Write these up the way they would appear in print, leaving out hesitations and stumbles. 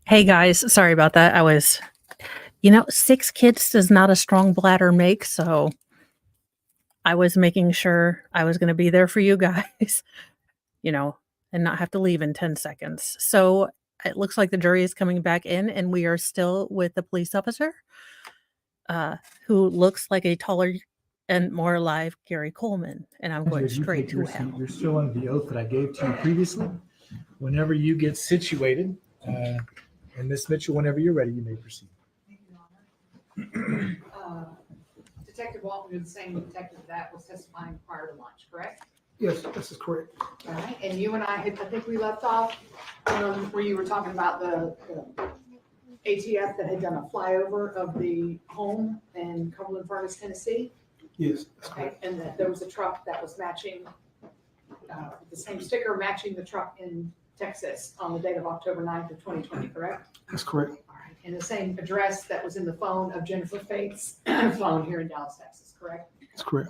Hey guys, sorry about that. 6 kids does not a strong bladder make, so I was making sure I was gonna be there for you guys, you know, and not have to leave in 10 seconds. So it looks like the jury is coming back in, and we are still with the police officer, uh, who looks like a taller and more alive Gary Coleman, and I'm going If you straight take to your seat, him. you're still under the oath that I gave to you previously. Whenever you get situated, and Ms. Mitchell, whenever you're ready, you may proceed. Detective Walton is the same detective that was testifying prior to lunch, correct? Yes, this is correct. All right, and you and I think we left off where you were talking about the ATF that had done a flyover of the home in Cumberland Furnace, Tennessee. Yes, that's Okay, correct. and that there was a truck that was matching, the same sticker matching the truck in Texas on the date of October 9th of 2020, correct? That's correct. All right, and the same address that was in the phone of Jennifer Faith's phone here in Dallas, Texas, correct? That's correct.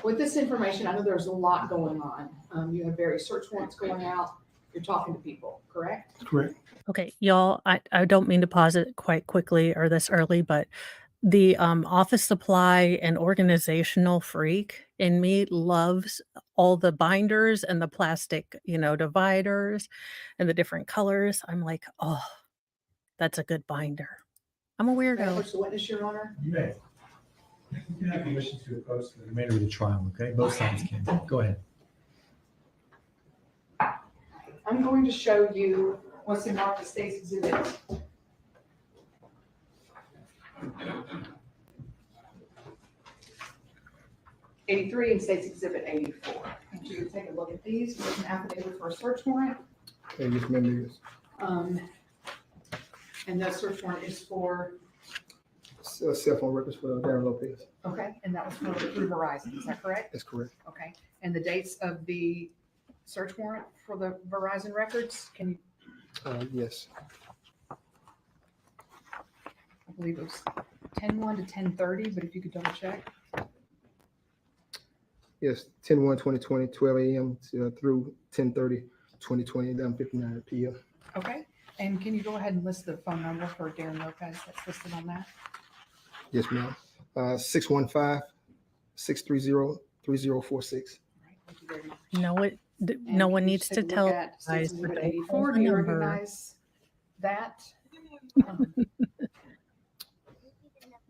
With this information, I know there's a lot going on. You have various search warrants going out. You're talking to people, correct? That's correct. Okay, y'all, I don't mean to pause it quite quickly or this early, but the office supply and organizational freak in me loves all the binders and the plastic, dividers and the different colors. I'm like, oh, that's a good binder. I'm a May I weirdo. approach the witness, Your Honor? You may. You can have permission to approach the remainder of the trial, okay? Both sides can. Go ahead. I'm going to show you what's in marked as State's Exhibit. '83 and State's Exhibit 84. I want you to take a look at these. There's an affidavit for a search warrant. Hey, Ms. Mendez. And that search warrant is for, Cell phone records for Darrin Lopez. okay, and that was through Verizon, is that correct? That's correct. Okay, and the dates of the search warrant for the Verizon records, can you, Yes. I believe it was 10/1 to 10/30, but if you could double check. Yes, 10/1/2020, 12 a.m. Through 10/30, 2020, 11:59 p.m. Okay, and can you go ahead and list the phone number for Darrin Lopez that's listed on that? Yes, ma'am. 615-630-3046. All right, thank you very much. No And one can you needs just to take a tell look at State's guys, but Exhibit they 84, know do the you number. recognize that?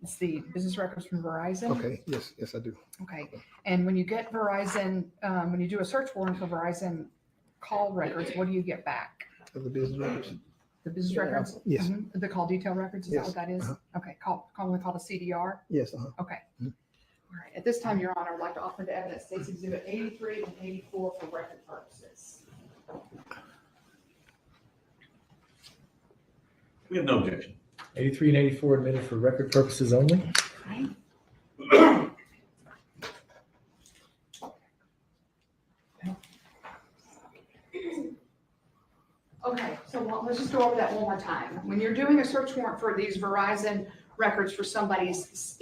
It's the business records from Verizon. Okay, yes, I do. Okay, and when you get Verizon, when you do a search warrant for Verizon call records, what do you get back? Of the business records. The business records? Yes. Mhm. The call detail records, is that Yes. what that is? Uh-huh. Okay, commonly called a CDR? Yes, Okay. Mhm. All right, at this time, Your Honor, I'd like to offer into evidence State's Exhibit 83 and 84 for record purposes. We have no objection. 83 and 84 admitted for record purposes only. Right. Okay, so let's just go over that one more time. When you're doing a search warrant for these Verizon records for somebody's,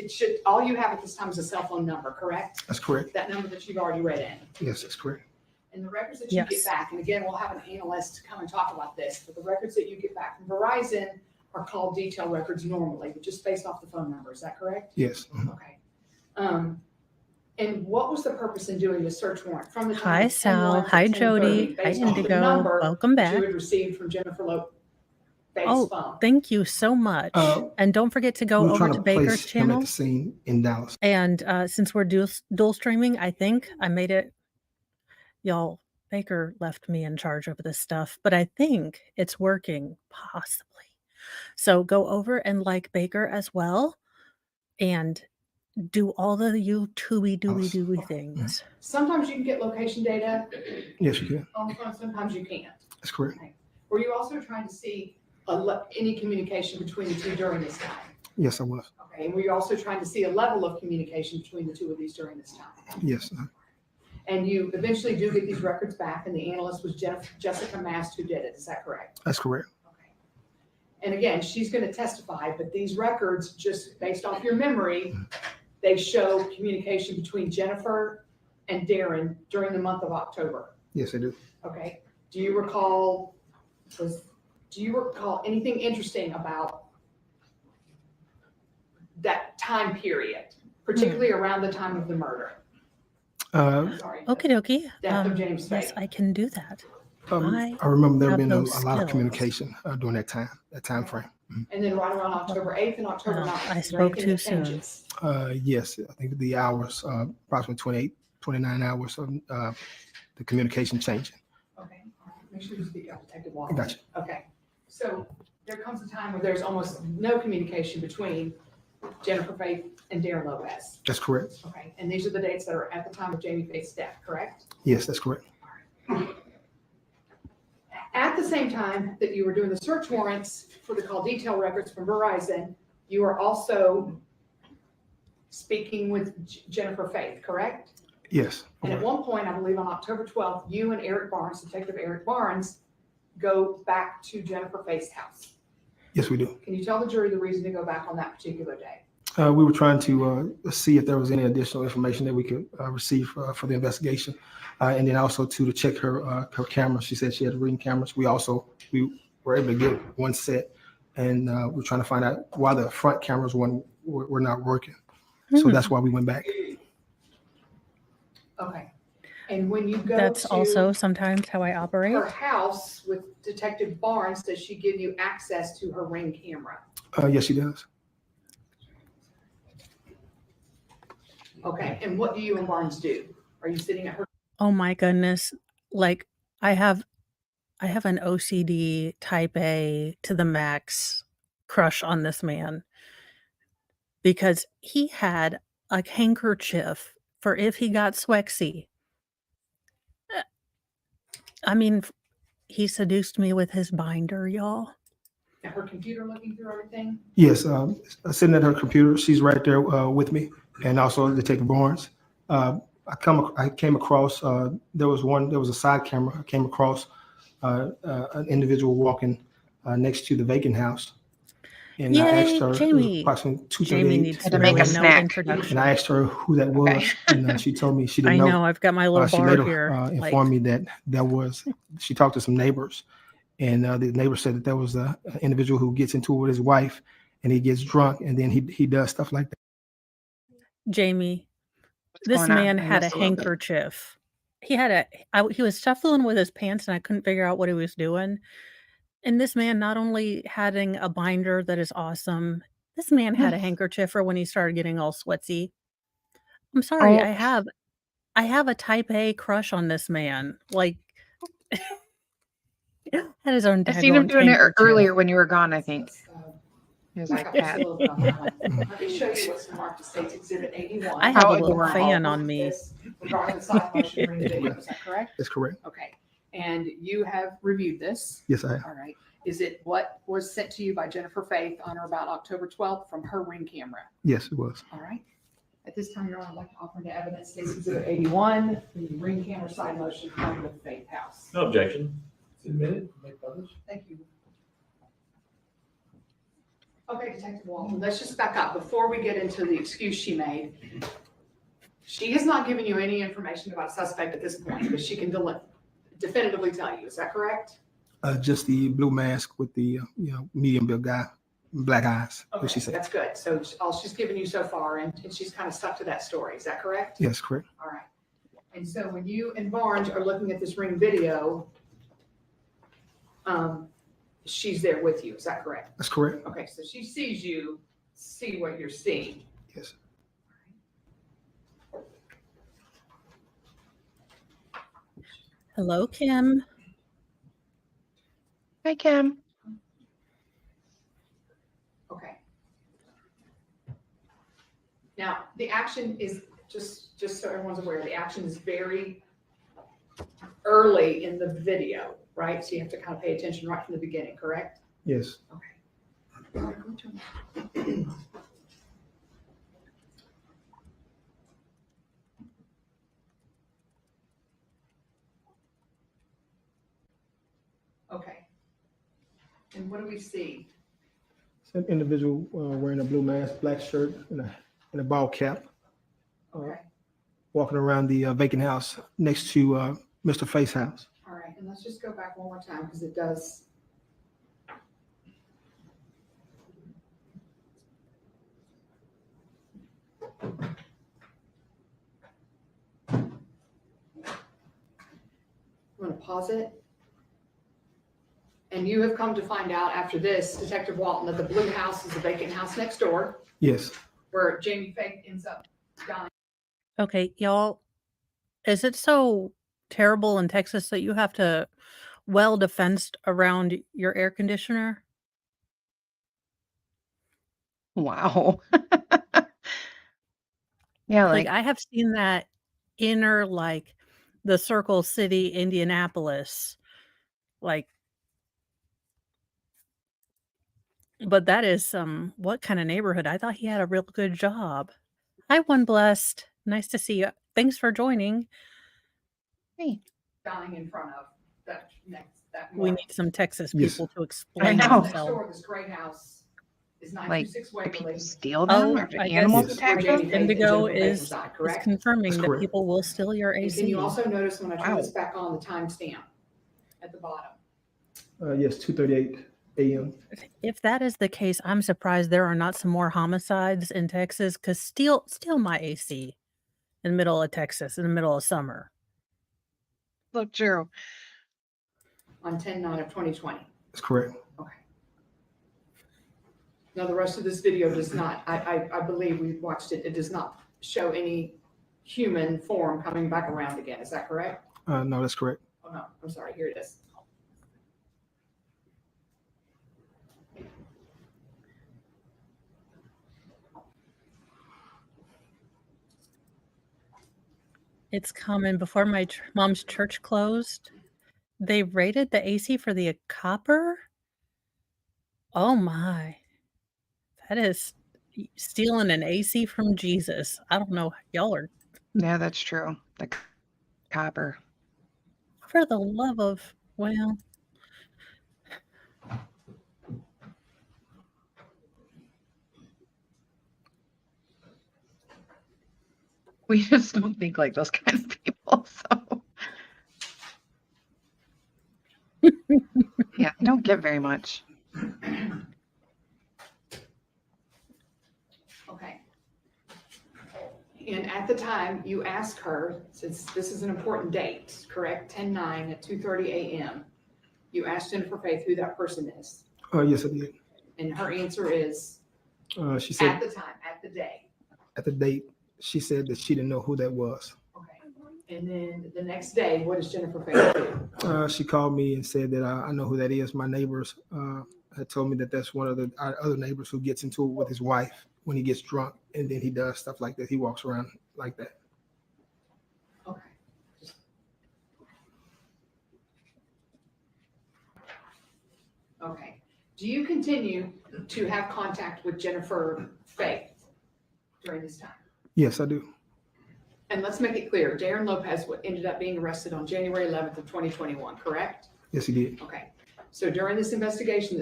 all you have at this time is a cell phone number, correct? that's correct. That number that you've already read in. Yes, that's correct. And the records that you get Yes. back, and again, we'll have an analyst come and talk about this, but the records that you get back from Verizon are called detail records normally, but just based off the phone number, is that correct? Yes. Okay. And what was the purpose in doing the search warrant from the time? Hi, of 10/1 Sal. to Hi, 10/30, Jody. Hi, based off the Indigo. number Welcome that back. you had received from Jennifer Lopez's Oh, phone? thank you so much. And don't forget to go We're over trying to to Baker's place him at channel. the scene in Dallas. And since we're dual streaming, I think I made it. Y'all, Baker left me in charge of this stuff, but I think it's working, possibly. So go over and like Baker as well and do all the YouTubey dooey things. Sometimes you can get location data Yes, you can. on the phone, sometimes you can't. That's correct. Were you also trying to see any communication between the two during this time? Yes, I was. Okay, and were you also trying to see a level of communication between the two of these during this time? Yes. And you eventually do get these records back, and the analyst was Jessica Mast who did it, is that correct? That's correct. Okay. And again, she's going to testify, but these records, just based off your memory, they show communication between Jennifer and Darrin during the month of October. Yes, I do. Okay. do you recall anything interesting about that time period, particularly around the time of the murder? Sorry. Okie dokie. Death of James Yes, Spade. I can do that. I remember there have being a those lot of skills. communication during that time frame. And then right around October 8th and October 9th. I is there spoke anything too that soon. changes? Yes, I think the hours, approximately 28, 29 hours of the communication changing. Okay, all right. Make sure you speak up, Detective Walker. Gotcha. Okay, so there comes a time where there's almost no communication between Jennifer Faith and Darrin Lopez. That's correct. Okay, and these are the dates that are at the time of Jamie Faith's death, correct? Yes, that's correct. At the same time that you were doing the search warrants for the call detail records from Verizon, you were also speaking with Jennifer Faith, correct? Yes. And at one point, I believe on October 12th, you and Eric Barnes, Detective Eric Barnes, go back to Jennifer Faith's house. Yes, we do. Can you tell the jury the reason to go back on that particular day? We were trying to see if there was any additional information that we could receive for the investigation, and then also to check her camera. She said she had Ring cameras. We were able to get one set, and we're trying to find out why the front cameras were not working. So that's why we went back. Okay. And when you go That's to also sometimes how I operate. her house with Detective Barnes, does she give you access to her Ring camera? Yes, she does. Okay. And what do you and Barnes do? Are you sitting at her? Oh my goodness. Like I have an OCD type A to the max crush on this man because he had a handkerchief for if he got swexy. I mean, he seduced me with his binder, y'all. At her computer looking through everything? Yes, sitting at her computer. She's right there with me, and also Detective Barnes. I came across there was a side camera. I came across an individual walking next to the vacant house, and I asked Yay, her. It was Jamie. approximately Jamie 2:38. needs Had to make a really no snack. introduction. And I asked her who that was, Okay. and she told me she didn't I know. know. I've got my little She bar later here. informed me that she talked to some neighbors, and the neighbors said that there was an individual who gets into it with his wife, and he gets drunk, and then he does stuff like that. Jamie, What's this going on? man I had a missed little bit. handkerchief. He was shuffling with his pants and I couldn't figure out what he was doing. And this man not only having a binder that is awesome, this man had a handkerchief for when he started getting all sweaty. I'm sorry, Oh. I have a type A crush on this man. Like had his own I seen him daggone doing it handkerchief. earlier when you were gone, I think. He was Back like, up just a Pat. little bit on that one. Let me show you what's marked as State's Exhibit 81. I have How a little adorable. fan on me. This regarding the side motion ring video, is that correct? That's correct. Okay, and you have reviewed this, Yes, I have. all right. Is it what was sent to you by Jennifer Faith on or about October 12th from her Ring camera? Yes, it was. All right. At this time, Your Honor, I'd like to offer into evidence State's Exhibit 81, the Ring camera side motion from the Faith house. No objection. Submitted, make publish. Thank you. Okay, Detective Walton, let's just back up. Before we get into the excuse she made, she has not given you any information about a suspect at this point, but she can definitively tell you. Is that correct? Just the blue mask with the medium built guy, black eyes. Okay, What she said. that's good. So all she's given you so far, and she's kind of stuck to that story. Is that correct? Yes, correct. All right. And so when you and Barnes are looking at this Ring video, she's there with you. Is that correct? That's correct. Okay, so she sees you, see what you're seeing. Yes. Hello, Kim. Hi, Kim. Okay. Now, the action is, just so everyone's aware, the action is very early in the video, right? So you have to kind of pay attention right from the beginning, correct? Yes. Okay. Okay. And what do we see? It's an individual wearing a blue mask, black shirt, and a ball cap, Okay. walking around the vacant house next to Mr. Faith's house. All right. And let's just go back one more time because it does. I'm going to pause it. And you have come to find out after this, Detective Walton, that the blue house is the vacant house next door Yes. where Jamie Faye ends up dying. Okay, y'all, is it so terrible in Texas that you have to weld a fence around your air conditioner? Wow. Yeah, Like, like, I have seen that inner, like, the Circle City, Indianapolis, like, but that is what kind of neighborhood? I thought he had a real good job. Hi, One Blessed. Nice to see you. Thanks for joining. hey, Dying in front of that that We morning. need some Texas Yes. people to explain know. Next themselves. door, this gray house is like, 926 do people Waverly. steal them? Oh, Or do I guess animals Yes. attack Where them? Jamie Faye and Indigo Jennifer Faye is reside, is correct? confirming That's that correct. people will steal your And can you AC. also notice when I turn Wow. this back on the timestamp at the bottom? Yes, 2:38 a.m. If that is the case, I'm surprised there are not some more homicides in Texas. Cause steal my AC in the middle of Texas in the middle of summer. So true. On 10/9 of 2020. That's correct. Okay. Now, the rest of this video does not, I believe we watched it, it does not show any human form coming back around again. Is that correct? No, that's correct. Oh, no, I'm sorry, here it is. It's common before my mom's church closed. They raided the AC for the copper. Oh my, that is stealing an AC from Jesus. I don't know. Y'all are, Yeah, that's true. The copper. for the love of, well, We just don't think like those kind of people. So, yeah, they don't get very much. Okay. And at the time, you asked her, since this is an important date, correct? 10/9 at 2:30 a.m. You asked Jennifer Faith who that person is. Yes, I did. And her answer is, She at said the time, at the day. at the date, she said that she didn't know who that was. Okay. And then the next day, what does Jennifer Faith do? She called me and said that I know who that is. My neighbors had told me that that's one of our other neighbors who gets into it with his wife when he gets drunk, and then he does stuff like that. He walks around like that. Okay. Okay. Do you continue to have contact with Jennifer Faith during this time? Yes, I do. And let's make it clear, Darrin Lopez ended up being arrested on January 11th of 2021, correct? Yes, he did. Okay. So during this investigation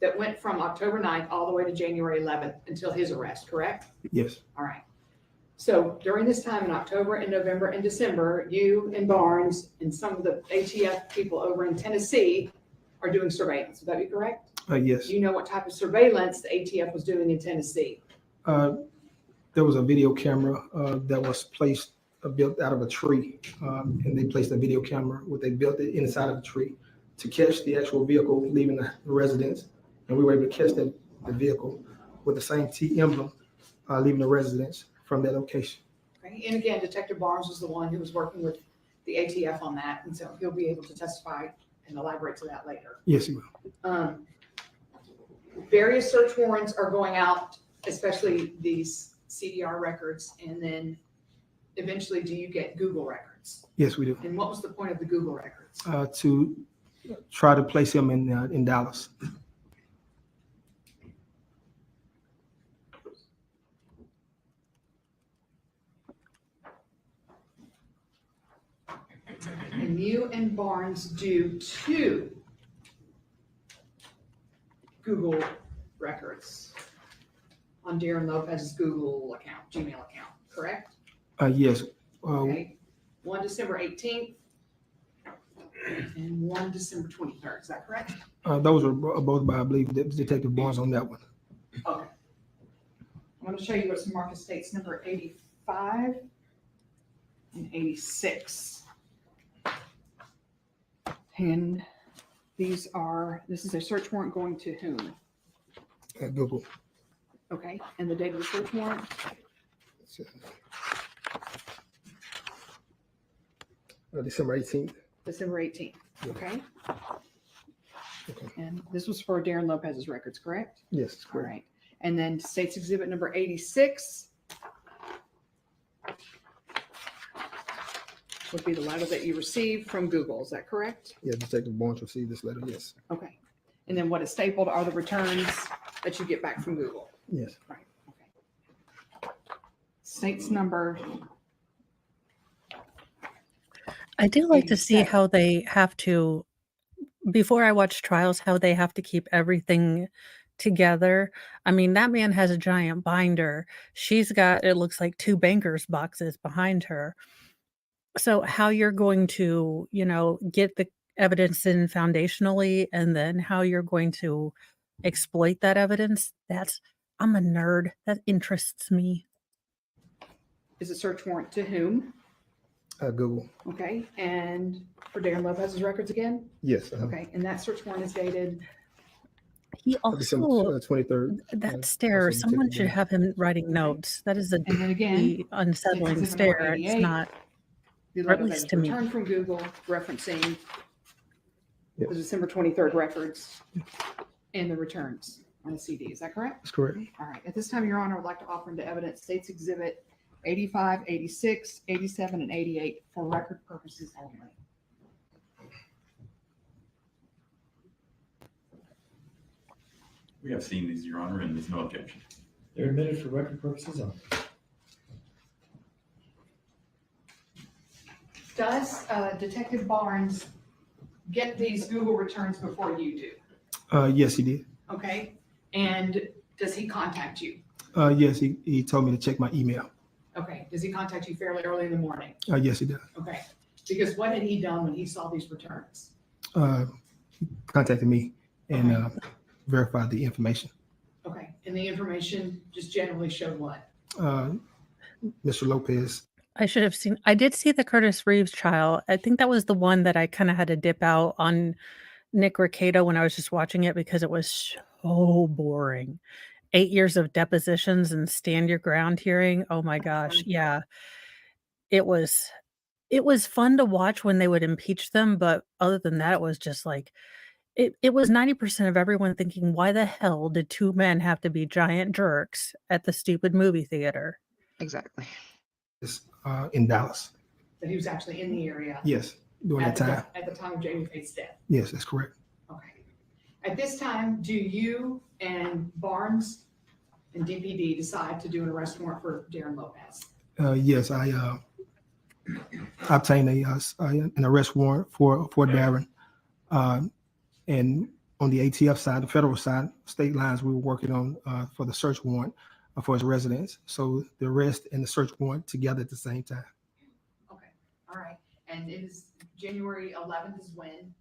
that went from October 9th all the way to January 11th until his arrest, correct? Yes. All right. So during this time in October and November and December, you and Barnes and some of the ATF people over in Tennessee are doing surveillance. Would that be correct? Yes. Do you know what type of surveillance the ATF was doing in Tennessee? There was a video camera that was placed, built out of a tree, and they placed a video camera. They built it inside of a tree to catch the actual vehicle leaving the residence, and we were able to catch the vehicle with the same T emblem leaving the residence from that location. Okay. And again, Detective Barnes was the one who was working with the ATF on that, and so he'll be able to testify and elaborate to that later. Yes, he will. Various search warrants are going out, especially these CDR records, and then eventually do you get Google records? Yes, we do. And what was the point of the Google records? To try to place him in Dallas. And you and Barnes do 2 Google records on Darrin Lopez's Google account, Gmail account, correct? Yes. Okay. One December 18th And one December 23rd, is that correct? Those were both by, I believe, Detective Barnes on that one. Okay. I'm going to show you what's marked as states number 85 and 86. And this is a search warrant going to whom? Google. Okay, and the date of the search warrant? December 18th. December 18th, okay? Okay. And this was for Darrin Lopez's records, correct? Yes, that's All correct. right. And then states exhibit number 86 would be the letter that you received from Google, is that correct? Yeah, Detective Barnes received this letter, yes. Okay. And then what is stapled are the returns that you get back from Google. Yes. Right, okay. States number, I do like to see 87. how they have to, before I watch trials, how they have to keep everything together. I mean, that man has a giant binder. She's got, it looks like 2 banker's boxes behind her. So how you're going to, get the evidence in foundationally and then how you're going to exploit that evidence, I'm a nerd. That interests me. is a search warrant to whom? Google. Okay, and for Darrin Lopez's records again? Yes. Okay, and that search warrant is dated, He December also, 23rd. that stare, also someone Detective should Barnes. have him writing notes. That is a and then again, deeply unsettling States exhibit number stare. It's 88. not, the or at letter that least was to me. returned from Google referencing Yes. the December 23rd records and the returns on the CD. Is that correct? That's correct. All right. At this time, Your Honor, I would like to offer into evidence States Exhibit 85, 86, 87, and 88 for record purposes only. We have seen these, Your Honor, and there's no objection. They're admitted for record purposes only. Does Detective Barnes get these Google returns before you do? Yes, he did. Okay. And does he contact you? Yes, he told me to check my email. Okay. Does he contact you fairly early in the morning? Yes, he did. Okay. Because what had he done when he saw these returns? He contacted me and verified the information. Okay. And the information just generally showed what? Mr. Lopez. I did see the Curtis Reeves trial. I think that was the one that I kind of had to dip out on Nick Recato when I was just watching it because it was so boring. 8 years of depositions and stand your ground hearing. Oh my gosh. Yeah. It was fun to watch when they would impeach them, but other than that, it was just like it was 90% of everyone thinking, why the hell did 2 men have to be giant jerks at the stupid movie theater? Exactly. Is in Dallas. That he was actually in the area Yes, during that time. at the time of Jamie Faith's death. Yes, that's correct. Okay. At this time, do you and Barnes and DPD decide to do an arrest warrant for Darrin Lopez? Yes, I obtained an arrest warrant for Darrin. And on the ATF side, the federal side, state lines, we were working on for the search warrant for his residence. So the arrest and the search warrant together at the same time. Okay, all right. And it is January 11th is when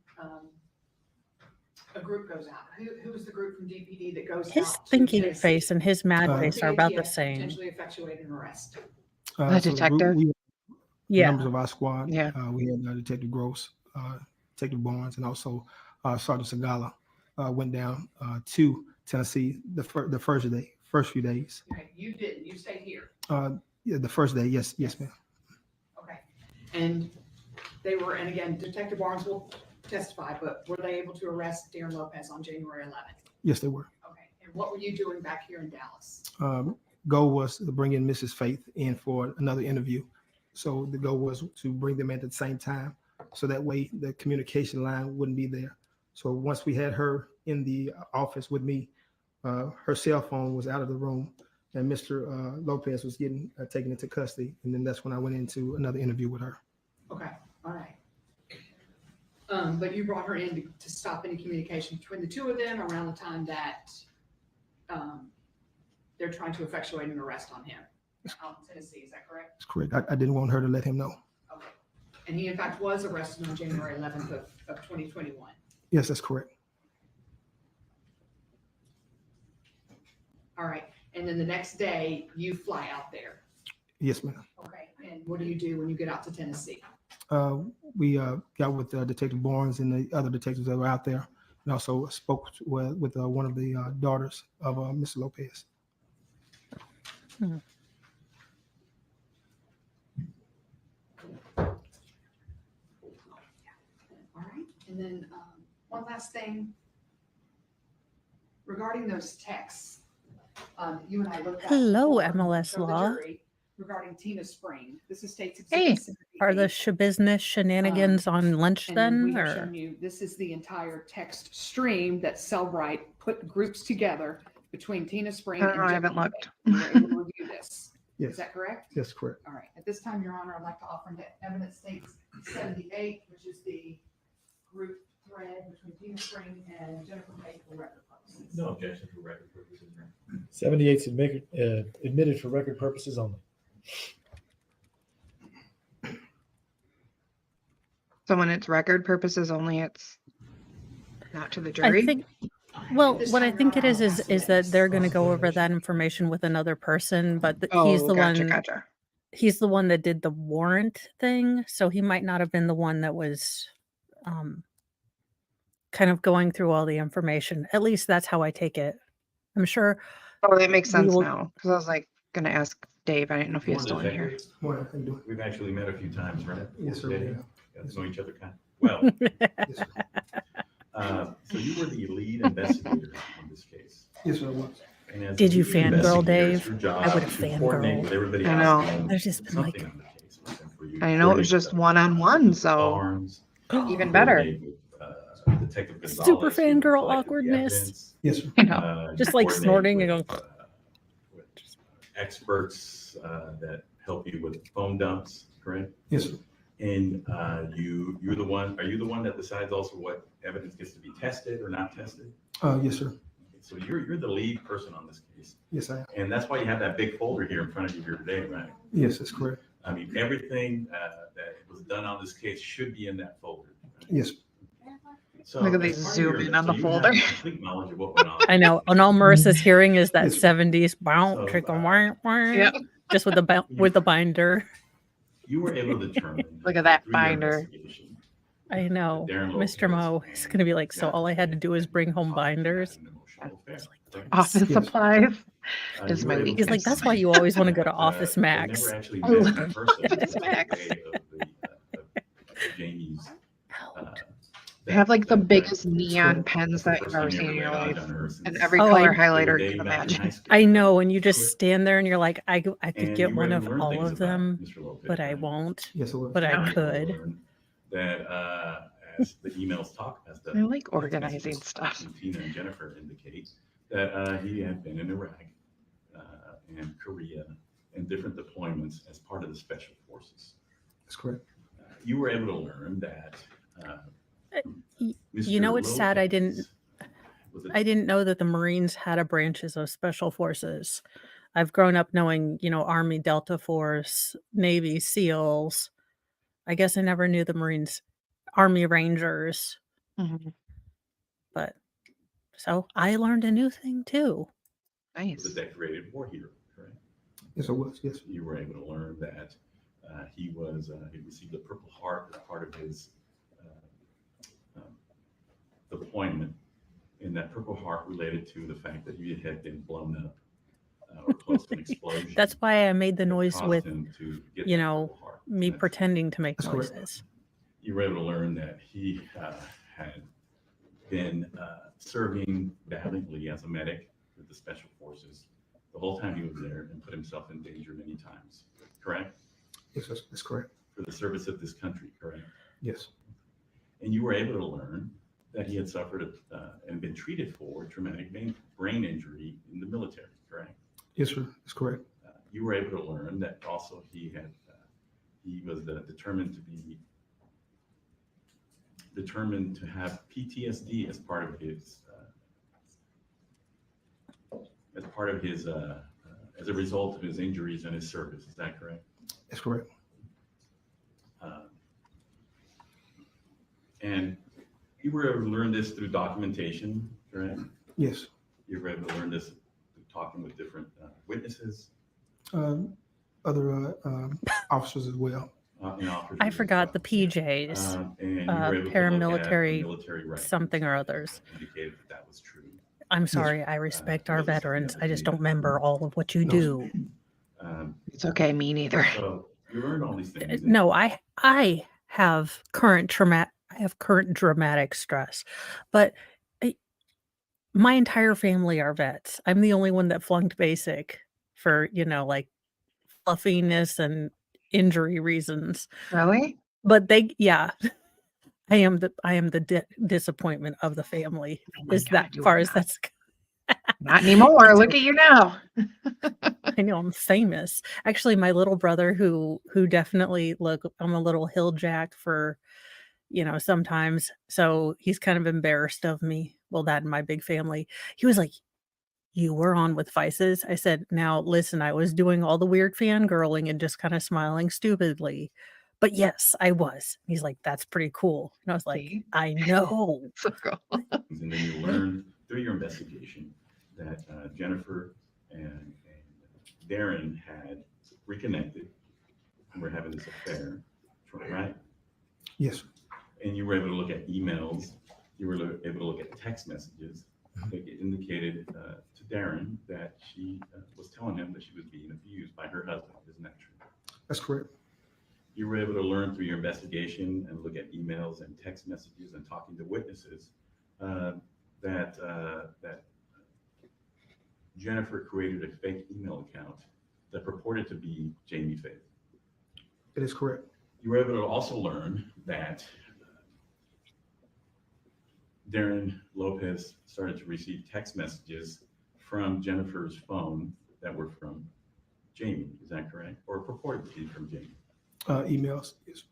a group goes out. Who is the group from DPD that goes out? His to thinking Tennessee? face and his mad Uh, face are about the ATF same. Potentially effectuate an arrest. The detective? Yeah. Members of our squad. Yeah. We had Detective Gross, Detective Barnes, and also Sergeant Sagala went down to Tennessee the first few days. Okay, you didn't. You stayed here. Yeah, the first day, yes, ma'am. Okay. And they were, and again, Detective Barnes will testify, but were they able to arrest Darrin Lopez on January 11th? Yes, they were. Okay. And what were you doing back here in Dallas? Goal was to bring in Mrs. Faith in for another interview. So the goal was to bring them in at the same time, so that way the communication line wouldn't be there. So once we had her in the office with me, her cell phone was out of the room, and Mr. Lopez was getting taken into custody, and then that's when I went into another interview with her. Okay, all right. But you brought her in to stop any communication between the two of them around the time that they're trying to effectuate an arrest on him out in Tennessee. Is that correct? That's correct. I didn't want her to let him know. Okay. And he in fact was arrested on January 11th of 2021. Yes, that's correct. All right, and then the next day you fly out there. Yes, ma'am. Okay, and what do you do when you get out to Tennessee? We got with Detective Barnes and the other detectives that were out there, and also spoke with one of the daughters of Mr. Lopez. All right, and then one last thing regarding those texts. You and I looked at. Hello, before MLS for the Law. jury Regarding Tina Spring. This is State's Hey. Exhibit Are the 78. business shenanigans on lunch And then we then, have or shown you, this is the entire text stream that Cellbrite put groups together between Tina Spring and I haven't Jennifer looked. Bay. You were able to review this. Yes, Is that correct? yes, correct. All right. At this time, Your Honor, I'd like to offer into evidence States 78, which is the group thread between Tina Spring and Jennifer Bay for record purposes. No objection for record purposes, right? 78's admitted for record purposes only. So when it's record purposes only, it's not to the I jury? think. Well, This what I time think around, it is I'll is pass is the that they're minutes. going to go over that information with another person, but he's Oh, the gotcha, one. gotcha. He's the one that did the warrant thing, so he might not have been the one that was um, kind of going through all the information. At least that's how I take it. I'm sure Oh, that makes we sense will. now. Because I was like gonna ask Dave. I didn't know if he was still in here. Detectives, Morning, how you doing? we've actually met a few times, right? Yes, sir. Yeah. Yeah. Got to know each other kind of well. Yes, sir. So you were the lead investigator in this case. Yes, sir, it was. And as Did the you lead fangirl, investigator, it's Dave? your job I would've to coordinate with everybody I else know. on There's just been something like- on the case. And for you, I know it was coordinate just with, one-on-one, with so Barnes, even better. coordinate with, Detective Gonzalez, Super who fangirl collected the awkwardness. evidence. Yes, sir. I know. Just You like coordinate snorting and with, going, with experts that help you with phone dumps, correct? Yes, sir. And you're the one. Are you the one that decides also what evidence gets to be tested or not tested? Yes, sir. So you're the lead person on this case, Yes, I am. and that's why you have that big folder here in front of you here today, right? Yes, that's correct. I mean, everything that was done on this case should be in that folder. Right? Yes. So Look at as these part of zoom your- in on so the you folder. have complete knowledge of what went on. I know. And all Marissa's hearing is that Yes. 70s bounce, So, trickle, wah, wah, Yep. just with the binder. You were able to determine. Look at that through your binder. investigation I know. Darrin Mr. Lopez Mo is going to be like, so all I had to do is bring home binders. Office Yes. supplies. Is my He's like, weakness. that's why you always want to go to Office Max. Never actually Oh, met in person. Office the Max. day of Jamie's. They have like the that- biggest that- neon that- pens the that first you've ever time seen in your ever life. done her since And every Oh, color I- highlighter the you day can back in imagine. high school. I know. And you just Correct. stand there and you're like, I could And get you one were of able to learn all things of about them, Mr. Lopez, but I right? won't. Yes, it was. But I Yeah. could. Learned that as the emails talk, as the I like text organizing messages stuff. from Tina and Jennifer indicate that he had been in Iraq and Korea and different deployments as part of the special forces. That's correct. You were able to learn that. You know, Mr. it's sad I didn't- Lopez was a- I didn't know that the Marines had a branches of special forces. I've grown up knowing, Army Delta Force, Navy SEALs. I guess I never knew the Marines, Army Rangers, Mhm. but so I learned a new thing too. was a Nice. decorated war hero, correct? Yes, it was. Yes. You were able to learn that he received the Purple Heart as part of his deployment, and that Purple Heart related to the fact that he had been blown up or close to an explosion. That's why I made the that noise caused with him to get you that know, Purple Heart. me That's- pretending to make That's correct. noises. You were able to learn that he had been serving valiantly as a medic with the Special Forces the whole time he was there and put himself in danger many times, correct? Yes, that's correct. For the service of this country, correct? Yes. And you were able to learn that he had suffered and been treated for traumatic brain injury in the military, correct? Yes, sir. That's correct. You were able to learn that also he was determined to have PTSD as part of his as a result of his injuries and his service. Is that correct? That's correct. And you were able to learn this through documentation, correct? Yes. You were able to learn this through talking with different witnesses. Other officers as well. And officers I as forgot well. the PJs, And you were able to look at paramilitary the military records something or others. that indicated that was true. I'm sorry, I respect our Notice veterans. the I just other don't remember all of what you No. do. It's okay, me neither. So you learned all these things. No, I have current dramatic stress, but my entire family are vets. I'm the only one that flunked basic for, like fluffiness and injury reasons. Really? But yeah, I am the disappointment of the family. Oh my Is God, that you far are as not. that's Not anymore. It's Look at you now. I know I'm famous. Actually, my little brother who definitely I'm a little hill jack for, sometimes. So he's kind of embarrassed of me. Well, that and my big family. He was like, "You were on with Vices?" I said, "Now listen, I was doing all the weird fangirling and just kind of smiling stupidly. But yes, I was." He's like, "That's pretty cool." And I was like, See? "I know." So cool. And then you learned through your investigation that Jennifer and Darrin had reconnected and were having this affair, right? Yes. And you were able to look at emails. You were able to look at text messages that indicated to Darrin that she was telling him that she was being abused by her husband. Isn't that true? That's correct. You were able to learn through your investigation and look at emails and text messages and talking to witnesses that Jennifer created a fake email account that purported to be Jamie Faith. It is correct. You were able to also learn that Darrin Lopez started to receive text messages from Jennifer's phone that were from Jamie. Is that correct? Or purported to be from Jamie? Emails. Yes.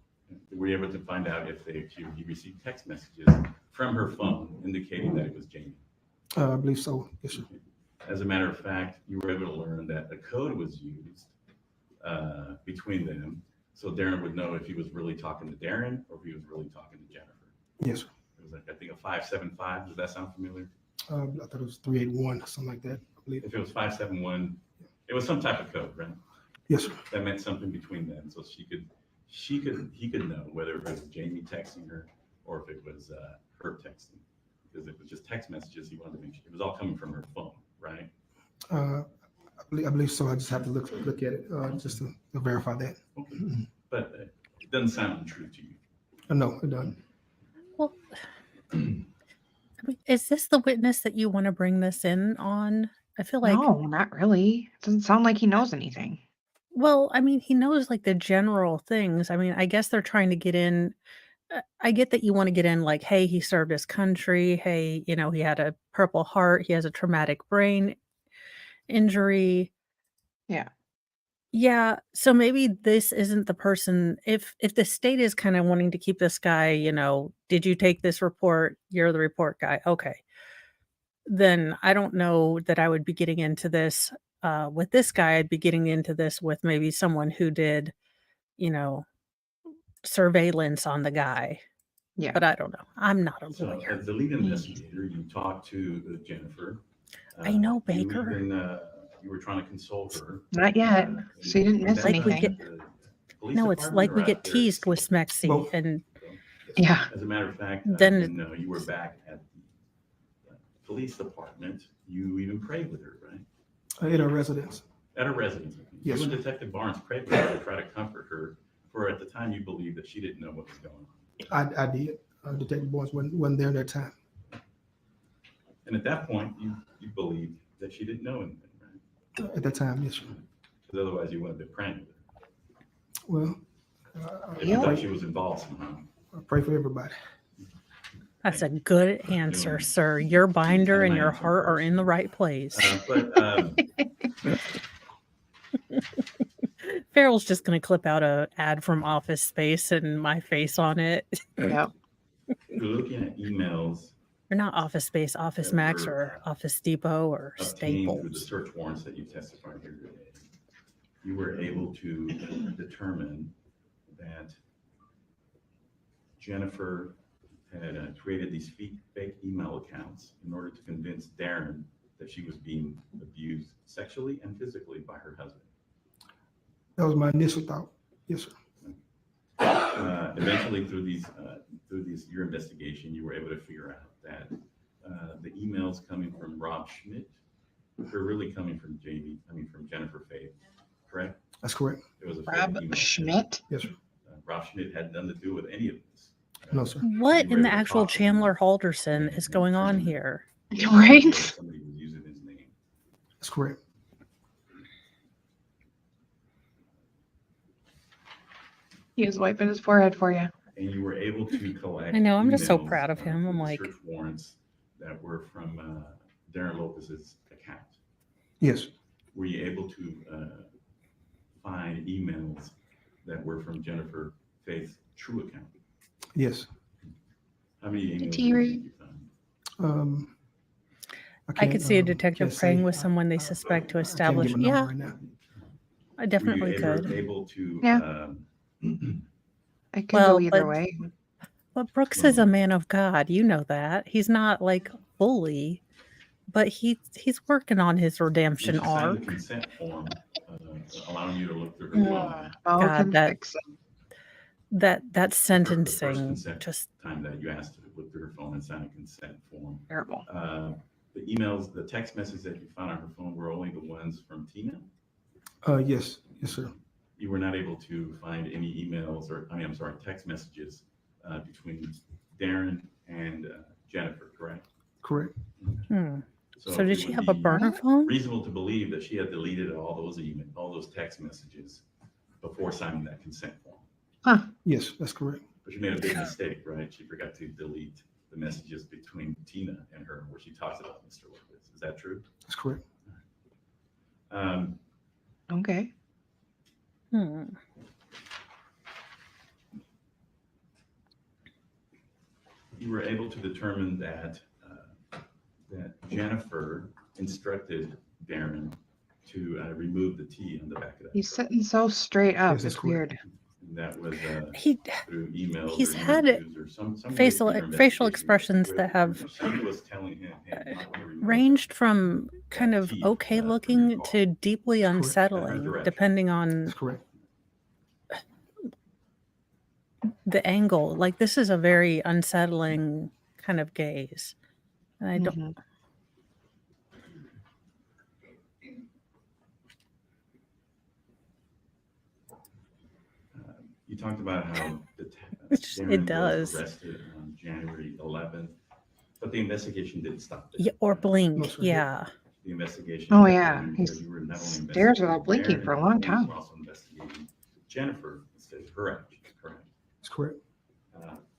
Were you able to find out if he received text messages from her phone indicating that it was Jamie? I believe so. Yes, sir. As a matter of fact, you were able to learn that a code was used between them, so Darrin would know if he was really talking to Darrin or if he was really talking to Jennifer. Yes, sir. It was like, I think, a 575. Does that sound familiar? I thought it was 381, something like that. I believe. If it was 571, it was some type of code, right? Yes, sir. That meant something between them, so he could know whether it was Jamie texting her or if it was her texting, because it was just text messages. He wanted to make sure it was all coming from her phone, right? I believe so. I just have to look at it just to verify that. Okay. But it doesn't sound untrue to you. No, it doesn't. Well, I mean, is this the witness that you want to bring this in on? I feel like, No, not really. It doesn't sound like he knows anything. well, I mean, he knows like the general things. I mean, I guess they're trying to get in. I get that you want to get in like, hey, he served his country. Hey, he had a Purple Heart. He has a traumatic brain injury. Yeah. Yeah, so maybe this isn't the person. If the state is kind of wanting to keep this guy, did you take this report? You're the report guy. Okay. Then I don't know that I would be getting into this with this guy. I'd be getting into this with maybe someone who did, surveillance on the guy. Yeah. But I don't know. I'm not a So lawyer. as the lead investigator, you talked to Jennifer. I know, You Baker. even, you were trying to console her. Not yet. She didn't miss Like we anything. No, it's like we get teased with Smexy, Both. and Yeah. As a matter of fact, Then- when you were back at the police department, you even prayed with her, right? In our residence. At her residence. Yes, You and sir. Detective Barnes prayed with her to try to comfort her, for at the time you believed that she didn't know what was going on. I did. Detective Barnes wasn't there that time. And at that point, you believed that she didn't know anything, right? At that time, yes, sir. Because otherwise you wouldn't have been praying with her. Well, If you thought she was involved somehow. I pray for everybody. that's a good answer, sir. Your binder and your heart are in the right place. Farrell's just going to clip out a ad from Office Space and my face on it. Yep. You're looking at emails Or not Office Space, Office That Max, were or Office Depot, or obtained through the Staples. search warrants that you testified here today. You were able to determine that Jennifer had created these fake email accounts in order to convince Darrin that she was being abused sexually and physically by her husband. That was my initial thought. Yes, sir. Eventually, through your investigation, you were able to figure out that the emails coming from Rob Schmidt were really coming from Jennifer Faith, correct? That's correct. It was a fake Rob email. Schmidt? Yes, sir. Rob Schmidt had nothing to do with any of this. No, sir. What You were in the able to actual talk to him. Chandler Halderson is going on here? Right? Somebody was using his name. That's correct. He was wiping his forehead for you. And you were able to collect. I know, I'm just so emails, proud of him. I'm through the like- search warrants that were from Darrin Lopez's account. Yes. Were you able to find emails that were from Jennifer Faith's true account? Yes. How many emails Did you did you find? I can't, could see a can't detective say. praying with someone they suspect to I can't establish. give a number Yeah, right now. I definitely Were you ever could. able to? Yeah. I could Well, go either but- way. But Brooks is a man of God. You know that. He's not like fully, but he's working on his redemption When she signed arc. the consent form, allowing you to look through her phone. Oh, God, can that- fix it. That The first sentencing consent just time that you asked her to look through her phone and sign a consent form. Terrible. The emails, the text messages that you found on her phone were only the ones from Tina. Yes. Yes, sir. You were not able to find any emails text messages between Darrin and Jennifer, correct? Correct. So did it she would have a be burner phone? Reasonable to believe that she had deleted all those text messages before signing that consent form. Yes, that's correct. But she made a big mistake, right? She forgot to delete the messages between Tina and her where she talks about Mr. Lopez. Is that true? That's correct. Okay. You were able to determine that Jennifer instructed Darrin to remove the T on the back of that. He's sitting so straight up. Yes, that's It's correct. weird. And that was He through emails. he's or had interviews or some way facial through your facial investigation expressions where that have she was telling him, "Hey, you might wanna remove ranged from kind of T, okay from looking your call." to deeply correct. unsettling, Direction. depending on That's correct. the angle. Like this is a very unsettling kind of gaze. And I don't Mhm. You talked about how It Darrin does. was arrested on January 11th, but the investigation didn't stop there. yeah, or No, blink. sir. Yeah. The investigation. Oh, yeah. continued He because you were not only stares without investigating blinking Darrin, for a long but you time. were also investigating Jennifer instead of her action, correct? That's correct.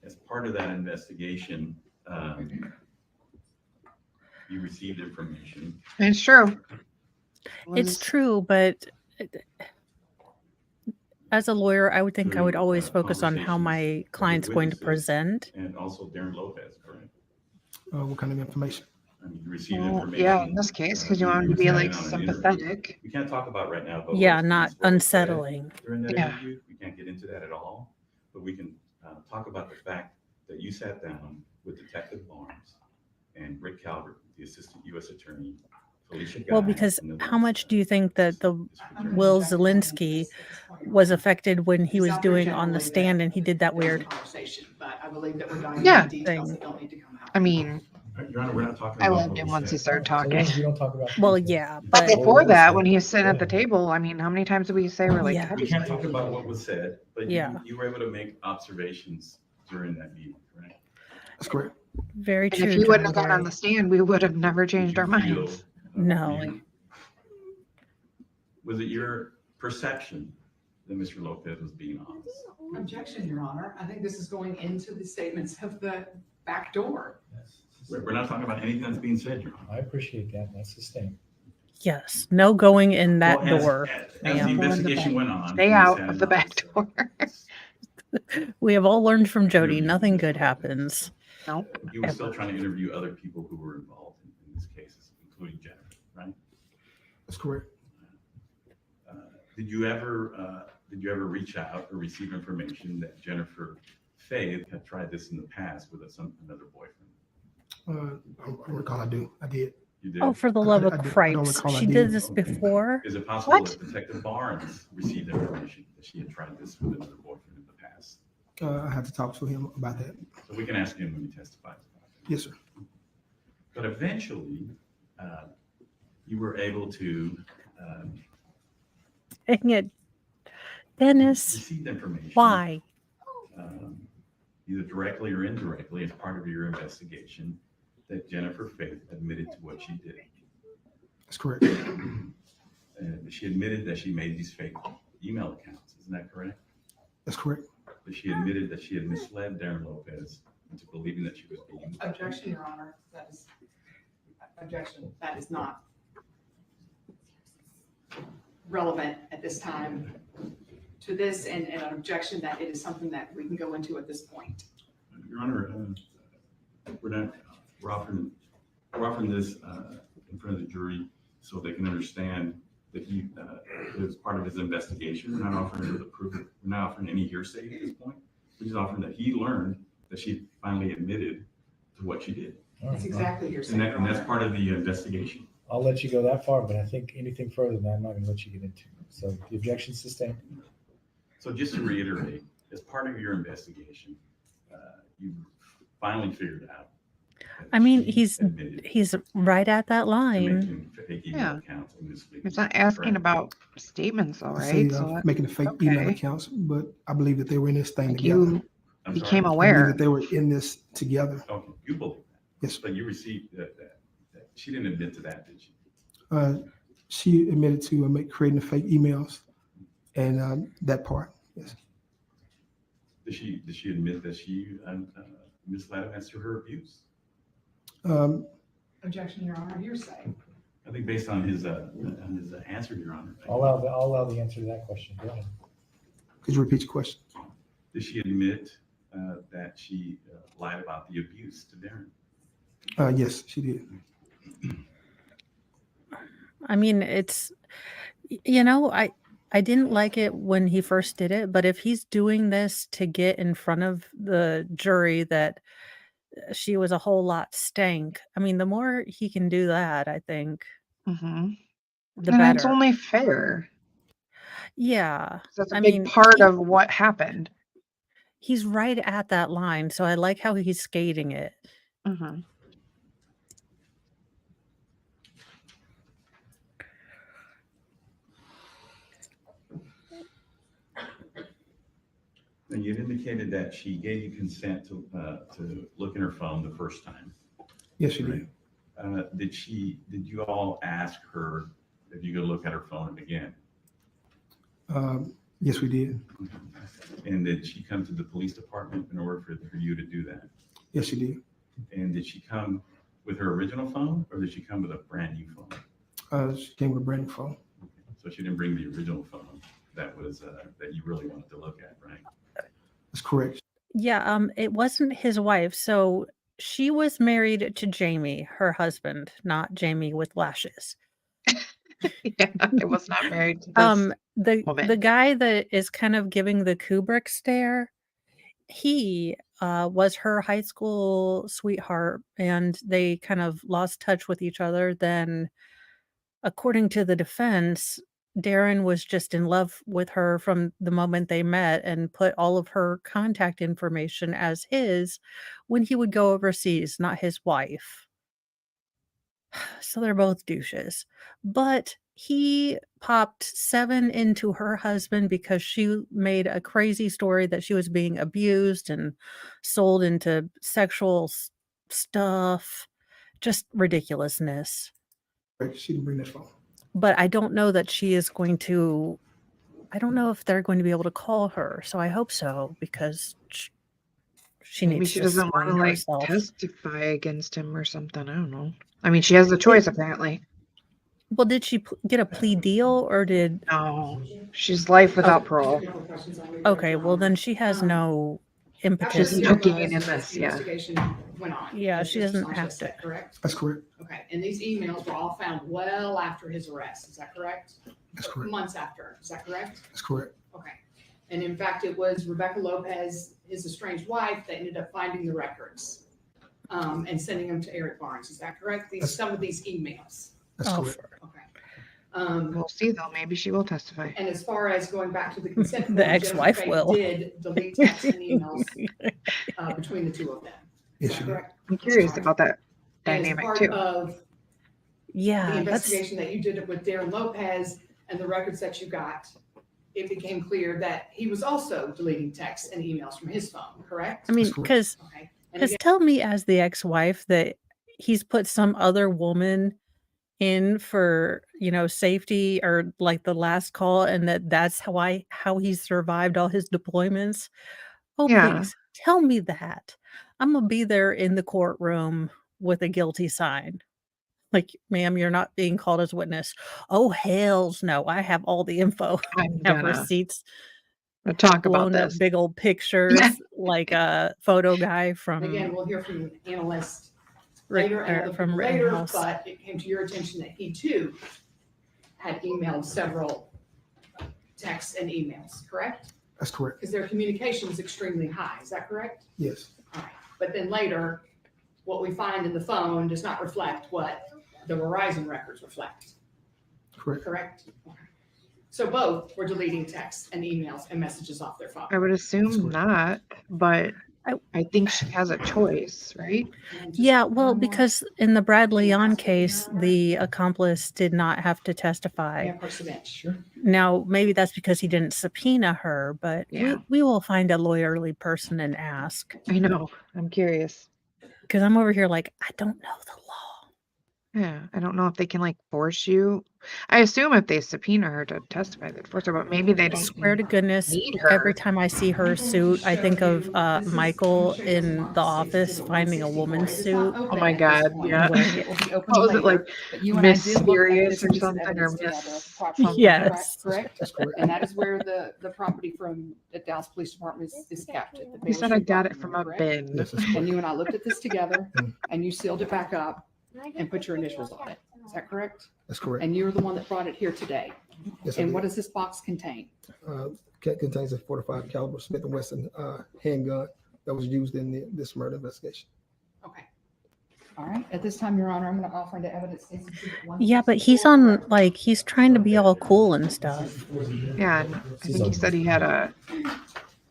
As part of that investigation, you received information. It's true. It's Was- true, but as a lawyer, I would think I would Through, always focus on how my conversations client's with going to witnesses. present. And also Darrin Lopez, correct? What kind of information? I mean, you received Well, information. yeah, in this case, because you wanted to be sat like in on an interview. sympathetic. We can't talk about right now, but Yeah, what not was said unsettling. during that Yeah. interview. We can't get into that at all, but we can talk about the fact that you sat down with Detective Barnes and Rick Calvert, the Assistant U.S. Attorney, Felicia Well, Guy, because and how much do you think that the District Attorney. Will Zielinski was affected when he He's was out there doing on the generally stand that and he did that there was a weird conversation, but I believe that we're going Yeah. into details Thing. that don't need to come out. I mean, Your Honor, we're not talking I about loved what him was once he said. started So long talking. as we don't talk about. well, details. yeah, But but before Well, that, listen, when he was sitting go at the ahead. table, I mean, how many times did we say we're like, Yeah. We can't talk about what was said, but Yeah. you were able to make observations during that meeting, correct? That's correct. very and true. if he wouldn't have John gotten on Gray. the stand, we would have never Did changed you our feel, minds. No. Was it your perception that Mr. Lopez was being honest? Objection, Your Honor. I think this is going into the statements of the back door. We're not talking about anything that's being said, Your Honor. I appreciate that. That's sustained. Yes, no going in that Well, door. As the ma'am. investigation went on. Stay he out sat of in the on back this, door. We have all learned from Jody, interview nothing with good Mr. happens. No. He was still trying to interview other people who were involved in these cases, including Jennifer, right? That's correct. Did you ever reach out or receive information that Jennifer Faith had tried this in the past with another boyfriend. I recall I do. I did. You did? Oh, for the love of I don't cripes. recall I She did. did this Okay. before. Is it possible What? that Detective Barnes received information that she had tried this with another boyfriend in the past? I have to talk to him about that. So we can ask him when he testifies about it. Yes, sir. But eventually, you were able to Dang it. Dennis, receive information. why? Either directly or indirectly, as part of your investigation, that Jennifer Faith admitted to what she did. That's correct. She admitted that she made these fake email accounts. Isn't that correct? That's correct. That she admitted that she had misled Darrin Lopez into believing that she was being. Objection, Your Honor. That is, objection. That is not relevant at this time to this, and an objection that it is something that we can go into at this point. Your Honor, we're offering this in front of the jury so they can understand that he it was part of his investigation. We're not offering the proof. We're not offering any hearsay at this point. We're just offering that he learned that she finally admitted to what she did, That's exactly your and, and that's part of the investigation. I'll let you go that far, but I think anything further than that, I'm not going to let you get into. So the objection's sustained. So just to reiterate, as part of your investigation, you finally figured out. that I mean, she he's admitted right at that to line. making fake email Yeah. accounts and misleading. He's not asking Correct. about statements, all I say, right? So making the fake email okay. accounts, but I believe that they were in this thing like together. you I'm became sorry. I believe aware. that they were in this together. Okay, you believe that. Yes. But you received that she didn't admit to that, did she? She admitted to creating the fake emails and that part. Yes. Did she admit that she misled him as to her abuse? Objection, Your Honor. Hearsay. I think based on his answer, Your Honor. I'll allow the answer to that question. Go ahead. Could you repeat your question? Did she admit that she lied about the abuse to Darrin? Yes, she did. I mean, it's, I didn't like it when he first did it, but if he's doing this to get in front of the jury that she was a whole lot stank, I mean, the more he can do that, I think, Mm-hmm. the And better. it's only fair. Yeah. That's a I big mean, part of what happened. he's right at that line, so I like how he's skating it. Mm-hmm. And you indicated that she gave you consent to look in her phone the first time. Yes, she did. Did you all ask her if you could look at her phone again? Yes, we did. And did she come to the police department in order for you to do that? Yes, she did. And did she come with her original phone or did she come with a brand new phone? She came with a brand new phone. So she didn't bring the original phone that was that you really wanted to look at, right? That's correct. Yeah, it wasn't his wife. So she was married to Jamie, her husband, not Jamie with lashes. Yeah, I was not married to this. The woman. guy that is kind of giving the Kubrick stare, he was her high school sweetheart, and they kind of lost touch with each other. Then, according to the defense, Darrin was just in love with her from the moment they met and put all of her contact information as his when he would go overseas, not his wife. So they're both douches. But he popped 7 into her husband because she made a crazy story that she was being abused and sold into sexual stuff. Just ridiculousness. She didn't bring that phone. But I don't know that she is going to, I don't know if they're going to be able to call her. So I hope so, because she Maybe needs she to doesn't want to screen like herself. testify against him or something. I don't know. I mean, she has the choice apparently. Well, did she get a plea deal or did, No, she's life without parole. okay, well then she has no impetus. She's no gain in this, yeah. Investigation went on. Yeah, as she Mr. doesn't Sanchez have to. said, correct? That's correct. Okay, and these emails were all found well after his arrest, is that correct? That's correct. Months after, is that correct? That's correct. Okay. And in fact, it was Rebecca Lopez, his estranged wife, that ended up finding the records and sending them to Eric Barnes. Is that correct? Some of these emails. That's Oh, correct. Okay. We'll see though. Maybe she will testify. And as far as going back to the consent form, The ex-wife Jennifer will. Faith did delete texts and emails between the two of them. Is Yes, that she did. correct? I'm curious about that And as dynamic part too. of the Yeah, that's investigation that you did with Darrin Lopez and the records that you got, it became clear that he was also deleting texts and emails from his phone, correct? I mean, That's correct. because Okay. And again, tell me as the ex-wife that he's put some other woman in for, safety or like the last call, and that's how he survived all his deployments. Oh, Yeah. please tell me that. I'm gonna be there in the courtroom with a guilty sign. Like, ma'am, you're not being called as witness. Oh, hells no. I have all the info. I'm Have gonna receipts, talk about blown up this. big old pictures, like a photo guy from again, we'll hear from an analyst Rick- later and or other from people later, Rittenhouse. but it came to your attention that he too had emailed several texts and emails, correct? That's correct. Because their communication is extremely high. Is that correct? Yes. All right. But then later, what we find in the phone does not reflect what the Verizon records reflect, Correct. correct? Okay. So both were deleting texts and emails and messages off their phone. I would That's assume correct. not, but I- I think she has a choice, right? And just Yeah, well, one more- because in the Brad Can you Leon ask it, case, Your Honor? the accomplice did not have to testify. Yeah, approach the bench. Sure. Now, maybe that's because he didn't subpoena her, but Yeah. we will find a lawyerly person and ask. I know. I'm curious. Because I'm over here like, I don't know the law. Yeah, I don't know if they can like force you. I assume if they subpoena her to testify, they'd force her, but maybe they I don't swear to goodness, need her. every time I see her suit, I think of Michael in The Office finding a woman's suit. Oh my God, yeah. wearing It will be open What was it, later, like, but you and I Miss did look at Serious this or piece of something, or evidence Miss together, approximately, something? Yes. correct? That's correct. And that is where the property from the Dallas Police Department is kept. at the He Baylor said I Street got it property, from a correct? bin. Yes, that's And correct. you and I looked at this together and you sealed it back up and put your initials on it. Is that correct? That's correct. And you're the one that brought it here today. Yes, I And did. what does this box contain? Contains a .45 caliber Smith & Wesson handgun that was used in this murder investigation. Okay. All right. At this time, Your Honor, I'm going to offer into evidence. Yeah, but he's on, like, he's trying to be all cool and stuff. Yeah, and I think he said he had a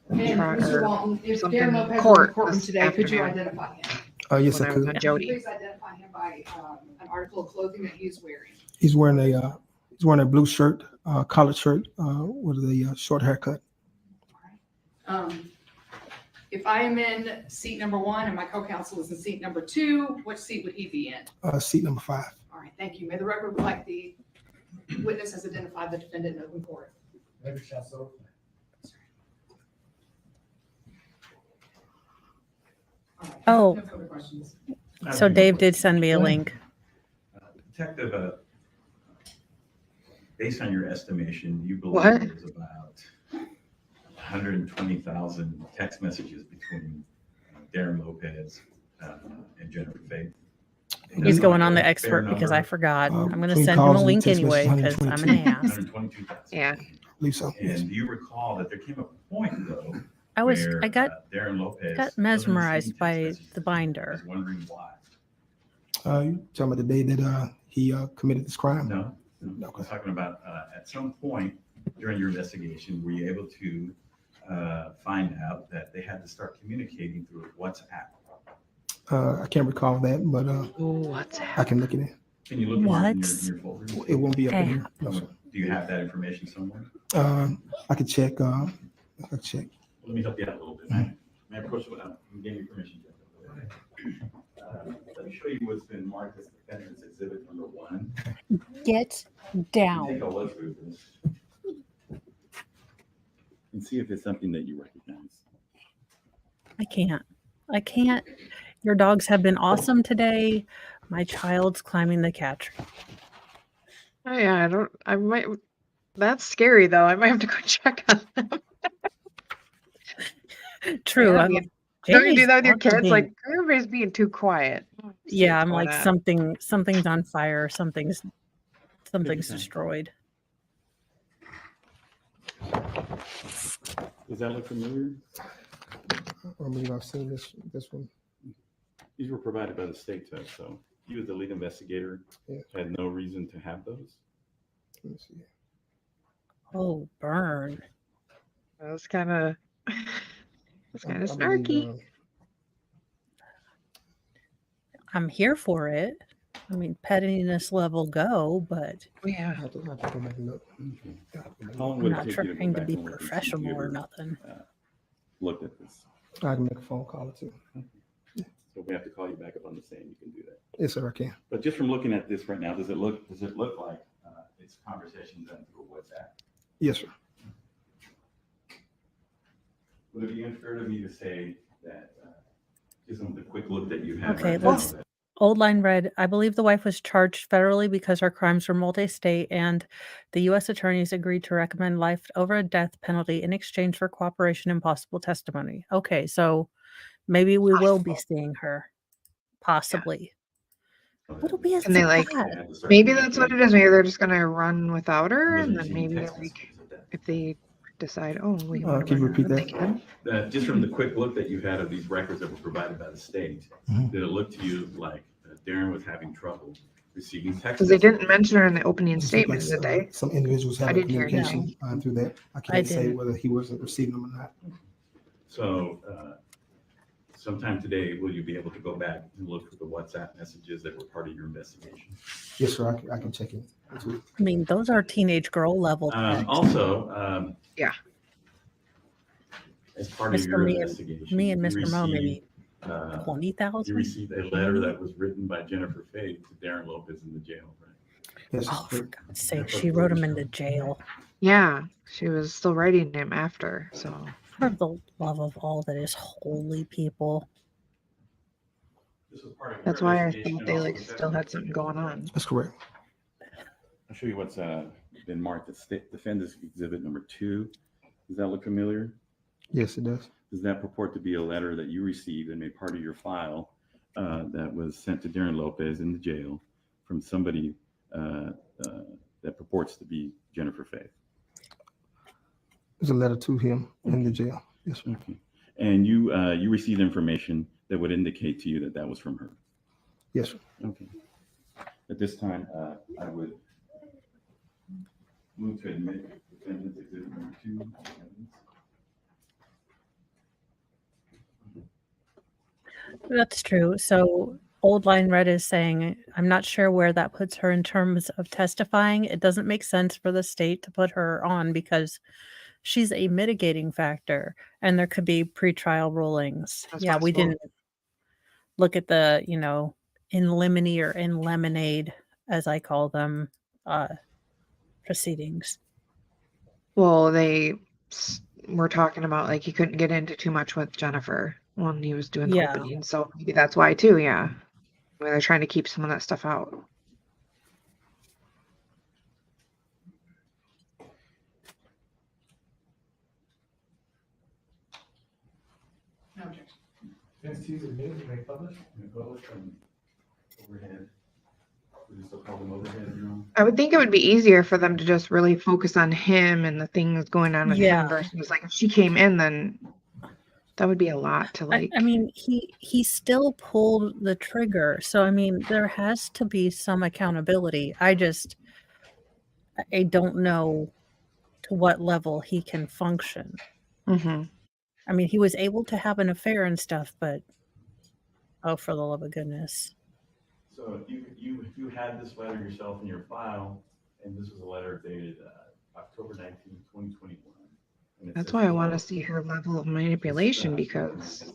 And Try- Mr. or Walton, if something Darrin Lopez is in the court courtroom this today, could you afternoon. identify him? Yes, I when I was could. on Jody. Please identify him by an article of clothing that he's wearing. He's wearing a blue shirt, collared shirt with a short haircut. If I am in seat number 1 and my co-counsel is in seat number 2, which seat would he be in? Seat number 5. All right, thank you. May the record reflect the witness has identified the defendant in open court. All right, Oh. no further questions. So Dave did send me a link. Detective, based on your estimation, you believe What? there's about 120,000 text messages between Darrin Lopez and Jennifer Faith. He's going on the Fair expert because I number. forgot. I'm going to Between send him calls a and link text anyway messages, because I'm an 122. ass. 122,000. Yeah. I believe so. Yes. And do you recall that there came a point though? I where, got Darrin Lopez got wasn't receiving mesmerized text by messages the and binder. was wondering why. You talking about the day that he committed this crime? No, No, I was talking about at some point during your investigation, were you able to find out that they had to start communicating through WhatsApp? I can't recall that, but What's I can look at it. Can you look more in What? your folders? It won't be up in Hey. here. No, sir. Do you have that information somewhere? I can check. I can check. Let me help you out a little bit. May I approach without giving you permission? Let me show you what's been marked as defendant's exhibit number 1. Get I think down. I'll look through this and see if it's something that you recognize. I can't. Your dogs have been awesome today. My child's climbing the cat tree. Oh yeah, I might. That's scary though. I might have to go check on them. True. Yeah, I'm don't you do Jamie's that with your dogs are kids? being- Like everybody's being too quiet. See yeah, what's I'm going like on. something's on fire. Something's time. destroyed. Does that look familiar? I believe I've seen this one. These were provided by the state to us, so you as the lead investigator Yeah. had no reason to have those. Let me see. Oh, burn. That was kind of I believe, snarky. I'm here for it. I mean, pettiness level go, but Yeah. I have to go back and look. Okay. I have to go back and How long look. I'm would it not take you to go trying to back be and look and see if you professional or ever nothing. looked at this? I can make a phone call or two. So if we have to call you back up on the stand, you can do that. Yes, sir, I can. But just from looking at this right now, does it look like it's conversation done through WhatsApp? Yes, sir. Would it be unfair to me to say that, just on the quick look that you have Okay, right now, let's- that Old line read, I believe the wife was charged federally because her crimes were multi-state and the U.S. attorneys agreed to recommend life over a death penalty in exchange for cooperation and possible testimony. Okay, so maybe we will be seeing her. Possibly. What'll be a Can they, like, surprise? they have to start Maybe that's what it is. communicating. Maybe they're just gonna run without her, Wasn't and then receiving maybe text like messages of that. if they decide, oh, we Can want you to run repeat her, they that? can. Just from the quick look that you had of these records that were provided by the state, Mhm. did it look to you like Darrin was having trouble receiving text? Because they didn't messages? mention her in the opening It looks like statement, did they? some individuals I have a didn't hear communication through that. I I can't say didn't. whether he wasn't receiving them or not. So sometime today, will you be able to go back and look for the WhatsApp messages that were part of your investigation? Yes, sir, I can check in. I mean, those are teenage girl level texts. Also, Yeah. as part of Mr. your Me and- investigation, Me and you Mr. Mo, maybe received, 20,000? you received a letter that was written by Jennifer Faith to Darrin Lopez in the jail, right? Yes, Oh, sir. for God's sake, she wrote him into jail. Yeah, she was still writing him after, so. For the love of all that is holy, people. This was part of your That's why I investigation thought and they also like the still federal had something going on. That's correct. I'll show you what's been marked as defendant's exhibit number 2. Does that look familiar? Yes, it does. Does that purport to be a letter that you received and made part of your file that was sent to Darrin Lopez in the jail from somebody that purports to be Jennifer Faith? There's a letter to him in the jail. Yes, sir. Okay. And you received information that would indicate to you that that was from her? Yes, sir. Okay. At this time, I would move to admit defendant's exhibit number 2. That's true. So Old Line Red is saying, I'm not sure where that puts her in terms of testifying. It doesn't make sense for the state to put her on because she's a mitigating factor and there could be pretrial rulings. That's Yeah, we possible. didn't look at the, in limine or in lemonade, as I call them, proceedings. Well, they were talking about like he couldn't get into too much with Jennifer when he was doing the Yeah. opening, so maybe that's why too. Yeah, I mean, they're trying to keep some of that stuff out. No objection. Next Tuesday, meeting, may publish. Overhead. We still call them overhead, I would think it would be easier for them to just really focus on him and the things going on with Yeah. him versus like if she came in, then that would be a lot to like. I mean, he still pulled the trigger. So, I mean, there has to be some accountability. I don't know to what level he can function. Mhm. I mean, he was able to have an affair and stuff, but oh, for the love of goodness. So you had this letter yourself in your file, and this was a letter dated October 19th, 2021. And it That's says why I want to below, see her level of manipulation just, because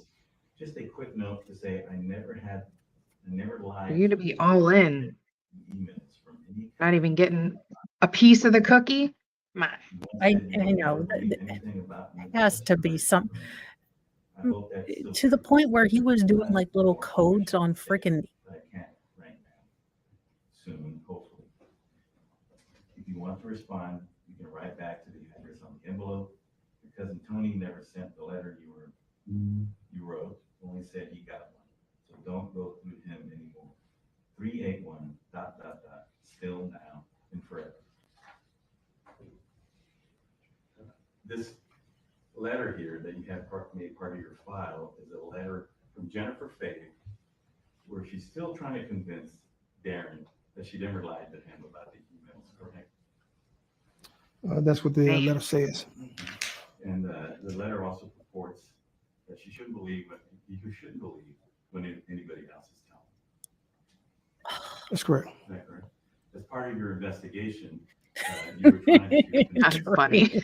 just a quick note to say I never lied. for you to be all in, Emails from any not even getting a piece of the cookie. Come on. I know. Has to be some to the point where he was doing like little codes on freaking. But I can't right now. Soon, hopefully. If you want to respond, you can write back to the address on the envelope. Your cousin Tony never sent the letter you wrote, only said he got one. So don't go through him anymore. 381 ... still now and forever. This letter here that you have made part of your file is a letter from Jennifer Faye, where she's still trying to convince Darrin that she never lied to him about the emails, correct? That's what the letter says. And the letter also purports that she shouldn't believe when anybody else is telling. That's correct. Is that correct? As part of your investigation, you were trying to That's funny.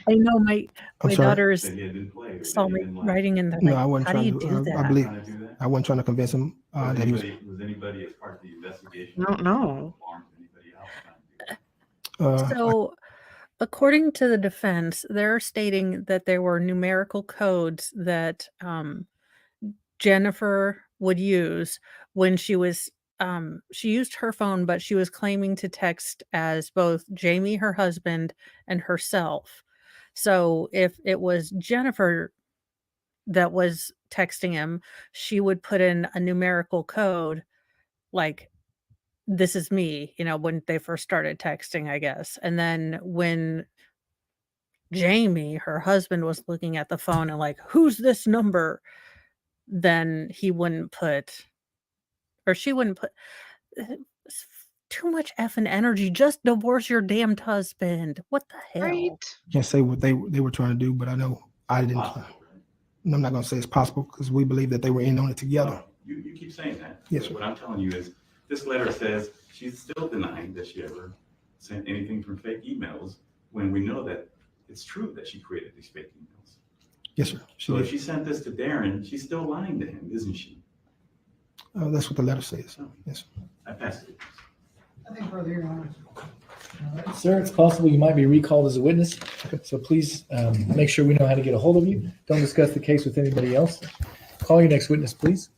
I know my I'm sorry. daughters that he had been played. saw me writing in there. No, Like, I wasn't how do trying you to. do that? I believe Trying to do that? I wasn't trying to convince him Was that he was. anybody as part of the investigation? I don't know. Anybody else trying to do that? So, according to the defense, they're stating that there were numerical codes that Jennifer would use when she used her phone, but she was claiming to text as both Jamie, her husband, and herself. So if it was Jennifer that was texting him, she would put in a numerical code like, this is me, when they first started texting, I guess. And then when Jamie, her husband, was looking at the phone and like, who's this number? Then he wouldn't put, or she wouldn't put, it's too much effing energy. Just divorce your damned husband. What the hell? Right? Can't say what they were trying to do, but I know I didn't. Possible, right? And I'm not going to say it's possible because we believe that they were in on it together. Well, you keep saying that. Yes, But sir. what I'm telling you is, this letter says she's still denying that she ever sent anything from fake emails, when we know that it's true that she created these fake emails. Yes, sir. So if she sent this to Darrin, she's still lying to him, isn't she? That's what the letter says. Yes. I passed it. Nothing further, Your Honor. All right, sir, it's possible you might be recalled as a witness, so please make sure we know how to get a hold of you. Don't discuss the case with anybody else. Call your next witness, please.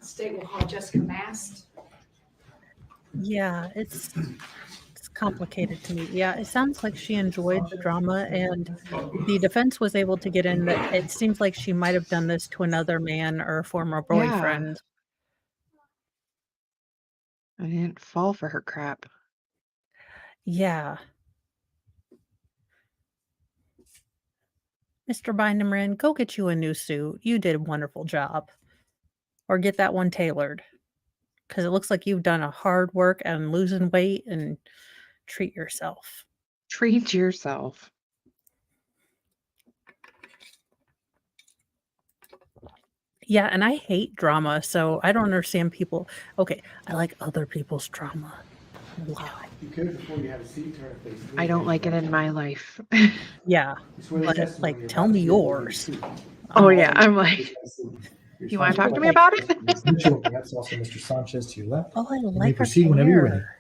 State will call Jessica Mast. Yeah, it's complicated to me. Yeah, it sounds like she enjoyed the drama, and the defense was able to get in that it seems like she might have done this to another man or a former boyfriend. I didn't fall for her crap. Yeah. Mr. Bindemran, go get you a new suit. You did a wonderful job. Or get that one tailored. Because it looks like you've done a hard work and losing weight, and treat yourself. Treat yourself. Yeah, and I hate drama, so I don't understand people. Okay, I like other people's drama. Why? You could, before you have a seat, turn it face. I don't like it in my life. Yeah, but like, tell me yours. Oh yeah, I'm like, you want to talk to me about it? That's also Mr. Sanchez to your left. Oh, I You may like her proceed whenever you're ready. hair.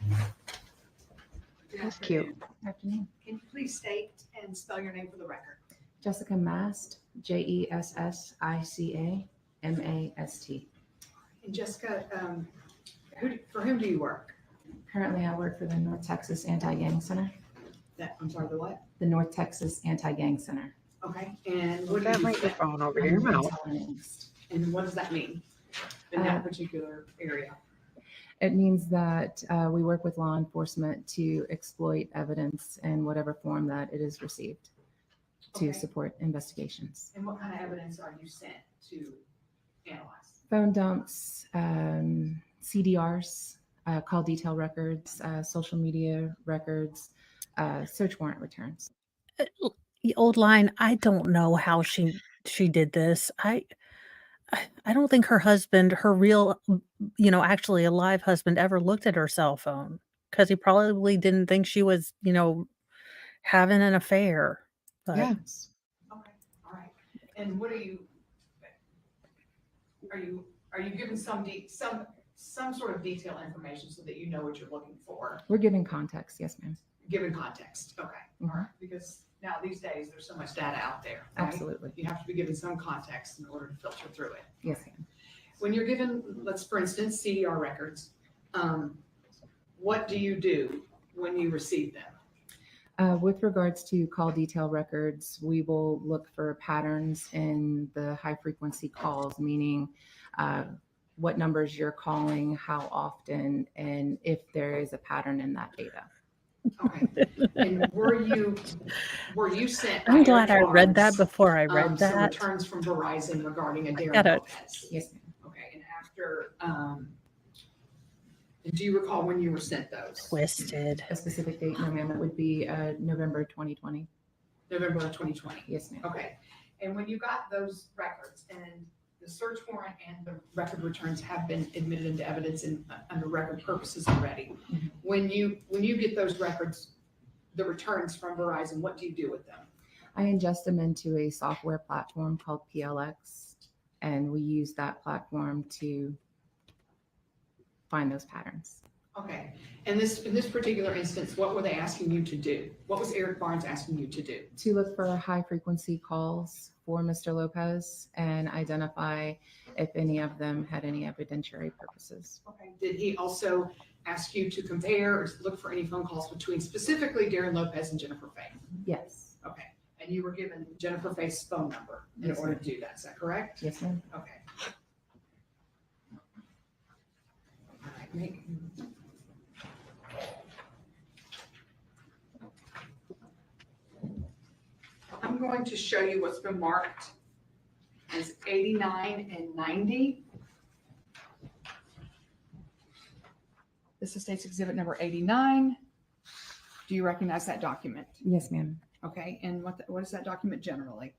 That's cute. Afternoon. Can you please state and spell your name for the record? Jessica Mast, JESSICA MAST. And Jessica, for whom do you work? Currently, I work for the North Texas Anti-Gang Center. I'm sorry, the what? The North Texas Anti-Gang Center. Okay, and Put what that do you microphone over I'm your the mouth. intelligence. and what does that mean in that particular area? It means that we work with law enforcement to exploit evidence in whatever form that it is received to Okay. support investigations. And what kind of evidence are you sent to analyze? Phone dumps, CDRs, call detail records, social media records, search warrant returns. The old line, I don't know how she did this. I don't think her husband, her real, actually alive husband, ever looked at her cell phone, because he probably didn't think she was, having an affair. But Yeah. Okay, all right. And what are you giving some sort of detailed information so that you know what you're looking for? We're giving context. Yes, ma'am. Given context, okay, all Mhm. right, because now these days, there's so much data out there, right? Absolutely. You have to be given some context in order to filter through it. Yes, ma'am. When you're given, let's, for instance, CDR records, what do you do when you receive them? With regards to call detail records, we will look for patterns in the high frequency calls, meaning what numbers you're calling, how often, and if there is a pattern in that data. Okay. And were you sent? by I'm glad I Eric read that Barnes, before I read some that. returns from Verizon regarding a Darrin gotta- Lopez? Yes, ma'am. Okay, and after, do you recall when you were sent those? Twisted. A specific date, no ma'am, it would be November 2020. November of 2020. Yes, ma'am. Okay, and when you got those records and the search warrant and the record returns have been admitted into evidence and under record purposes already. Mhm. When you get those records, the returns from Verizon, what do you do with them? I ingest them into a software platform called PLX, and we use that platform to find those patterns. Okay, and in this particular instance, what were they asking you to do? What was Eric Barnes asking you to do? To look for high frequency calls for Mr. Lopez and identify if any of them had any evidentiary purposes. Okay. Did he also ask you to compare or look for any phone calls between specifically Darrin Lopez and Jennifer Faith? Yes. Okay, and you were given Jennifer Faith's phone number in Yes, order ma'am. to do that, is that correct? Yes, ma'am. Okay. All right, make. I'm going to show you what's been marked as 89 and 90. This is State's Exhibit number 89. Do you recognize that document? Yes, ma'am. Okay, and what is that document generally?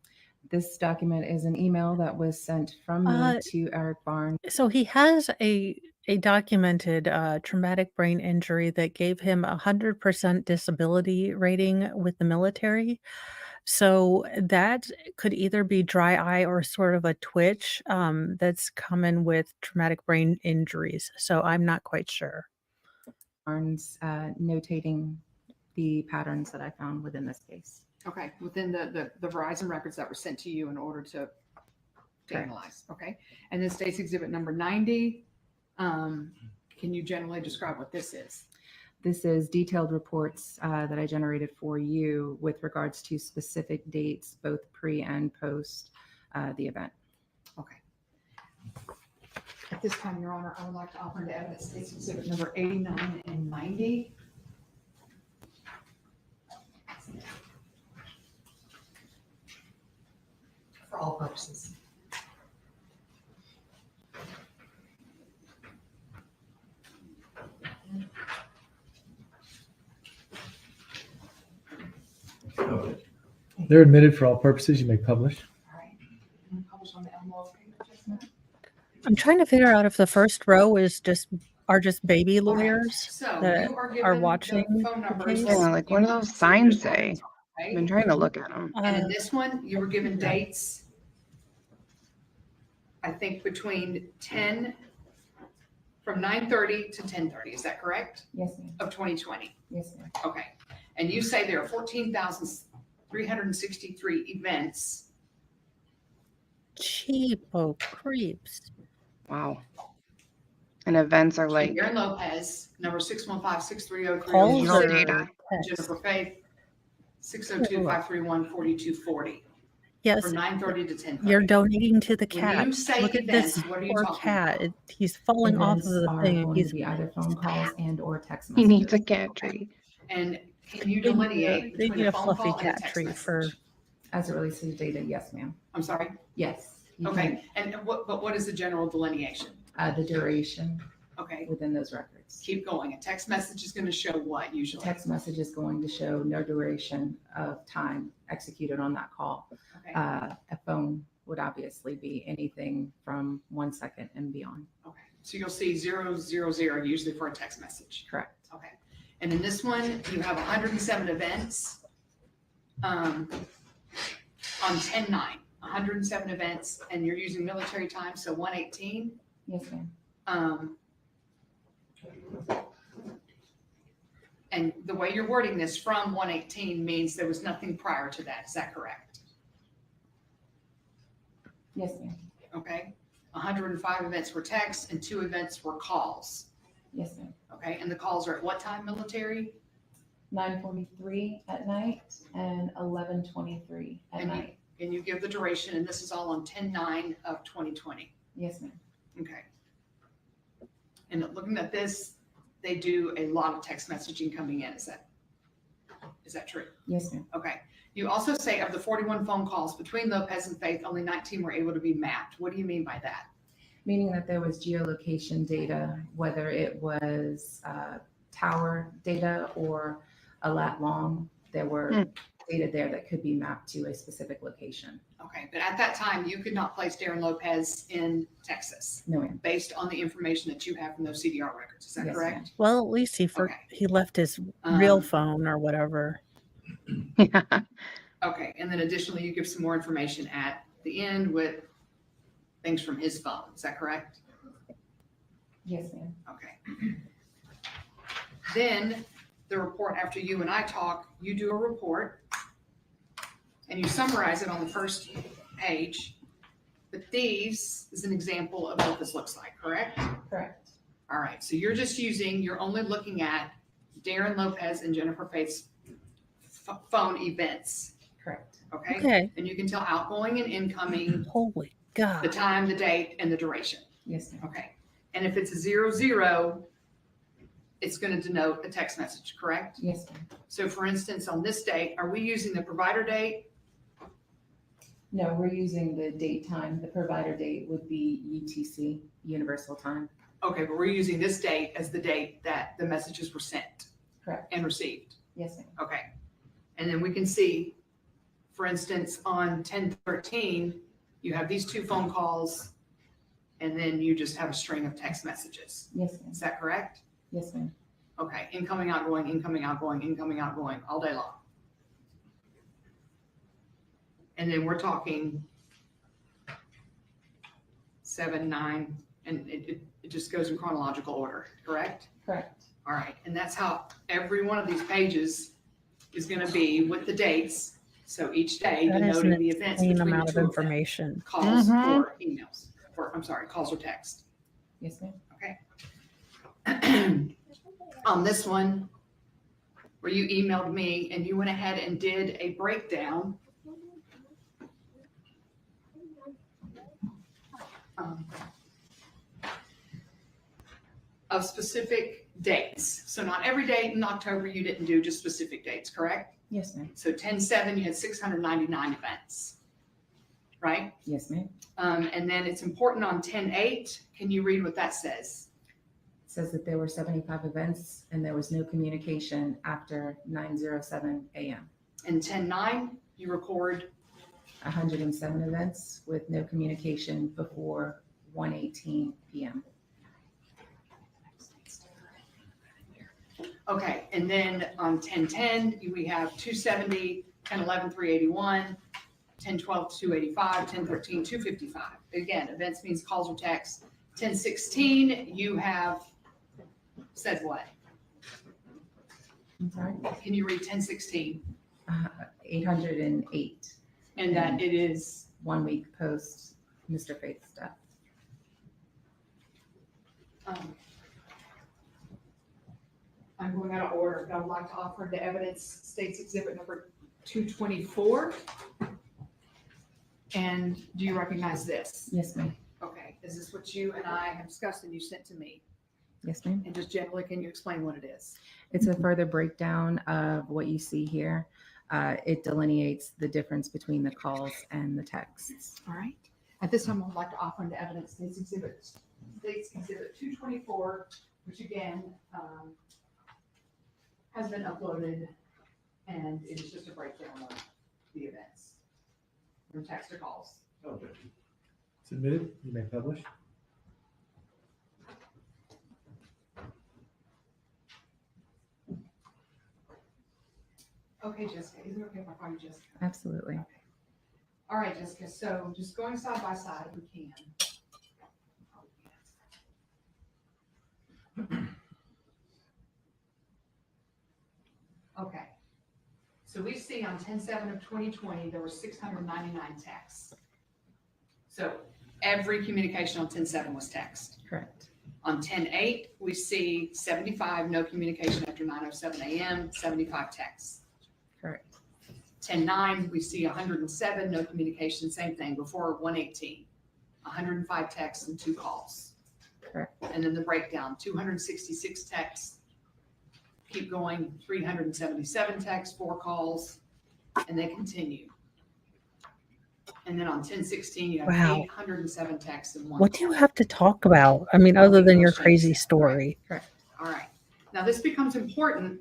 This document is an email that was sent from Uh, me to Eric Barnes. So he has a documented traumatic brain injury that gave him 100% disability rating with the military. So that could either be dry eye or sort of a twitch that's common with traumatic brain injuries. So I'm not quite sure. Notating the patterns that I found within this case. Okay, within the Verizon records that were sent to you in order to Correct. analyze, okay? And then State's Exhibit number 90, can you generally describe what this is? This is detailed reports that I generated for you with regards to specific dates, both pre and post the event. Okay. At this time, Your Honor, I would like to offer into evidence State's Exhibit number 89 and 90. For all purposes. They're admitted for all purposes. You may publish. All right. And publish on the envelope paper just now. I'm trying to figure out if the first row are just baby All right, lawyers. So that you are are given watching the the phone numbers. case. Yeah, like, what do those signs say? I've been trying to look at them. And in Uh, this one, you were given dates, I think between 10, from 9:30 to 10:30, is that correct? Yes, ma'am. Of 2020, Yes, ma'am. okay. And you say there are 14,363 events. cheapo creeps. Wow. And events are like, Darrin Lopez, number 615-630-3006. Calls Digital or data. text? Jennifer Faith, 602-531-4240, Yes, from 9:30 to 10:30. you're donating to the When you cat. say Look at this events, what are you poor talking cat. about? He's falling off of Events the are thing. going He's to be either phone calls and or text he messages. needs a cat tree. And can you They need a- delineate they between need a a phone fluffy call and a cat text tree for- message? As it relates to the data, yes, ma'am. I'm sorry? Yes. You Okay, and what is the general delineation? can- the duration Okay, within those records. keep going. A text message is going to show what The usually? text message is going to show no duration of time executed on that call. Okay, A phone would obviously be anything from 1 second and beyond. okay. So you'll see 000 usually for a text message. Correct. Okay. And in this one, you have 107 events on 10/9, 107 events, and you're using military time, so 118. Yes, ma'am. And the way you're wording this, from 118 means there was nothing prior to that. Is that correct? Yes, ma'am. Okay. 105 events were texts and 2 events were calls. Yes, ma'am. Okay. And the calls are at what time military? 9:43 at night and 11:23 at And night. and you give the duration, and this is all on 10/9 of 2020. Yes, ma'am. Okay. And looking at this, they do a lot of text messaging coming in. Is that Is that true? Yes, ma'am. Okay. You also say of the 41 phone calls between Lopez and Faith, only 19 were able to be mapped. What do you mean by that? Meaning that there was geolocation data, whether it was tower data or a lat long, there were data there that could be mapped to a specific location. Okay, but at that time, you could not place Darrin Lopez in Texas No, ma'am. based on the information that you have from those CDR records. Is that Yes, correct? Well, at least Okay. he left his real Um, phone or whatever. Yeah. Okay, and then additionally, you give some more information at the end with things from his phone. Is that correct? Yes, ma'am. Okay. Then the report, after you and I talk, you do a report and you summarize it on the first page. But these is an example of what this looks like, correct? Correct. All right, so you're only looking at Darrin Lopez and Jennifer Faith's phone events, Correct. okay? Okay. And you can tell outgoing and incoming, Holy the God. time, the date, and the duration, Yes, ma'am. okay? And if it's a 00, it's gonna denote a text message, correct? Yes, ma'am. So for instance, on this date, are we using the provider date? No, we're using the date time. The provider date would be UTC, Universal Time. Okay, but we're using this date as the date that the messages were sent Correct. and received. Yes, ma'am. Okay. And then we can see, for instance, on 10/13, you have these 2 phone calls, and then you just have a string of text messages. Yes, ma'am. Is that correct? Yes, ma'am. Okay, incoming, outgoing, incoming, outgoing, incoming, outgoing, all day long. And then we're talking 7, 9, and it just goes in chronological order, correct? Correct. All right, and that's how every one of these pages is gonna be with the dates. So each day That is denoting an the events insane between the amount of 2 of them. information. Calls Mhm. or emails, or I'm sorry, calls or text. Yes, ma'am. On this one, where you emailed me and you went ahead and did a breakdown. Of specific dates. So not every date in October you didn't do, just specific dates, correct? Yes, ma'am. So 10/7, you had 699 events, right? Yes, ma'am. And then it's important on 10/8. Can you read what that says? It says that there were 75 events and there was no communication after 9:07 a.m. In 10/9, you record 107 events with no communication before 1:18 p.m. Okay, and then on 10/10, we have 270, 10/11, 381, 10/12, 285, 10/13, 255. Again, events means calls or texts. 10/16, you have said what? I'm sorry. Can you read 10/16? 808, And that it is, 1 week post Mr. Faith's death. I'm going out of order, but I would like to offer the evidence states exhibit number 224. And do you recognize this? Yes, ma'am. Okay, is this what you and I have discussed and you sent to me? Yes, ma'am. And just generally, can you explain what it is? It's a further breakdown of what you see here. It delineates the difference between the calls and the texts. All right. At this time, I would like to offer into evidence states exhibit 224, which again, has been uploaded, and it is just a breakdown of the events from text to calls. Okay. Submitted, you may publish. Okay, Jessica, is it okay if I call you Jessica? Absolutely. All right, Jessica, so just going side by side if we can. Okay. So we see on 10/7 of 2020, there were 699 texts. So every communication on 10/7 was text. Correct. On 10/8, we see 75, no communication after 9:07 a.m., 75 texts. Correct. 10/9, we see 107, no communication, same thing, before 1:18. 105 texts and 2 calls. Correct. And then the breakdown, 266 texts, keep going, 377 texts, 4 calls, and they continue. And then on 10/16, you have Wow. 807 texts and 1 What do you call. have to talk about? I mean, other than your crazy story. All right. Now this becomes important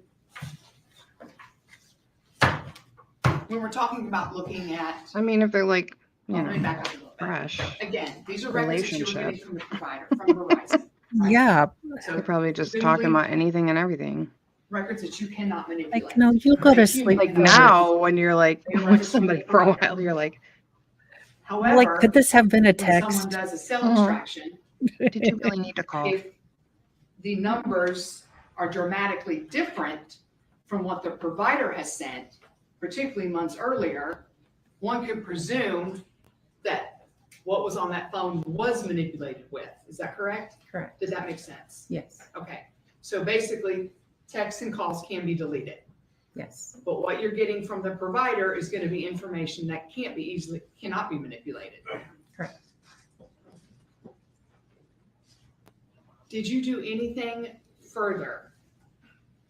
when we're talking about looking at, I mean, if they're like, you let me know, back up a little bit. fresh, Again, these are records that you were getting Relationship. from the provider, from Verizon. right? Yeah, So they're probably just talking presumably about anything and everything. records that you cannot manipulate. like, no, you go to Like, sleep. Like No. now, when you're like with somebody for a while, you're like, However, Like, could this have been a when someone text? does a cell Uh-huh. extraction, did you really need to call? if the numbers are dramatically different from what the provider has sent, particularly months earlier, one could presume that what was on that phone was manipulated with. Is that correct? Correct. Does that make sense? Yes. Okay, so basically, texts and calls can be deleted. Yes. But what you're getting from the provider is gonna be information that cannot be manipulated. Correct. Did you do anything further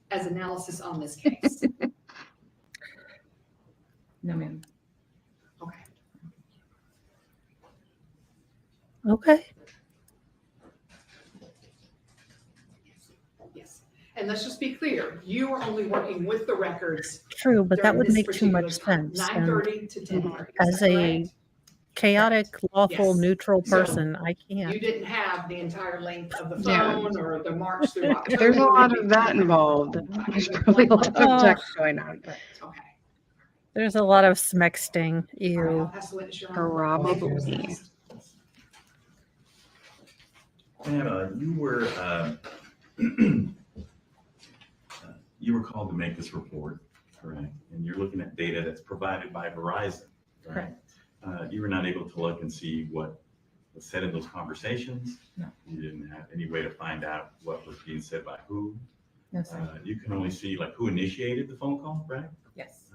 as analysis on this case? No, ma'am. Okay. Okay. Yes, and let's just be clear, you are only working with the records. True, but that during would this make too particular much time, sense. And 9:30 to 10:30. as Is that a correct? chaotic, lawful, Yes. neutral So, person, I You can't. didn't have the entire length of the Yeah. phone or the march through October. If there's a lot of that involved, there's probably a lot Oh. of text going on. Okay. There's a lot of smexting. All right, I'll Ew. pass the witness, Your Honor. Probably. Anna, you were, you were called to make this report, correct? And you're looking at data that's provided by Verizon, right? Correct. You were not able to look and see what was said in those conversations? No. You didn't have any way to find out what was being said by who? No, sir. You can only see like who initiated the phone call, right? Yes.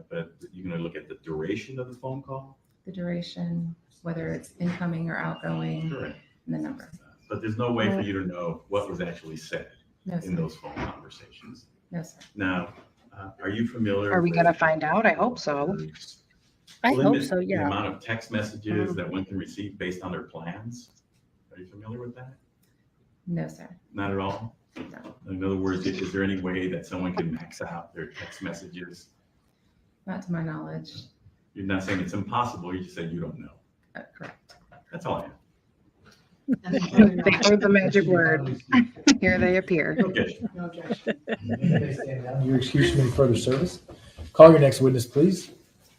But you can only look at the duration of the phone call? The duration, whether it's incoming or outgoing, Correct. and the number. But there's no way for you to know what was actually said No, in sir. those phone conversations. No, sir. Now, are you familiar? Are we with gonna find out? I hope so. I hope limit so, The yeah. amount of text messages that one can receive based on their plans? Are you familiar with that? No, sir. Not at all? No. In other words, is there any way that someone can max out their text messages? Not to my knowledge. You're not saying it's impossible, you just said you don't know. Correct. That's all I have. They heard the magic word. Here they appear. Okay. No objection. You may stand down. You're excused from any further service. Call your next witness, please.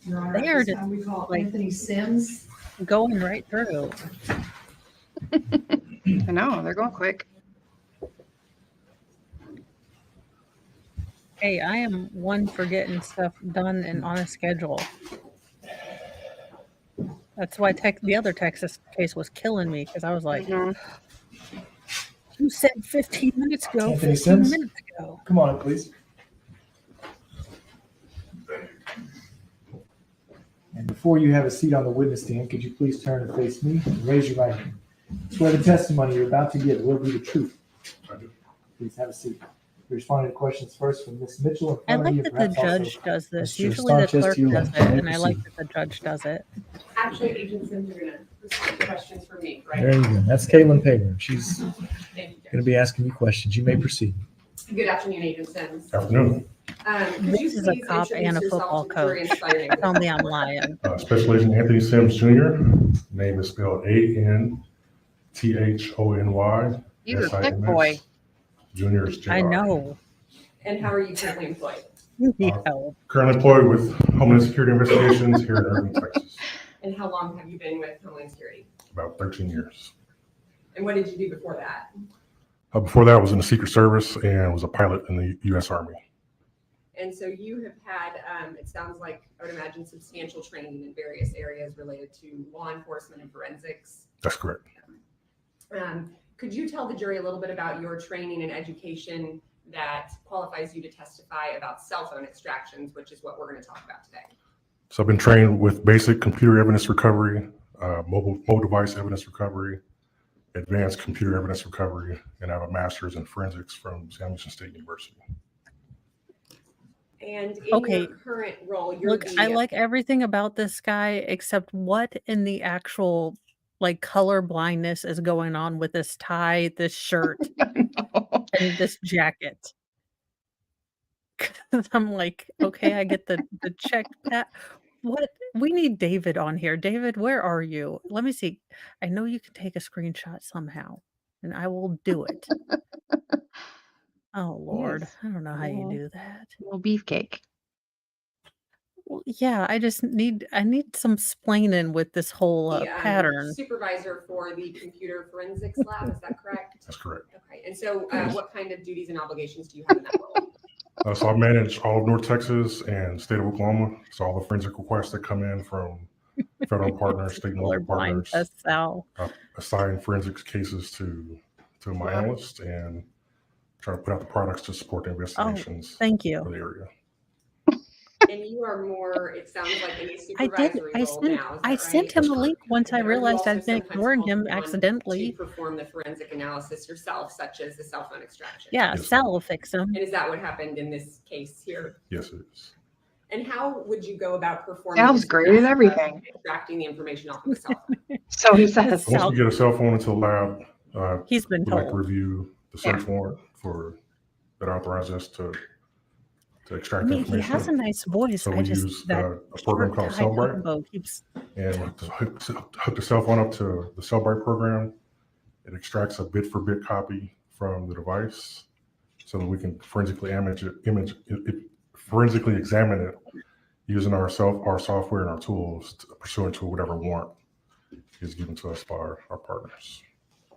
Your Honor, They at are this just, time we call like- Anthony Sims. Going right through. I know, they're going quick. Hey, I am one for getting stuff done and on a schedule. That's why the other Texas case was killing me because I was like, Mhm. you said 15 minutes ago, Anthony 15 Sims? minutes ago. Come on, please. And before you have a seat on the witness stand, could you please turn and face me and raise your right hand? Swear the testimony you're about to give will be the truth. Please have a seat. You're responding to questions first from Ms. Mitchell. I in front of like you, that the perhaps also judge does this. Mr. Usually the Sanchez clerk to your does left. it, You may and I like proceed. that the judge does it. Actually, Agent Sims are gonna respond to questions for me, right? There you go. That's Caitlin Paver. She's Thank you, going to Judge. be asking you questions. You may proceed. Good afternoon, Agent Sims. Afternoon. Could you This is a please cop and a introduce yourself football to the jury and coach. spell your name? Tell me I'm lying. Special Agent Anthony Sims Jr. Name is spelled A-N-T-H-O-N-Y. He's a thick boy. Junior is J.R. I know. And how are you currently employed? You need help. Currently employed with Homeland Security Investigations here in Irving, Texas. And how long have you been with Homeland Security? About 13 years. And what did you do before that? Before that, I was in the Secret Service and was a pilot in the U.S. Army. And so you have had, it sounds like, I would imagine, substantial training in various areas related to law enforcement and forensics. That's correct. Could you tell the jury a little bit about your training and education that qualifies you to testify about cell phone extractions, which is what we're going to talk about today? So I've been trained with basic computer evidence recovery, mobile device evidence recovery, advanced computer evidence recovery, and I have a master's in forensics from Sam Houston State University. And in Okay. your current role, you're Look, I the like everything about this guy except what in the actual like color blindness is going on with this tie, this shirt, and this jacket. 'Cause I'm like, okay, I get the checked pat. What? We need David on here. David, where are you? Let me see. I know you can take a screenshot somehow, and I will do it. Oh Lord, Yes. I don't know how you Mhm. do that. Little beefcake. Well, yeah, I need some splaining with this whole pattern. supervisor for the computer forensics lab. Is that correct? That's correct. Okay. And so, what kind of duties and obligations do you have in that role? So I manage all of North Texas and state of Oklahoma. So all the forensic requests that come in from federal partners, state and local Colorblind partners, as Sal. assign forensics cases to my analyst and try to put out the products to support the Oh, investigations thank for you. the area. And you are more, it sounds like, in a I did. supervisory role now. Is that I sent right? him That's a link correct. once I But are you realized also I'd been sometimes ignoring called him upon accidentally. to perform the forensic analysis yourself, such as the cell phone extraction? Yeah, Yes, Sal will fix him. And is that what happened in this case here? Yes, it is. And how would you go about performing Sal's this great at task of everything. extracting the information off of the cell phone? So he says. So once Sal, we get a cell phone into the lab, he's been we'd like to told. review the search warrant that authorizes us to I extract mean, he has a information. nice voice. So I we just use that a program short called tie Cellbrite, combo keeps. and to hook the cell phone up to the Cellbrite program, it extracts a bit-for-bit copy from the device so that we can forensically forensically examine it using our software and our tools pursuant to whatever warrant is given to us by our partners.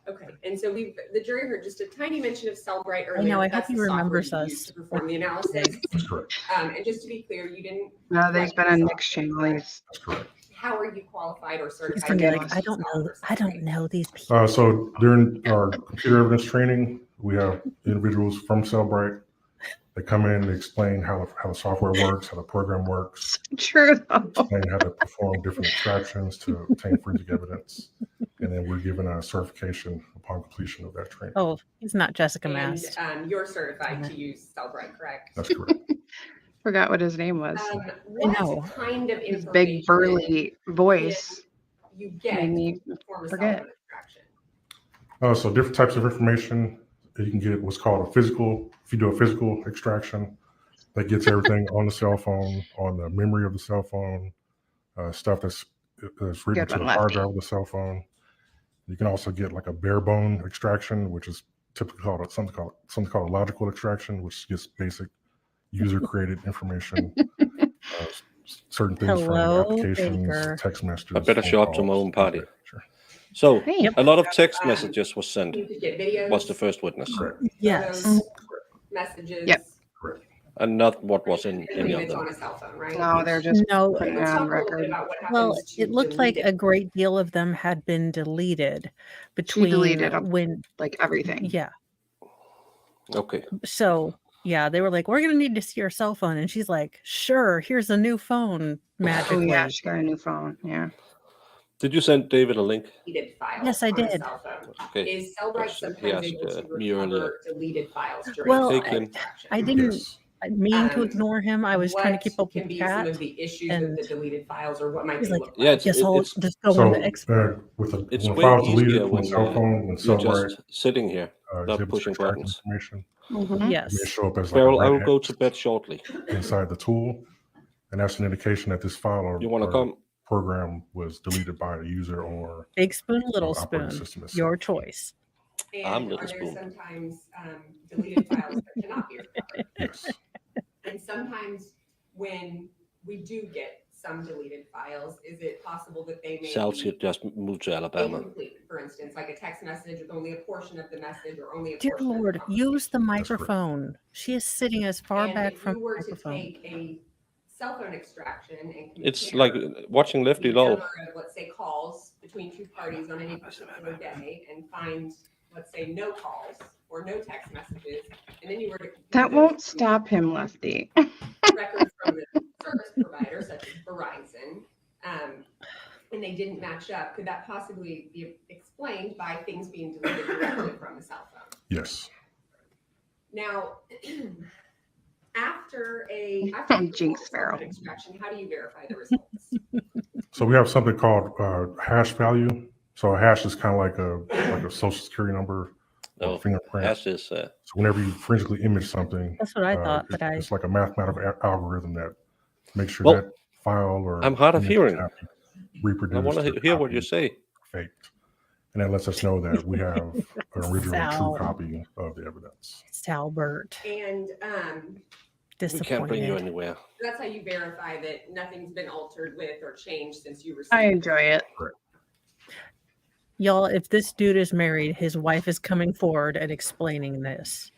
Okay, and so the jury heard just a tiny mention of Cellbrite earlier. I know. I That's hope he the software remembers you use us. to perform the analysis. That's correct. And just to be clear, you didn't. No, there's write been the a software, Nick's channel. correct? That's correct. How are you qualified or He's certified? gonna be to like, use I don't know. software I don't Cellbrite? know these people. So during our computer evidence training, we have individuals from Cellbrite that come in and explain how the software works, how the program works, True though. explain how to perform different extractions to obtain forensic evidence, and then we're given a certification upon completion of that training. Oh, he's not Jessica Mast. And you're certified to use Cellbrite, correct? That's correct. Forgot what his name was. What know. kind of His information big burly voice you get made me to perform a forget. cell phone extraction? So different types of information. You can get what's called a physical. If you do a physical extraction, that gets everything on the cell phone, on the memory of the cell phone, stuff that's written Good to the one, hard Lefty. drive of the cell phone. You can also get like a bare bone extraction, which is typically called something called a logical extraction, which gets basic user created information, certain things Hello, from applications, Baker. text messages. I better phone show up to my calls, own things party. of that nature. So Hey. a lot of text messages was sent. You could get videos. Was the first witness, Correct. Yes. photos, messages. Yep. Correct. and not what was in Anything any of that's them. on a cell phone, right? No, they're just No. putting it Let's on talk a little bit record. about what happens Well, to it looked like deleted a great deal of them had been deleted between deleted 'em. when. Like everything. Yeah. Okay. So yeah, they were like, "We're gonna need to see your cell phone," and she's like, "Sure, here's a new phone." Oh Magically. yeah, she got a new phone. Yeah. Did you send David a link? deleted files Yes, I on a did. cell phone. Okay. Is Cellbrite Yes, he sometimes asked, able to me earlier. recover deleted files during Well, Hey, cell Kim. extraction? I didn't Yes. mean to ignore him. I was trying to keep up What can with be Kat. some of the issues and with the deleted files, or what might He's they like, look Yeah, like? it's guess I'll it's just go So on the expert. when it's a way file is easier deleted from when a cell phone and you're Cellbrite just sitting here, is not able to pushing extract buttons. information, Mhm. it may Yes. show up as like Carol, a I will red go X to bed shortly. inside the tool, and that's an indication that this file You want to or come? program was deleted by the user or Big spoon, little operating spoon. system itself. Your choice. I'm And Little are there Spoon. sometimes deleted files that cannot be recovered? Yes. And sometimes when we do get some deleted files, is it possible that they may South be should just move to Alabama. incomplete, for instance, like a text message with only a portion of the message or only a Dear portion Lord, of the use the correct. microphone. She is sitting as far And back if from you the were to microphone. take a cell phone extraction and It's compare like watching Lefty the Low. number of, let's say, calls between two parties on any particular day and find, let's say, no calls or no text messages, and then you were to compare That those won't to stop him, Lefty. records from the service provider, such as Verizon, and they didn't match up, could that possibly be explained by things being deleted directly from the cell phone? Yes. Now, After Jinx, cell phone Farrell. extraction, how do you verify the results? So we have something called hash value. So a hash is kind of like a social security number or No, fingerprint. hash is So whenever you forensically image something, That's what I thought, but it's like a mathematical algorithm that makes sure Well, that file or I'm hard of image hearing. cannot be I reproduced. want or to hear what you copied say. or faked. And that lets us know that we have an original true Sal. copy of the evidence. Salbert. And We can't bring you Disappointed. anywhere. that's how you verify that nothing's been altered with or changed since you received I it. enjoy it. Y'all, if this dude is married, his wife is coming forward and explaining this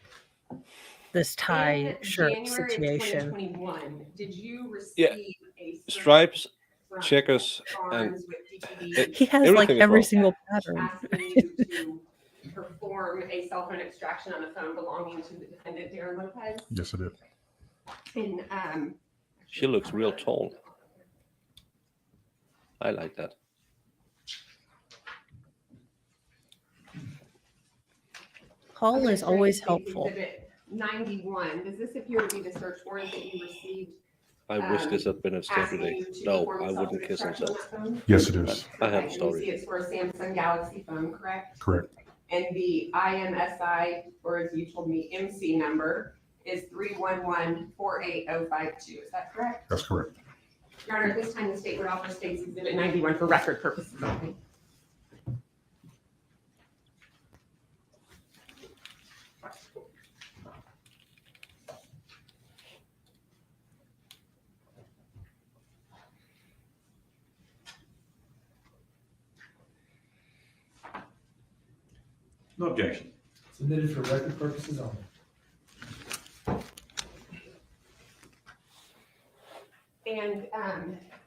tie In shirt January of situation. 2021, did you receive Yeah. a search Stripes, from checkers, and Farms with DTV He has like Everything is every wrong. single pattern. asking you to perform a cell phone extraction on a phone belonging to the defendant, Darrin Lopez? Yes, it is. And she looks real tall. I like that. Paul is always States helpful. Exhibit 91, does this appear to be the search warrant that you received? I wish this had been a step Asking today. you to No, perform I wouldn't kiss and self-extraction on such. that phone? Yes, it is. I have a Okay, and you see story. it's for a Samsung Galaxy phone, correct? Correct. And the IMSI, or as you told me, MC number is 311-48052. Is that correct? That's correct. Your Honor, at this time, the state would offer States Exhibit 91 for record purposes only. No objection. Submitted for record purposes only. And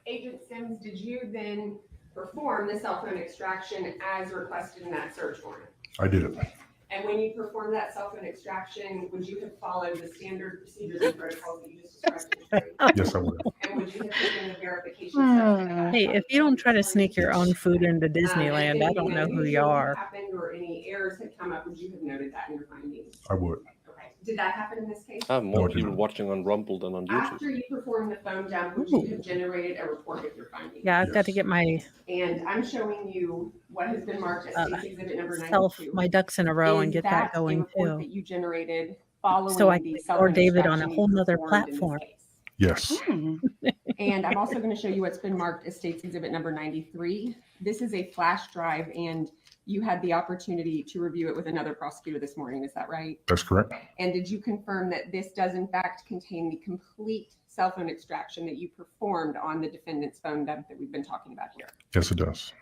Agent Sims, did you then perform the cell phone extraction as requested in that search warrant? I did it. And when you performed that cell phone extraction, would you have followed the standard procedures and protocols that you just described? to the jury? Yes, I would. And would you have taken the verification steps? Hey, if you don't try to sneak your own food into And Disneyland, if I anything don't know who you unusual are. happened or any errors had come up, would you have noted that in your findings? I would. Okay. Did that happen in this case? I have more No, I did people not. watching on Rumble than on YouTube. After you performed the phone dump, would you have generated a report with your findings? Yeah, I've got to Yes. get my And I'm showing you what has been marked as State's Exhibit number 92. my ducks in a row and Is get that a going report too. that you generated following So I the can cell ignore phone David on a extraction whole you nother performed in this platform. case? Yes. And I'm also going to show you what's been marked as State's Exhibit number 93. This is a flash drive, and you had the opportunity to review it with another prosecutor this morning. Is that right? That's correct. And did you confirm that this does in fact contain the complete cell phone extraction that you performed on the defendant's phone dump that we've been talking about here? Yes, it does.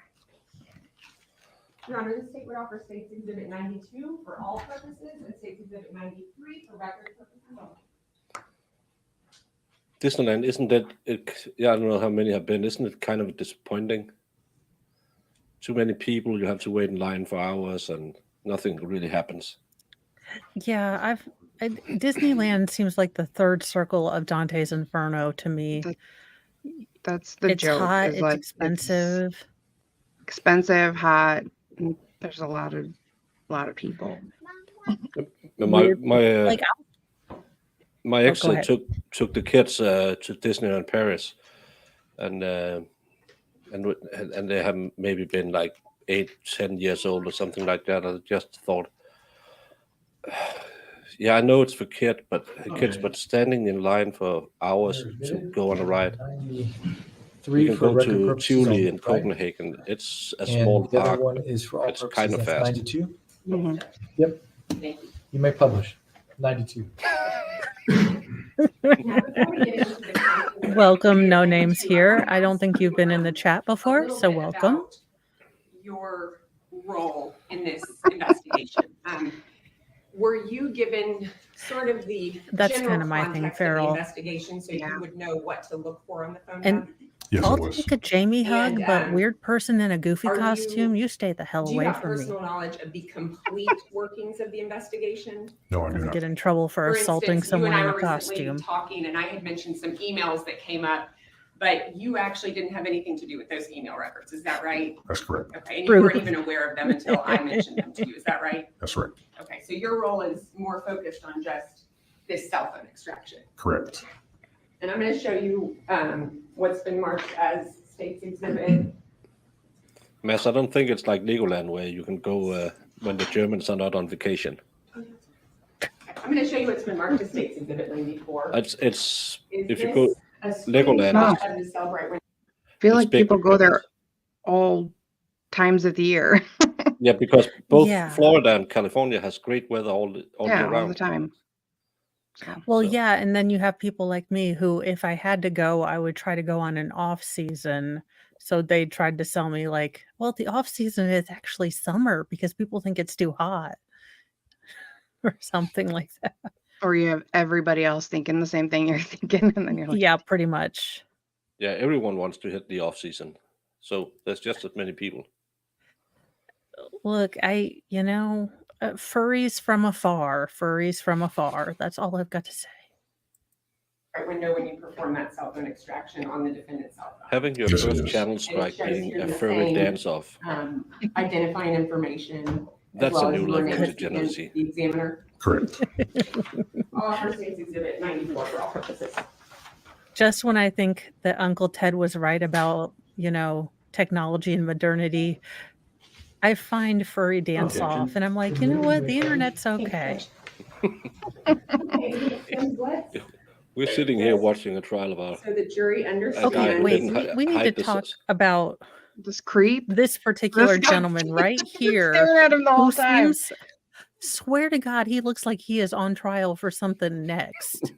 Your Honor, the state would offer State's Exhibit 92 for all purposes and State's Exhibit 93 for record purposes only. Disneyland, isn't that, yeah, I don't know how many have been, isn't it kind of disappointing? Too many people, you have to wait in line for hours and nothing really happens. Yeah, Disneyland seems like the third circle of Dante's Inferno to me. That's the It's joke. hot, is it's like, expensive. Expensive, hot. There's a lot of people. My Weird- like, my ex go ahead. took the kids to Disneyland Paris, and they have maybe been like 8-10 years old or something like that. I just thought, yeah, I know it's for kids, but standing in line for hours to go on a ride. Three You can for go record to purposes Chile only, in right? Copenhagen. It's a And small the other park. one is for all It's purposes. kind of That's fast. 92. Mhm. Yep. Thank you. You may publish. 92. Now, before we get into the content, Welcome, no I names do here. wanna I don't think you've been in the ask chat a before, little so bit welcome. about your role in this investigation. Were you given sort of the That's general kinda my thing, context of the Farrell. investigation so you would know what to look for on the phone And dump? Yes, I'll it was. take a Jamie hug, And, but weird person in a goofy are you- costume, you stay the hell Do you away have from me. personal knowledge of the complete workings of the investigation? No, I do Doesn't not. get in trouble for assaulting instance, you someone and I in a were recently costume. talking, and I had mentioned some emails that came up, but you actually didn't have anything to do with those email records. Is that right? That's correct. Okay, and you weren't Rude. even aware of them until I mentioned them to you. Is that right? That's right. Okay, so your role is more focused on just this cell phone extraction. Correct. And I'm going to show you what's been marked as State's Exhibit. Mass, I don't think it's like Legoland where you can go when the Germans are not on vacation. I'm going to show you what's been marked as State's Exhibit 94. It's if you Is go this a Legoland, screenshot of the Cellbrite window? I feel It's like big people go there because- all times of the year. Yeah, because both Yeah. Florida and California has great weather all year all the round. time. So, Well, So- yeah, and then you have people like me who, if I had to go, I would try to go on an off season. So they tried to sell me like, well, the off season is actually summer because people think it's too hot or something like that. or you have everybody else thinking the same thing you're thinking, and then you're like, Yeah, pretty much. Yeah, everyone wants to hit the off season, so there's just as many people. Look, furries from afar, furries from afar. That's all I've got to say. Window when you perform that cell phone extraction on the defendant's cell phone. Having your Yes, it first is. channel strike shows being here a the furry same- dance-off, Identifying information. as That's a well as new your level name of against degeneracy. The examiner. Correct. All for State's Exhibit 94 for all purposes. Just when I think that Uncle Ted was right about, technology and modernity, I find furry dance Okay. off, and I'm like, you know what? The internet's okay. Okay, and what? we're sitting here watching a trial of our. So the jury guy understands. who Okay, wait. didn't We need to hide this- talk about this creep this particular This guy- gentleman right here staring at him the whole who time. seems. Swear to God, he looks like he is on trial for something next.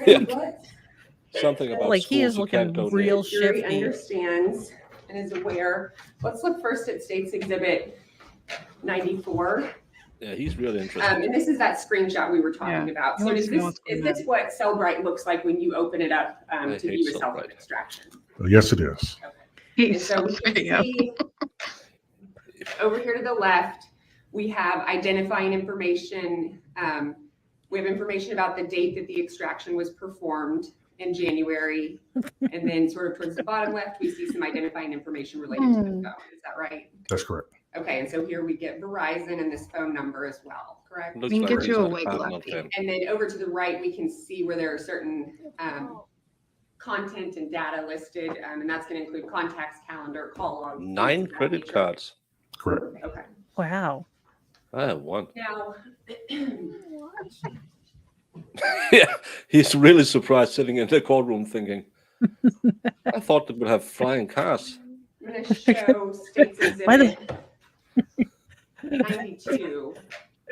Yeah. What? Something about Like he schools is you can't looking go near. real The jury shifty. understands and is aware. Let's look first at State's Exhibit 94. Yeah, he's really interesting. And this is that screenshot we were talking Yeah. about. He So wants is to know this, what's is going this what Cellbrite looks like when you open it up I to hate view a cell phone Cellbrite. extraction? Yes, it is. And He's so so we can video. see over here to the left, we have identifying information. We have information about the date that the extraction was performed in January. And then sort of towards the bottom left, we see some identifying information related to the phone. Is that right? That's correct. Okay, and so here we get Verizon and this phone number as well, correct? Looks We can like get he's you a not wig part of lefty. them. And then over to the right, we can see where there are certain content and data listed, and that's going to include contacts, calendar, call logs. 9 things of that credit nature. cards. Correct. Okay. Wow. I have one. Now, Yeah, he's really surprised sitting in the courtroom thinking, I thought they would have flying cars. I'm going to show State's Why the- Exhibit 92.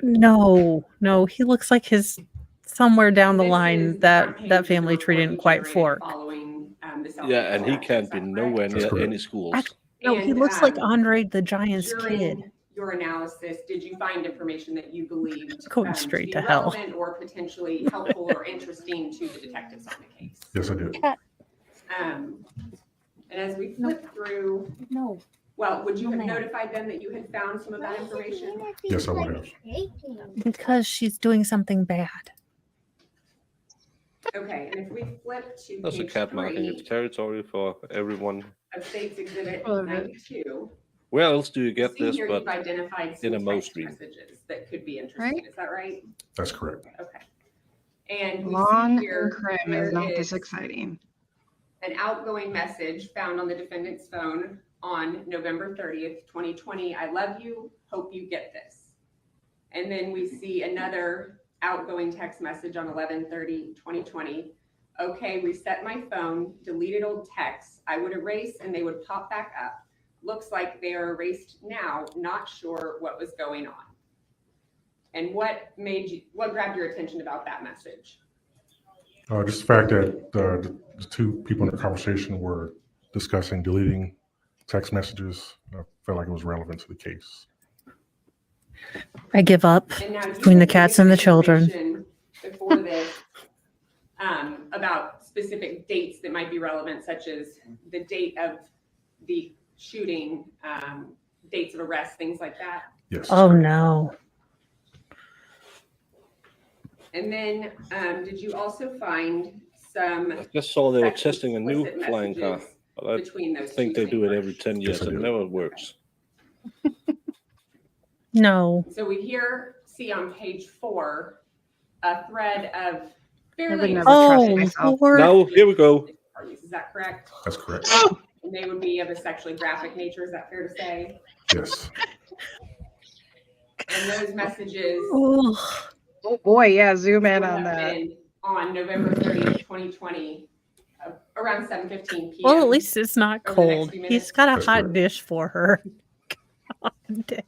No, he looks like his somewhere down the This line is the that front page that of the family tree report didn't we quite generated fork. Following the cell Yeah, and he phone can't extraction. be Is that nowhere correct? near That's correct. any schools. Actually, No, he And, looks like Andre the Giant's During kid. your analysis, did you find information that you believed Going to straight be to hell. relevant or potentially helpful or interesting to the detectives on the case? Yes, I did. And as we flip through, No. well, would you No, have ma'am. notified them that you had found some of that information? Yes, I would have. Because she's doing something bad. Okay, and if we flip to That's a page cat marking 3 its territory for everyone. of State's Exhibit Oh, really? 92, Where else do you get see this here but you've identified in a some Mo text stream? messages that could be interesting. Right? Is that right? That's correct. Okay. And we see Lawn here and crime there is not this is exciting. an outgoing message found on the defendant's phone on November 30th, 2020. I love you. Hope you get this. And then we see another outgoing text message on 11/30/2020. Okay, reset my phone, deleted old texts. I would erase and they would pop back up. Looks like they are erased now. Not sure what was going on. And what grabbed your attention about that message? Just the fact that the two people in the conversation were discussing deleting text messages. I felt like it was relevant to the case. I give up And now, between the cats and the children. information before this, about specific dates that might be relevant, such as the date of the shooting, dates of arrest, things like that. Yes. Oh no. And then, did you also find some I just saw they were sexually testing a new explicit flying car. messages But I between those think two they do it every chambers? 10 years. Yes, I It do. never works. No. So we here see on page 4 a thread of fairly. never trust Oh, myself. Lord. Now, here we go. Parties, is that correct? That's correct. And they would be of a sexually graphic nature, is that fair to say? Yes. And those messages Oh, Oh boy, yeah, zoom in would on have that. been on November 30th, 2020, around 7:15 p.m. well, at least it's not over the next cold. few He's minutes. got a That's hot correct. dish for her. God damn.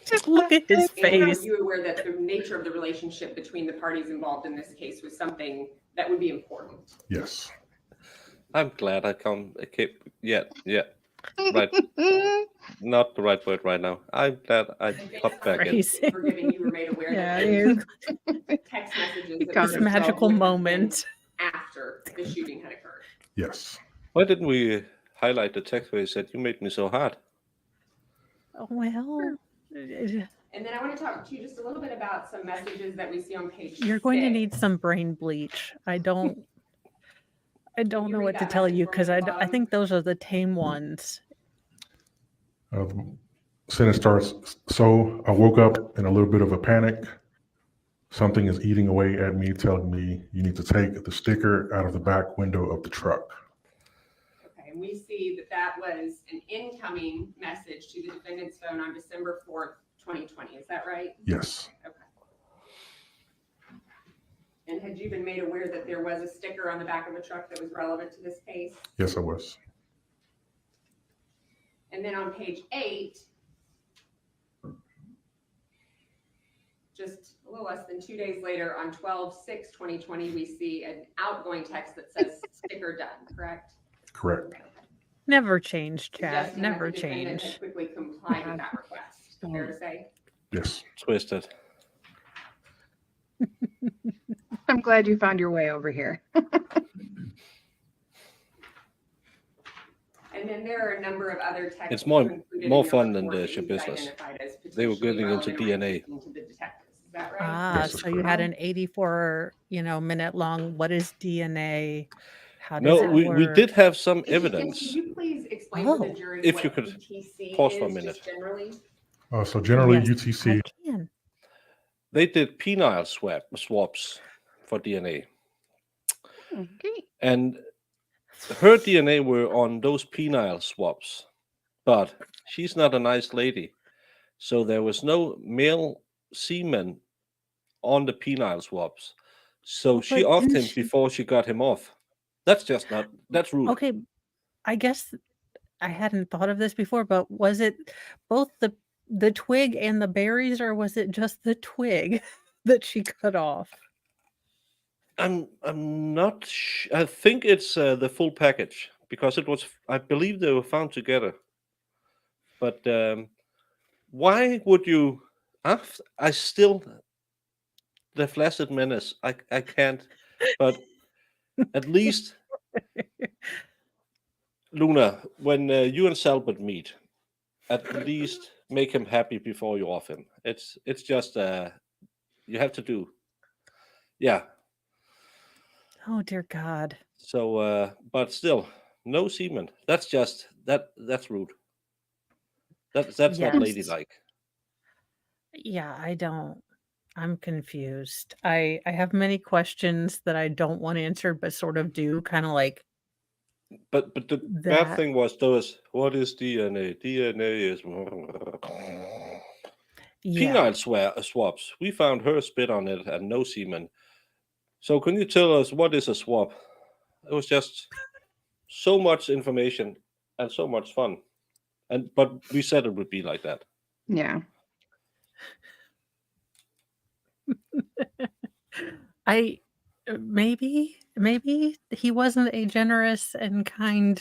Just look at his And are face. you aware that the nature of the relationship between the parties involved in this case was something that would be important? Yes. I'm glad I came. Yeah. Right. Not the right word right now. I'm glad I popped back in. Crazy. Forgiving, you were made aware Yeah, that he there is. was text messages He that caught This were himself. magical would have been moment. after the shooting had occurred. Yes. Why didn't we highlight the text where he said, "You made me so hard"? Well, And then I want to talk to you just a little bit about some messages that we see on page you're going to 6. need some brain bleach. I don't you know read what to that tell message you for me because at I the bottom? think those are the tame ones. The sentence starts, so I woke up in a little bit of a panic. Something is eating away at me, telling me you need to take the sticker out of the back window of the truck. Okay, and we see that that was an incoming message to the defendant's phone on December 4th, 2020. Is that right? Yes. Okay. And had you been made aware that there was a sticker on the back of a truck that was relevant to this case? Yes, I was. And then on page 8, just a little less than 2 days later, on 12/6/2020, we see an outgoing text that says sticker done, correct? Correct. Never change, chat. Suggesting that Never the defendant change. had quickly complied with that request. Fair to say? Yes. Twisted. I'm glad you found your way over here. And then there are a number of other texts. It's more included in more your fun than report the that you business. identified as They were potentially getting into relevant or DNA. interesting to the detectives. Is that right? Ah, Yes, that's so you had an 84, minute long. What is DNA? How does No, it we work? did have some Yes, evidence. Could you please explain to the Oh. jury If what you could UTC pause for a is, minute. just generally? So generally Yes, UTC, I can. They did penile swaps for DNA, Okay. and her DNA were on those penile swaps, but she's not a nice lady, so there was no male semen on the penile swaps. So Well, she but offed didn't him she- before she got him off. That's just not. That's rude. Okay, I guess I hadn't thought of this before, but was it both the twig and the berries, or was it just the twig that she cut off? I'm not. I think it's the full package because it was. I believe they were found together. But why would you? I still the flaccid menace. I can't. But at least Luna, when you and Salbert meet, at least make him happy before you off him. It's just you have to do. Yeah. Oh dear God. So, but still, no semen. That's just that's rude. That's not Yes. ladylike. Yeah, I'm confused. I have many questions that I don't want answered, but sort of do, kind of like But the bad that. thing was those. What is DNA? DNA is Yeah. penile swaps. We found her spit on it and no semen. So can you tell us what is a swap? It was just so much information and so much fun. But we said it would be like that. Yeah. Maybe he wasn't a generous and kind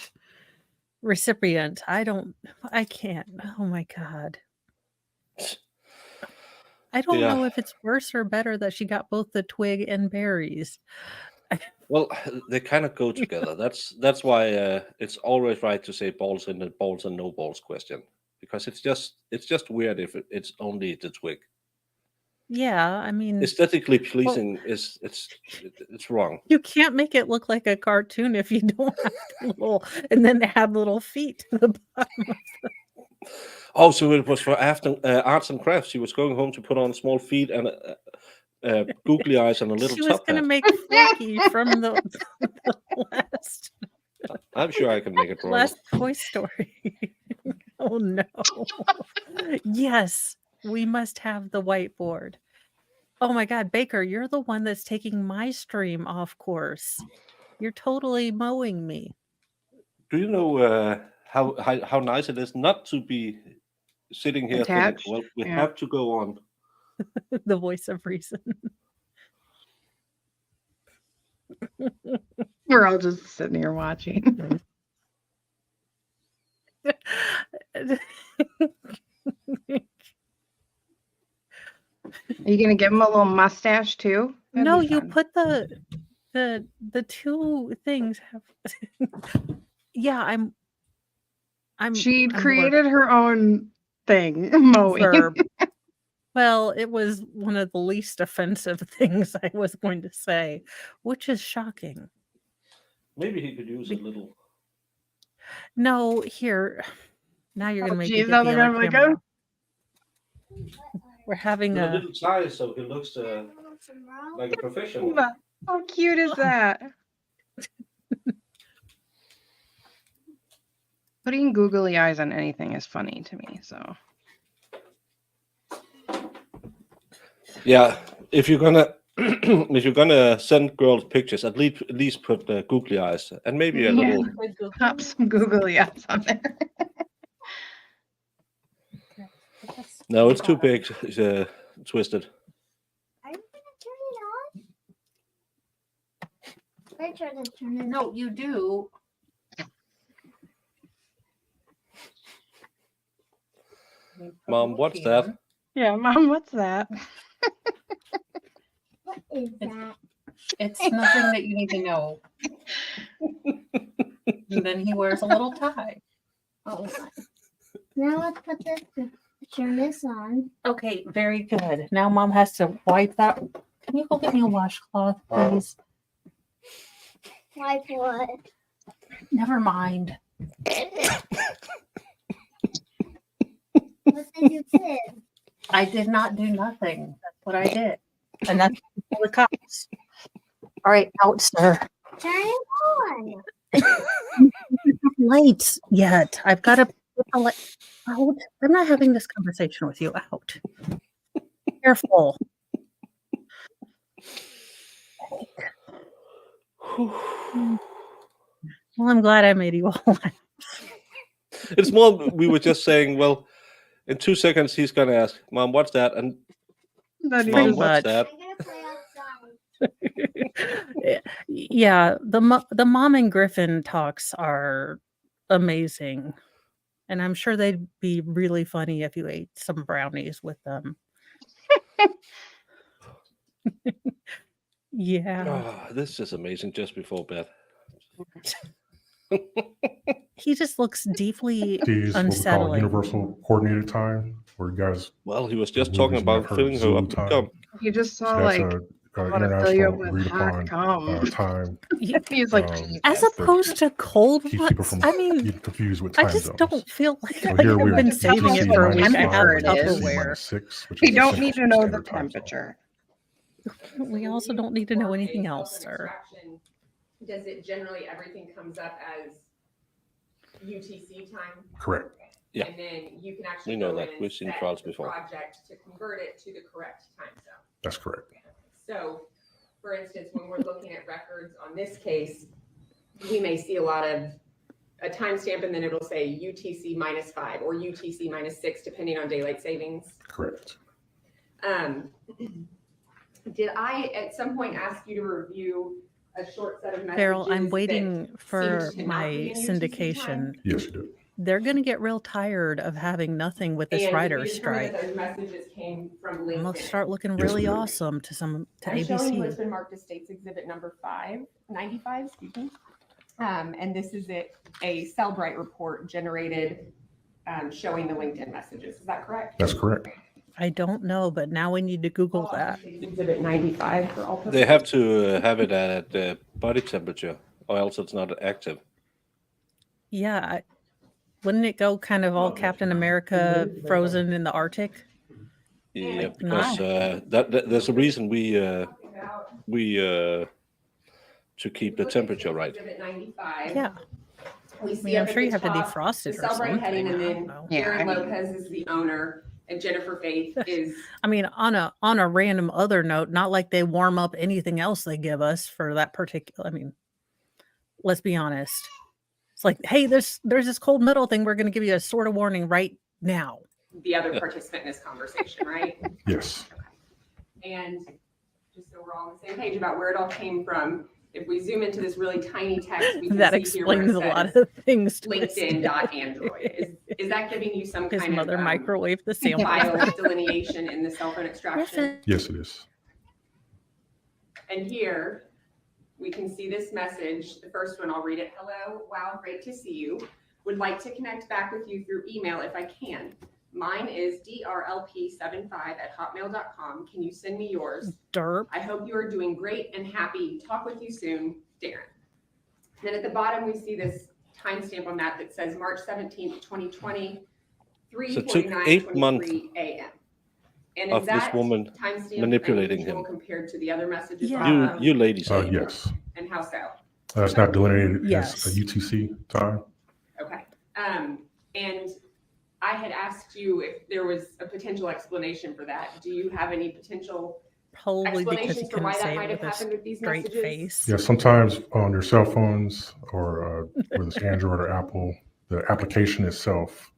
recipient. I can't. Oh my God. I don't Yeah. know if it's worse or better that she got both the twig and berries. Well, they kind of go together. That's why it's always right to say balls in the balls and no balls question, because it's just weird if it's only the twig. Yeah, I mean, Aesthetically pleasing is it's wrong. you can't make it look like a cartoon if you don't have the little, and then add little feet to the bottom of the. Oh, so it was for after arts and crafts. She was going home to put on small feet and googly eyes and a little She was top going to hat. make Frankie from the last, I'm sure I can make it, Roger. last Toy Story. Oh no. Yes, we must have the whiteboard. Oh my God, Baker, you're the one that's taking my stream off course. You're totally mowing me. Do you know how nice it is not to be sitting here Attached? thinking, well, we Yeah. have to go on. The voice of reason. We're all just sitting here watching. Are you gonna give him a little mustache too? That'd No, be you fun. put the two things have yeah, I'm She I'm created her own thing, mowing. verb. Well, it was one of the least offensive things I was going to say, which is shocking. Maybe he could use a little. No, here. Now you're gonna Oh, make me geez, get now the they're other gonna be like, camera. We're having With a a little tie so he looks like a professional. How cute is that? Putting googly eyes on anything is funny to me. So Yeah, if you're gonna if you're gonna send girls pictures, at least put googly eyes and maybe a Yeah. little. pop some googly eyes on there. No, it's too big, twisted. Are you gonna turn it on? I try to turn it. No, you do. Mom, what's that? Yeah, Mom, what's that? What is that? It's nothing that you need to know. And then he wears a little tie. Oh, now let's put this. Turn this on. Okay, very good. Now Mom has to wipe that. Can you go get me a washcloth, please? Like what? Never mind. What did you do? I did not do nothing. That's what I did. And that's the cops. All right, out, sir. Turn it on. Lights yet. I've got to put the light out. I'm not having this conversation with you. Out. Careful. Well, I'm glad I made you all laugh. It's more we were just saying, well, in 2 seconds he's gonna ask, Mom, what's that? And That Mom, is what's much. that? I'm gonna play outside. Yeah, the Mom and Griffin talks are amazing. And I'm sure they'd be really funny if you ate some brownies with them. Yeah. Oh, this is amazing just before bed. He just looks deeply These what we call unsettling. universal coordinated time, where you guys Well, he was just the talking movies might about have heard filling her Zulu up with time. gum. You just So saw that's like a I want to fill you up international with agreed hot upon cum. time. He's like, As that opposed to cold keeps people ones. from I mean, getting confused with I time just zones. don't feel like So I here have we're been at saving it UTC for a week. I -5 have or it is. UTC Tupperware. -6, which we is the don't Central need to know the Standard Time zone. temperature. We also don't need to know anything else, sir. Does it generally, everything comes up as UTC time? Correct. Yeah. And then you can actually We know go that. in We've and seen set trials the before. project to convert it to the correct time zone. That's correct. So, for instance, when we're looking at records on this case, we may see a lot of a timestamp and then it'll say UTC -5 or UTC -6, depending on daylight savings. Correct. Did I at some point ask you to review a short set of messages? Carol, I'm that waiting for seemed to not my be in UTC syndication. Yes, you do. They're going to get real tired of having nothing with this And writer we determined strike. that those messages came from I'm LinkedIn. going to start looking Yes, really we do. awesome to I'm showing you it's ABC. been marked as States Exhibit number 95, excuse me. And this is a Cellbrite report generated showing the LinkedIn messages. Is that correct? That's correct. I don't know, but now we need to Google Hold on, that. States Exhibit 95 for all purposes. They have to have it at body temperature, or else it's not active. Yeah. Wouldn't it go kind of all Captain America frozen in the Arctic? Yeah, And- because there's a reason we to keep the temperature right. Exhibit 95. Yeah. We I see mean, I'm up at sure the you have to top, defrost the it or Cellbrite heading, something. and I then don't know. Yeah, Darrin I mean- Lopez is the owner, and Jennifer Faith is. I mean, on a random other note, not like they warm up anything else they give us for that particular. I mean, let's be honest. It's like, hey, there's this cold metal thing. We're going to give you a sort of warning right now. The other participant in this conversation, right? Yes. And just so we're all on the same page about where it all came from, if we zoom into this really tiny text, we can That see here where explains it a lot says of things. twisted. LinkedIn.android. Is that giving you some His kind mother of microwaved the sandwich. file delineation in the cell phone extraction? Yes, it is. And here we can see this message. The first one, I'll read it. Hello, wow, great to see you. Would like to connect back with you through email if I can. Mine is drlp75@hotmail.com. Can you send me yours? Derp. I hope you are doing great and happy. Talk with you soon, Darrin. Then at the bottom, we see this timestamp on that that says March 17th, 2020, So it took 8 months 3:49:23 a.m. And of is this that woman timestamp manipulating unusual him. compared to the other messages? Yeah. on the phone? You ladies are evil. Yes. And how so? It's not delineated Yes. as a UTC time. Okay. And I had asked you if there was a potential explanation for that. Do you have any potential Probably because he explanations for couldn't why say that it might have with a happened with these straight messages? face. Yeah, sometimes on your cell phones or whether it's Android or Apple, the application itself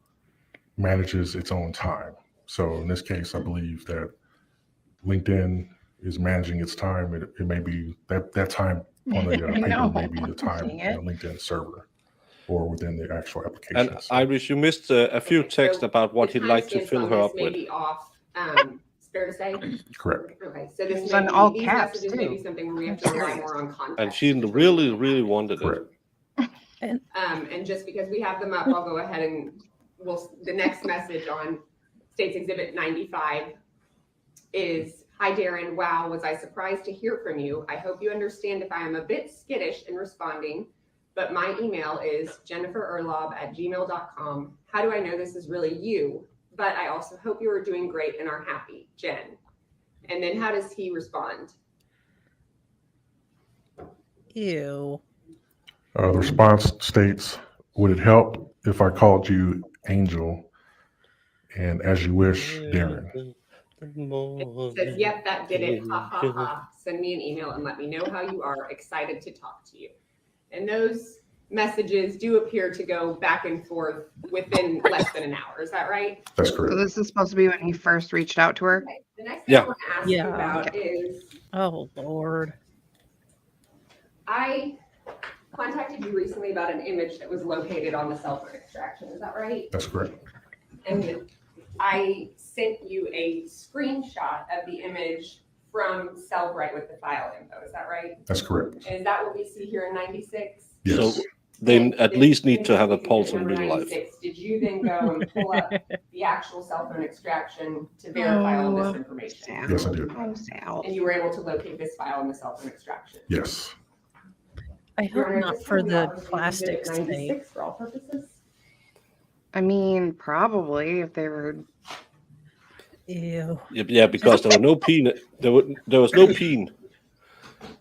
manages its own time. So in this case, I believe that LinkedIn is managing its time. It may be that time on the I paper know. may be the I'm time seeing in the LinkedIn server or within the actual application And itself. Iris, you missed a few Okay, texts so about what the he'd like to timestamps fill on her this up may with. be off. It's fair to say? Correct. Okay, so this It's may on be, all these caps, messages may too. be something where we have I'm to rely curious. more on context. And she to really, determine really what wanted it. Correct. And just because we have them up, I'll go ahead and the next message on States Exhibit 95 is, hi Darrin, wow, was I surprised to hear from you. I hope you understand if I am a bit skittish in responding, but my email is jenniferurlaub@gmail.com. How do I know this is really you? But I also hope you are doing great and are happy, Jen. And then how does he respond? Ew. The response states, would it help if I called you Angel? And as you wish, Darrin. It says, yep, that did it. Ha ha ha. Send me an email and let me know how you are. Excited to talk to you. And those messages do appear to go back and forth within less than an hour. Is that right? That's So correct. this is supposed to be when he first reached out to her. Okay. The next thing Yeah. I want to ask you Yeah. about is Oh Lord. I contacted you recently about an image that was located on the cell phone extraction. Is that right? That's correct. And I sent you a screenshot of the image from Cellbrite with the file info. Is that right? That's correct. And is that what we see here in 96? Yes. So they And at this least need to have a image pulse exhibit in number real life. 96, did you then go and pull up the actual cell phone extraction to verify all this information? Sal. Yes, I did. Oh, Sal. And you were able to locate this file in the cell phone extraction? Yes. I Your hope Honor, not this for time we the offer States plastic Exhibit sake. 96 for all purposes? I mean, probably if they were. Ew. Yeah, because there were no peen. There was no peen,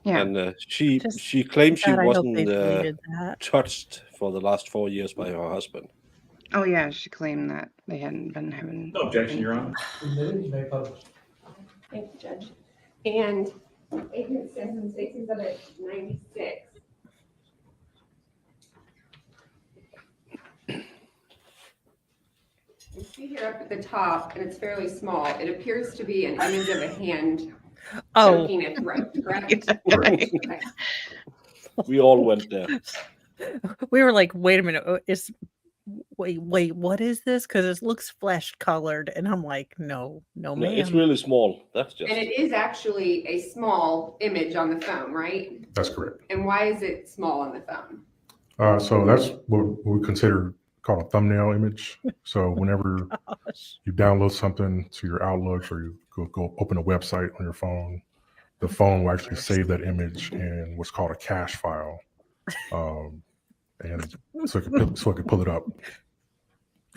Yeah. and Just she claimed she God, I hope wasn't they deleted that. touched for the last 4 years by her husband. Oh yeah, she claimed that they hadn't been having. No objection, Your Honor. Submitted, you may publish. Thank you, Judge. And Agent Simpson, States Exhibit 96. You see here up at the top, and it's fairly small, it appears to be an image of a hand Oh, choking a throat, correct? Correct. Okay. We all went there. we were like, wait a minute. Wait, what is this? Because it looks flesh colored. And I'm like, no, No, ma'am. it's really small. That's just. And it is actually a small image on the phone, right? That's correct. And why is it small on the phone? So that's what we consider called a thumbnail image. So whenever Gosh. you download something to your Outlook or you go open a website on your phone, the phone will actually save that image in what's called a cache file. And so it can pull it up.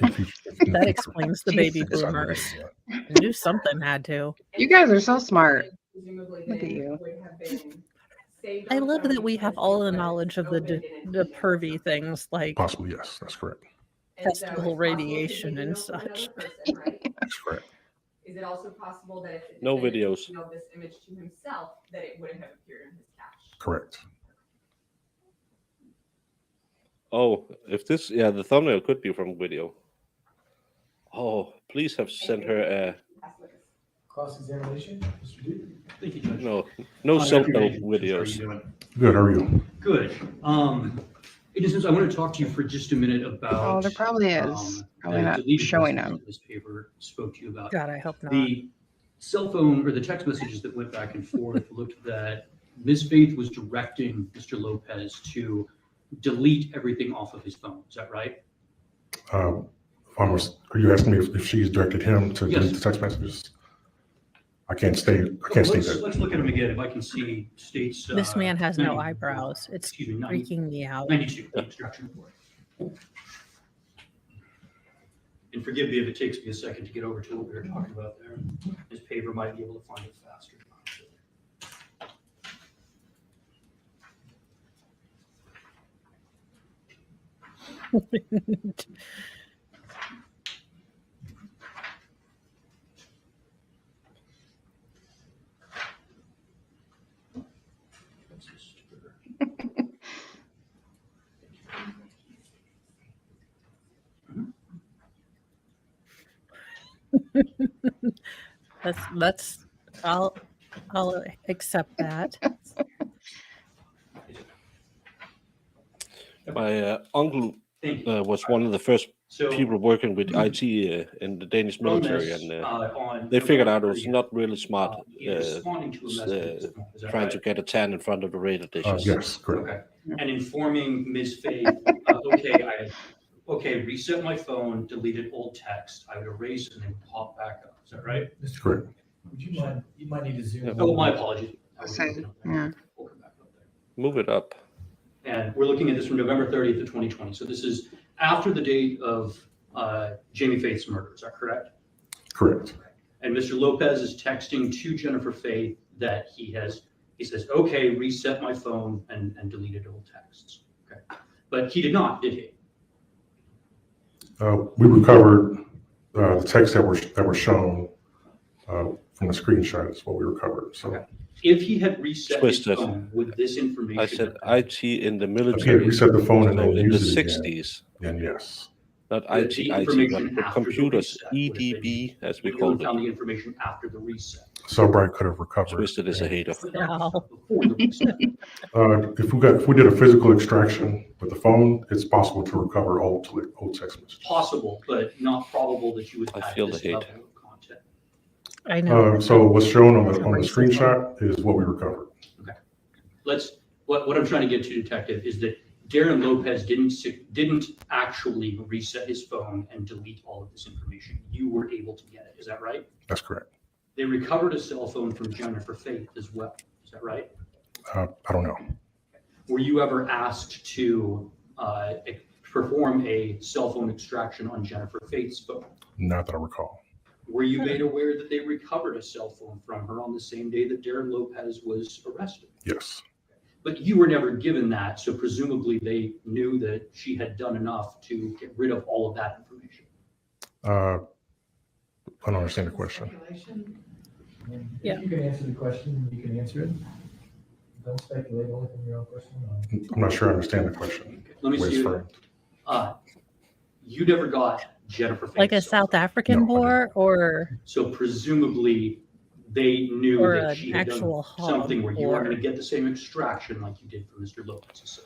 in future. in the That future. explains the baby Jesus. boomers. Yeah. I knew something had to. You guys are so smart. Presumably Look at then you. would have been saved I on love phone that we have because all it the was knowledge of opened and the emailed pervy something. things like Possibly, yes, that's correct. And so testicle it's possible it could radiation be and emailed from another such. person, right? That's correct. Is it also possible that if the No defendant videos. emailed this image to himself, that it wouldn't have appeared in his cache? Correct. Oh, if this, yeah, the thumbnail could be from video. Oh, please have sent her a Cross-examination, Mr. Duke? Thank you, Judge. no Good self-help afternoon, Judge. How are videos. you doing? Good. How are you? Good. In a sense, I want to talk to you for just a minute about. Oh, there probably is. Probably the not deleted showing messages them. that This paper spoke to you about. God, I hope not. The cell phone or the text messages that went back and forth looked that Ms. Faith was directing Mr. Lopez to delete everything off of his phone. Is that right? Are you asking me if she's directed him to Yes. delete the text messages? I can't state that. Let's look at them again. If I can see states. This man has no 90 eyebrows. It's excuse me, 90 freaking me out. 92, the extraction report. And forgive me if it takes me a second to get over to what we were talking about there. This paper might be able to find it faster. That's I'll accept that. My uncle Thank you. was one of the first So people working with IT in the Danish from military, this, and on they figured out it November was 30th, not really smart responding to a message. Is that trying right? to get a tan in front of the radar dishes. Yes, correct. Okay. And informing Ms. Faith, okay, reset my phone, deleted old text, I would erase it and then pop back up. Is that right? Mr. Correct. Would you mind, you might need to zoom. in. Oh, my apologies. I was Same, looking up there. yeah. We'll come back up there. Move it up. And we're looking at this from November 30th of 2020. So this is after the date of Jamie Faith's murder. Is that correct? Correct. And Mr. Lopez is texting to Jennifer Faith that he says, okay, reset my phone and deleted old texts. Okay. But he did not, did he? We recovered the texts that were shown from the screenshot is what we recovered. So Okay. If he had reset his Twisted. phone, would this information? I said have been- IT in the if he military. had reset the phone and So then in the used it again, 60s, then yes. not The IT, information but after the computers, reset would have been- EDB, as we would you called have found it. the information after the reset. Cellbrite could have recovered. Twisted is a hater. No. Before the reset. If we did a physical extraction with the phone, it's possible to recover old text messages. Possible, but not probable that you would I have feel the this hate. level of content. I know. So what's shown on the screenshot is what we recovered. What I'm trying to get to, Detective, is that Darrin Lopez didn't actually reset his phone and delete all of this information. You were able to get it. Is that right? That's correct. They recovered a cell phone from Jennifer Faith as well. Is that right? I don't know. Were you ever asked to perform a cell phone extraction on Jennifer Faith's phone? Not that I recall. Were you made aware that they recovered a cell phone from her on the same day that Darrin Lopez was arrested? Yes. But you were never given that, so presumably they knew that she had done enough to get rid of all of that information. I don't understand the question. Yeah. If you can answer the question, you can answer it. Don't speculate only from your own personal knowledge. I'm not sure I understand the question. Let me Way it's see. framed. You never got Jennifer Faith's Like a cell phone. South African No, I war or So presumably they knew Or that an she had done actual hog something where you weren't or- going to get the same extraction like you did from Mr. Lopez's cell.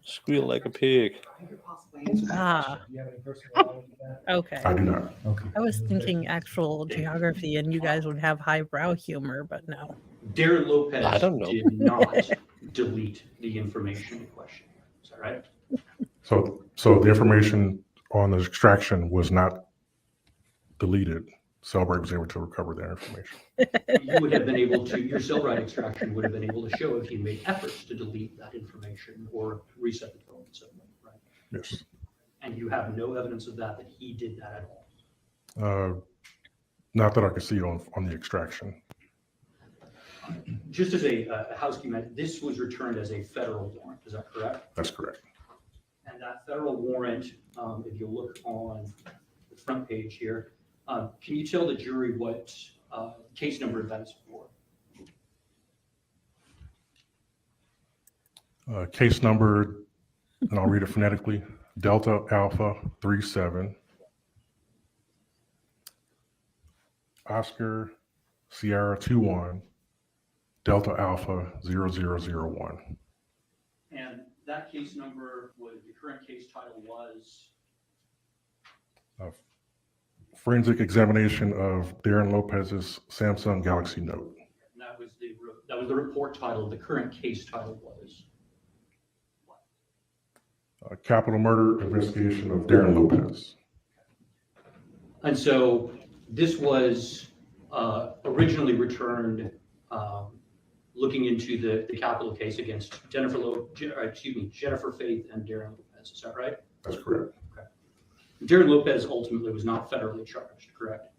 Squeal like a pig. I could possibly answer that Ah. question. Do you have any personal knowledge of that? okay. I do not. Okay. I was thinking actual geography and you guys would have highbrow humor, but no. Darrin Lopez I don't know. did not delete the information in question. Is that right? So the information on the extraction was not deleted. Cellbrite was able to recover that information. You would have been able to, your cell right extraction would have been able to show if he made efforts to delete that information or reset the phone in some way, right? Yes. And you have no evidence of that he did that at all? Not that I can see on the extraction. Just as a housekeeping, this was returned as a federal warrant, is that correct? That's correct. And that federal warrant, if you look on the front page here, can you tell the jury what case number that is for? Case number, and I'll read it phonetically, Delta Alpha 37, Oscar Sierra 21, Delta Alpha 0001. And that case number, the current case title was? Forensic examination of Darrin Lopez's Samsung Galaxy Note. And that was the report title. The current case title was? Capital murder investigation of Darrin Lopez. And so this was originally returned looking into the capital case against Jennifer Faith and Darrin Lopez. Is that right? That's correct. Okay. Darrin Lopez ultimately was not federally charged, correct?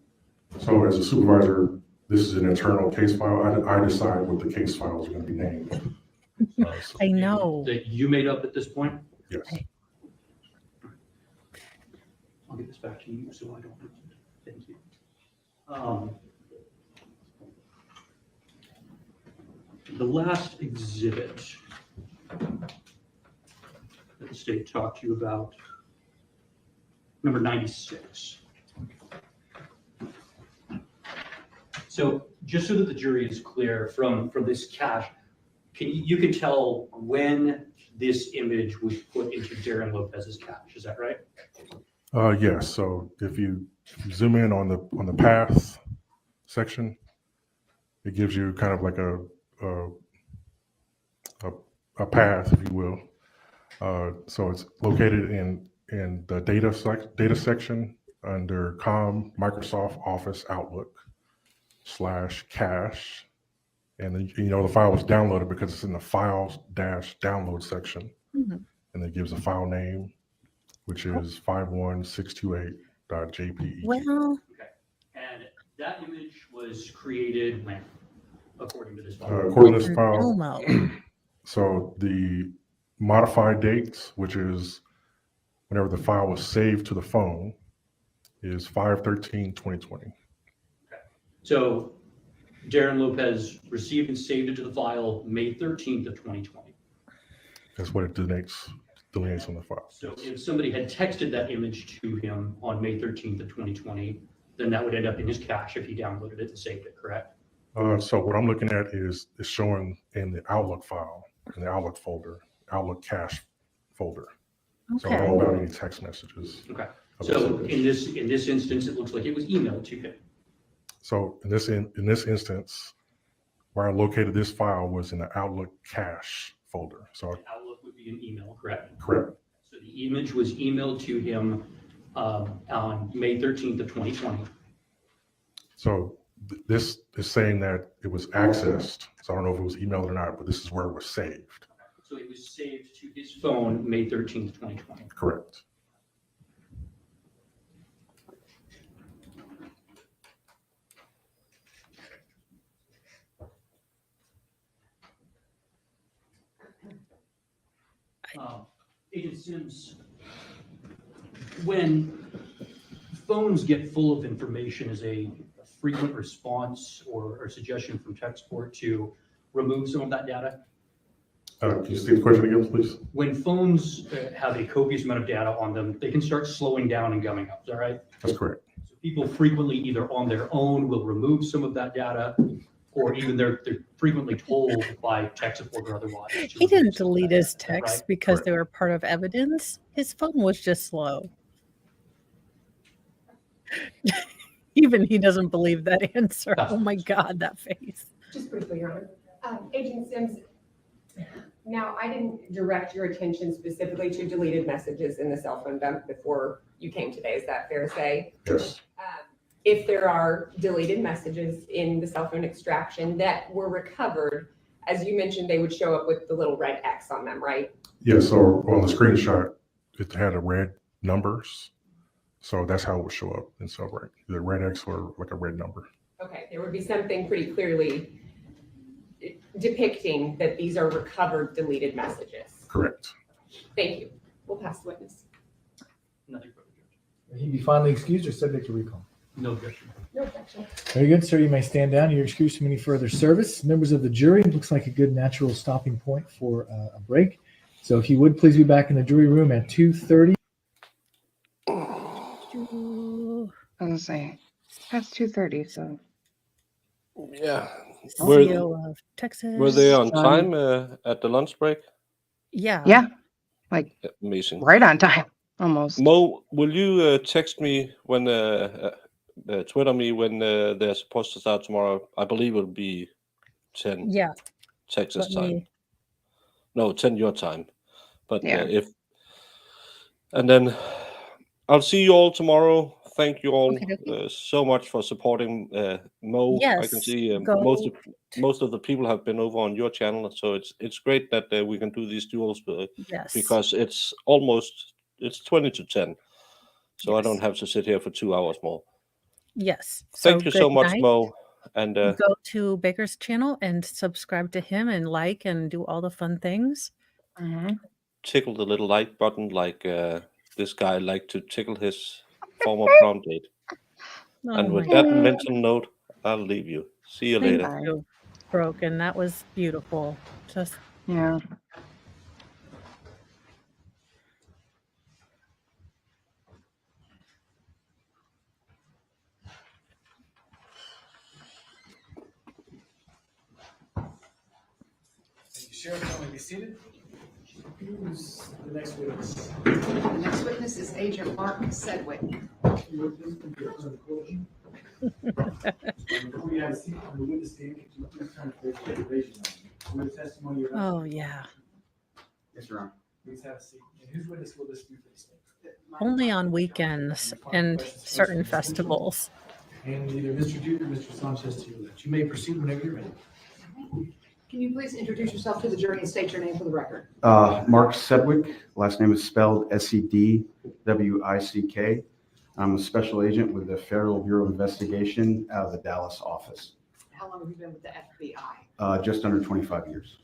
So as a supervisor, this is an internal case file. I decide what the case file is going to be named. I know. That you made up at this point? Yes. I'll get this back to you so I don't lose it. Thank you. The last exhibit that the state talked to you about, number 96. So just so that the jury is clear from this cache, you can tell when this image was put into Darrin Lopez's cache, is that right? Yes. So if you zoom in on the path section, it gives you kind of like a path, if you will. So it's located in the data section under Microsoft Office Outlook /cache. And then, the file was downloaded because it's in the files-download section. Mm-hmm. And it gives a file name, which is 51628.jpg. Well, Okay. And that image was created when, according to this file? According to this file, Elmo. so the modified dates, which is whenever the file was saved to the phone, is 5/13/2020. Okay. So Darrin Lopez received and saved it to the file May 13th of 2020. That's what it delineates on the file. So if somebody had texted that image to him on May 13th of 2020, then that would end up in his cache if he downloaded it and saved it, correct? So what I'm looking at is showing in the Outlook file, in the Outlook folder, Outlook cache folder. So I don't know about any text messages. Okay. So in this instance, it looks like it was emailed to him. So in this instance, where I located this file was in the Outlook cache folder. So Outlook would be an email, correct? correct. So the image was emailed to him on May 13th of 2020. So this is saying that it was accessed. So I don't know if it was emailed or not, but this is where it was saved. So it was saved to his phone May 13th, 2020. Correct. Agent Sims, when phones get full of information, is a frequent response or suggestion from tech support to remove some of that data? Can you state the question again, please? When phones have a copious amount of data on them, they can start slowing down and gumming up, is that right? That's correct. So people frequently, either on their own, will remove some of that data, or even they're frequently told by tech support or otherwise. He didn't delete his right? texts because they were part of evidence. His phone was just slow. Even he doesn't believe that answer. Oh my God, that face. Just briefly, Your Honor. Agent Sims, now I didn't direct your attention specifically to deleted messages in the cell phone dump before you came today. Is that fair to say? Yes. If there are deleted messages in the cell phone extraction that were recovered, as you mentioned, they would show up with the little red X on them, right? Yes. So on the screenshot, it had a red numbers. So that's how it would show up in Cellbrite, the red X or like a red number. Okay, there would be something pretty clearly depicting that these are recovered deleted messages. Correct. Thank you. We'll pass the witness. Nothing further, Judge. Will he be finally excused or subject to recall? No objection. No objection. Very good, sir. You may stand down. You're excused from any further service. Members of the jury, it looks like a good natural stopping point for a break. So if you would please be back in the jury room at 2:30. I was gonna say, past 2:30, so. Yeah. CEO of Texas. Were they on time at the lunch break? Yeah. Yeah, like Amazing. right on time, almost. Mo, will you text me when Twitter me when they're supposed to start tomorrow? I believe it'll be 10 Yeah. Texas Let time. me- No, 10 your time. But Yeah. and then I'll see you all tomorrow. Thank you all Okey-dokey. so much for supporting Mo. I can Yes, see go- most of the people have been over on your channel, so it's great that we can do these duels Yes. because it's 20 to 10, so I Yes. don't have to sit here for 2 hours more. Yes. Thank you so good much, night. Mo, and Go to Baker's channel and subscribe to him and like and do all the fun things. Mhm. tickle the little like button like this guy liked to tickle his former prom date. And Oh with my that God. mental note, I'll leave you. See you Thank later. you, Broken. That was beautiful. Just Yeah. Thank you, Sheriff. You may be seated. Who's the next witness? The next witness is Agent Mark Sedgwick. Before you have a seat on the witness stand, could you please turn to face the raise your hand? Will the testimony you're about to Oh yeah. Yes, Your Honor. please have a seat. And whose witness will this be for the state? Only on weekends and certain festivals. And either Mr. Duke or Mr. Sanchez to your left. You may proceed whenever you're ready. Can you please introduce yourself to the jury and state your name for the record? Mark Sedgwick, last name is spelled Sedwick. I'm a special agent with the Federal Bureau of Investigation out of the Dallas office. How long have you been with the FBI? Just under 25 years.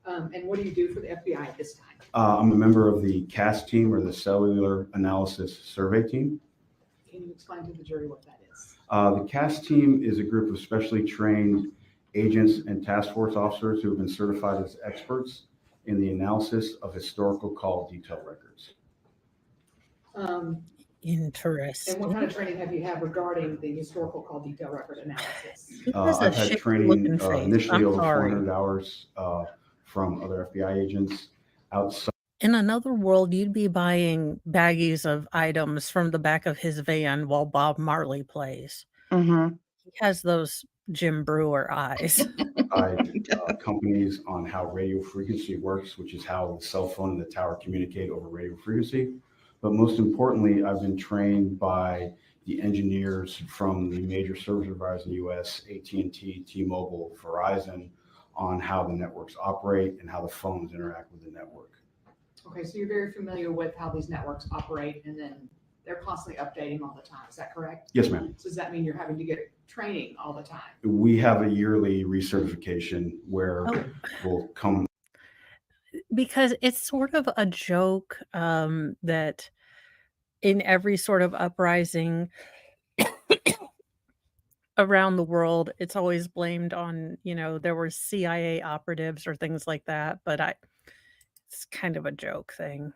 And what do you do for the FBI at this time? I'm a member of the CAS team, or the Cellular Analysis Survey Team. Can you explain to the jury what that is? The CAS team is a group of specially trained agents and task force officers who have been certified as experts in the analysis of historical call detail records. Interesting. And what kind of training have you had regarding the historical call detail record analysis? I've had training initially I'm over sorry. 400 hours from other FBI agents outside. In another world, you'd be buying baggies of items from the back of his van while Bob Marley plays. Mm-hmm. He has those Jim Brewer eyes. Companies on how radio frequency works, which is how the cell phone and the tower communicate over radio frequency. But most importantly, I've been trained by the engineers from the major service providers in the U.S., AT&T, T-Mobile, Verizon, on how the networks operate and how the phones interact with the network. Okay, so you're very familiar with how these networks operate, and then they're constantly updating all the time. Is that correct? Yes, ma'am. So does that mean you're having to get training all the time? We have a yearly recertification where we'll come. Because it's sort of a joke that in every sort of uprising around the world, it's always blamed on, there were CIA operatives or things like that. But it's kind of a joke thing.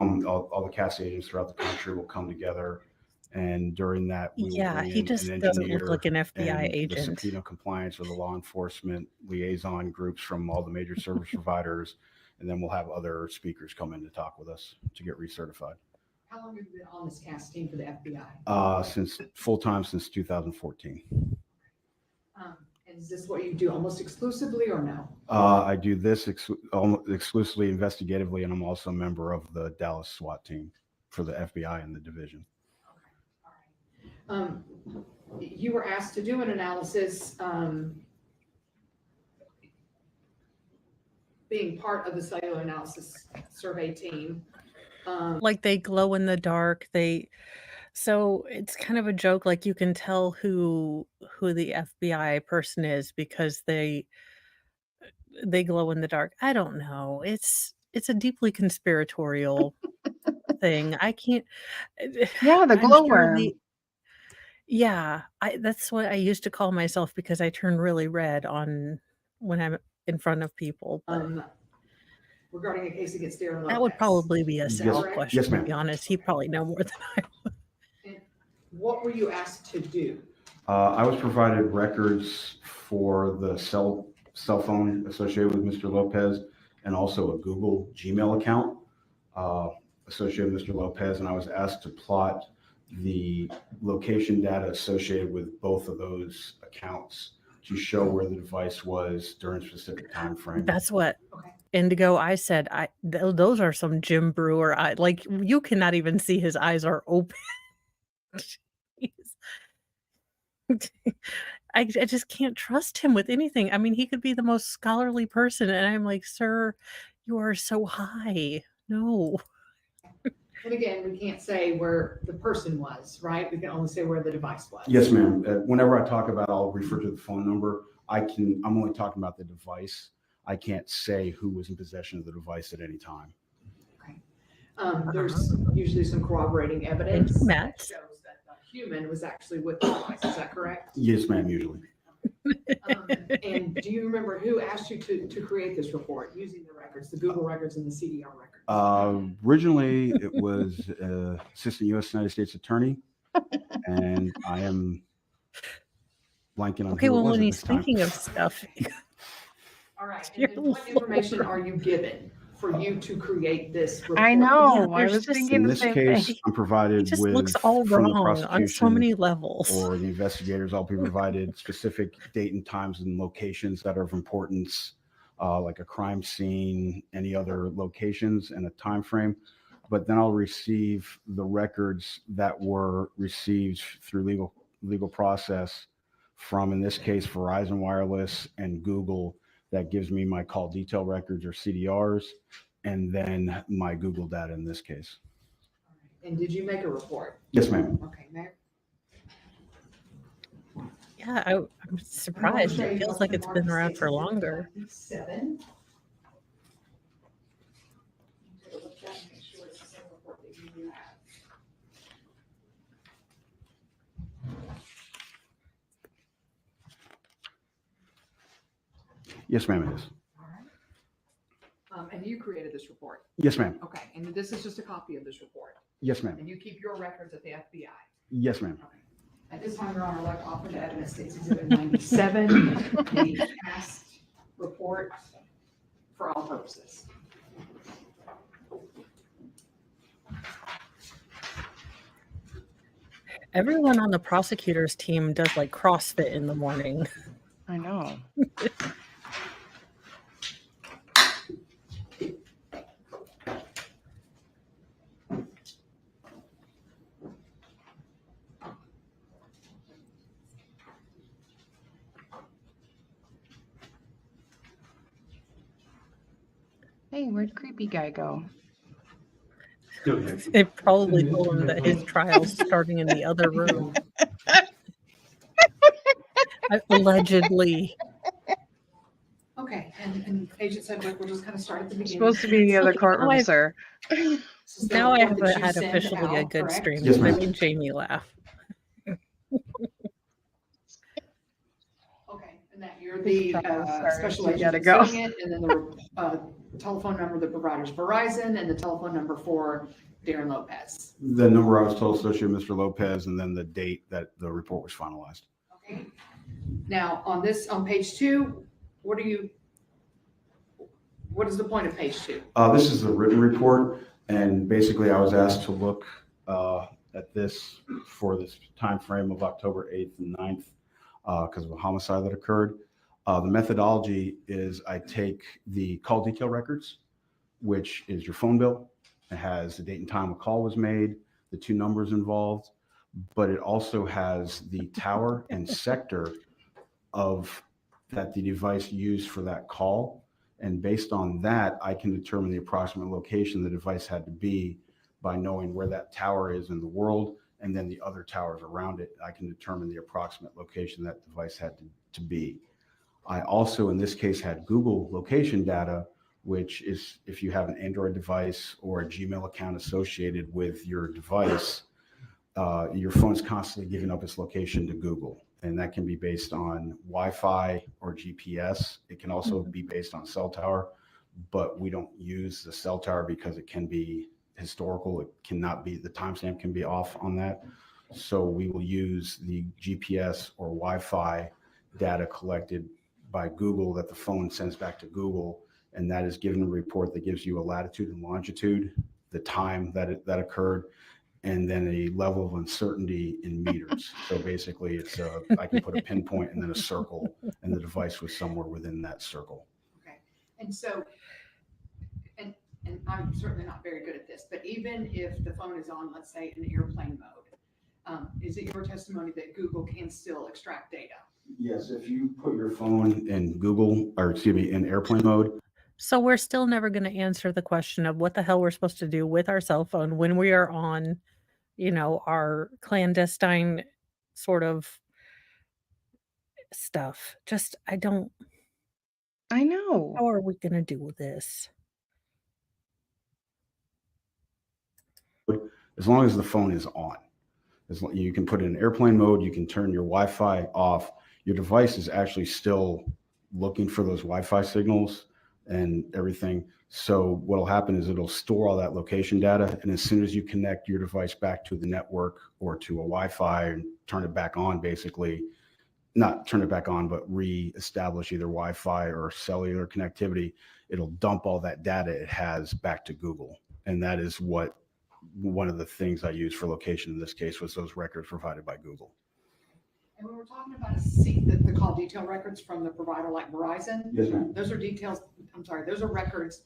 All the CAS agents throughout the country will come together, and during that, we will bring he in just an doesn't look engineer like an FBI and agent. the subpoena compliance or the law enforcement liaison groups from all the major service providers, and then we'll have other speakers come in to talk with us to get recertified. How long have you been on this CAS team for the FBI? Since full-time since 2014. And is this what you do almost exclusively or no? I do this almost exclusively investigatively, and I'm also a member of the Dallas SWAT team for the FBI and the division. You were asked to do an analysis being part of the cellular analysis survey team. Like they glow in the dark. So it's kind of a joke. Like you can tell who the FBI person is because they glow in the dark. I don't know. It's a deeply conspiratorial thing. I can't. Yeah, the I'm sure glowworm. yeah, that's what I used to call myself because I turn really red on when I'm in front of people. But Regarding a case against Darrin Lopez. that would probably be a Is that Sal correct? question, Yes, to ma'am. be honest. He'd probably know more than I would. And what were you asked to do? I was provided records for the cell phone associated with Mr. Lopez and also a Google Gmail account associated with Mr. Lopez. And I was asked to plot the location data associated with both of those accounts to show where the device was during a specific time frame. That's what Okay. Indigo, I said, those are some Jim Brewer eye. Like you cannot even see his eyes are open. Jeez. I just can't trust him with anything. I mean, he could be the most scholarly person, and I'm like, sir, you are so high. No. And again, we can't say where the person was, right? We can only say where the device was. Yes, ma'am. Whenever I talk about, I'll refer to the phone number. I'm only talking about the device. I can't say who was in possession of the device at any time. Okay. There's usually some corroborating evidence Matt. that shows that the human was actually with the device. Is that correct? Yes, ma'am, usually. And do you remember who asked you to create this report using the records, the Google records and the CDR records? Originally, it was Assistant U.S. United States Attorney, and I am blanking on Okay, who it well, was when at he's this time. thinking of stuff, All right. Dear And what information are you given for you to create this report? I know. Yeah, I there's was just- thinking In the this same case, thing. I'm provided it just with looks all from the wrong on so prosecution many levels. or the investigators. I'll be provided specific date and times and locations that are of importance, like a crime scene, any other locations, and a time frame. But then I'll receive the records that were received through legal process from, in this case, Verizon Wireless and Google. That gives me my call detail records or CDRs, and then my Google data in this case. And did you make a report? Yes, ma'am. Okay, Mayor. Yeah, I'm surprised. It feels like it's been around for longer. 7. Take a look at that and make sure it's the same report that you have. Yes, ma'am, it is. And you created this report? Yes, ma'am. Okay, and this is just a copy of this report? Yes, ma'am. And you keep your records at the FBI? Yes, ma'am. At this time, Your Honor, I'd like to offer to evidence States Exhibit 97, the past report for all purposes. Everyone on the prosecutor's team does like CrossFit in the morning. I know. Hey, where'd creepy guy go? They probably told him that his trial's starting in the other room. Allegedly. Okay, and Agent Sedgwick, we'll just kind of start at the beginning. Supposed to be in the other courtroom, sir. Now I haven't had officially a good stream because I made Jamie laugh. Okay, and that you're the special You agent gotta go. doing it, and then the telephone number that provides Verizon, and the telephone number for Darrin Lopez. The number I was told associated with Mr. Lopez, and then the date that the report was finalized. Okay. Now, on page 2, what is the point of page 2? This is the written report, and basically I was asked to look at this for this time frame of October 8th and 9th because of a homicide that occurred. The methodology is I take the call detail records, which is your phone bill. It has the date and time a call was made, the 2 numbers involved, but it also has the tower and sector of that the device used for that call. And based on that, I can determine the approximate location the device had to be by knowing where that tower is in the world and then the other towers around it. I can determine the approximate location that device had to be. I also, in this case, had Google location data, which is if you have an Android device or a Gmail account associated with your device, your phone's constantly giving up its location to Google. And that can be based on Wi-Fi or GPS. It can also be based on cell tower, but we don't use the cell tower because it can be historical. It cannot be, the timestamp can be off on that. So we will use the GPS or Wi-Fi data collected by Google that the phone sends back to Google. And that is given a report that gives you a latitude and longitude, the time that occurred, and then a level of uncertainty in meters. So basically it's I can put a pinpoint and then a circle, and the device was somewhere within that circle. Okay, and so, and I'm certainly not very good at this, but even if the phone is on, let's say, in airplane mode, is it your testimony that Google can still extract data? Yes, if you put your phone in Google, or excuse me, in airplane mode. So we're still never going to answer the question of what the hell we're supposed to do with our cell phone when we are on, our clandestine sort of stuff. Just, I know. How are we going to do this? As long as the phone is on. You can put it in airplane mode, you can turn your Wi-Fi off. Your device is actually still looking for those Wi-Fi signals and everything. So what'll happen is it'll store all that location data, and as soon as you connect your device back to the network or to a Wi-Fi and turn it back on, basically, not turn it back on, but re-establish either Wi-Fi or cellular connectivity, it'll dump all that data it has back to Google. And that is what one of the things I used for location in this case was those records provided by Google. And when we're talking about the call detail records from the provider like Verizon, Yes, ma'am. those are records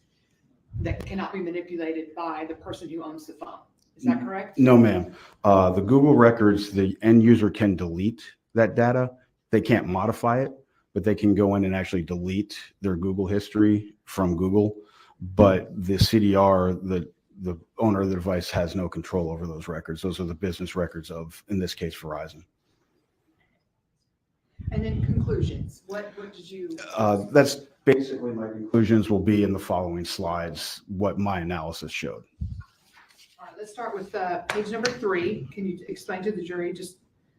that cannot be manipulated by the person who owns the phone. Is that correct? No, ma'am. The Google records, the end user can delete that data. They can't modify it, but they can go in and actually delete their Google history from Google. But the CDR, the owner of the device, has no control over those records. Those are the business records of, in this case, Verizon. And then conclusions. What did you? That's basically my conclusions will be in the following slides, what my analysis showed. All right, let's start with page number 3. Can you explain to the jury just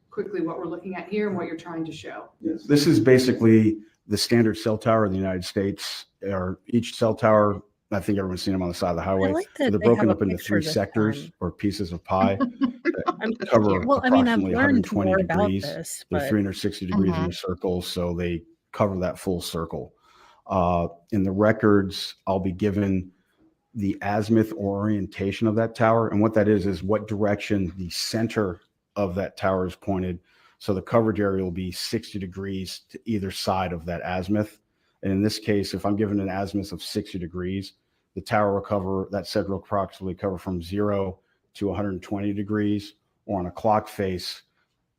quickly what we're looking at here and what you're trying to show? Yes. This is basically the standard cell tower in the United States. Or each cell tower, I think everyone's seen them on the side of the highway. like that They're they broken have up a into picture 3 this sectors time. or pieces of pie that cover Well, I mean, I've approximately learned 120 more about degrees. this, They're but 360 degrees in a circle, so they cover that full circle. In the records, I'll be given the azimuth or orientation of that tower, and what that is what direction the center of that tower is pointed. So the coverage area will be 60 degrees to either side of that azimuth. And in this case, if I'm given an azimuth of 60 degrees, the tower will cover, that set will approximately cover from 0 to 120 degrees, or on a clock face,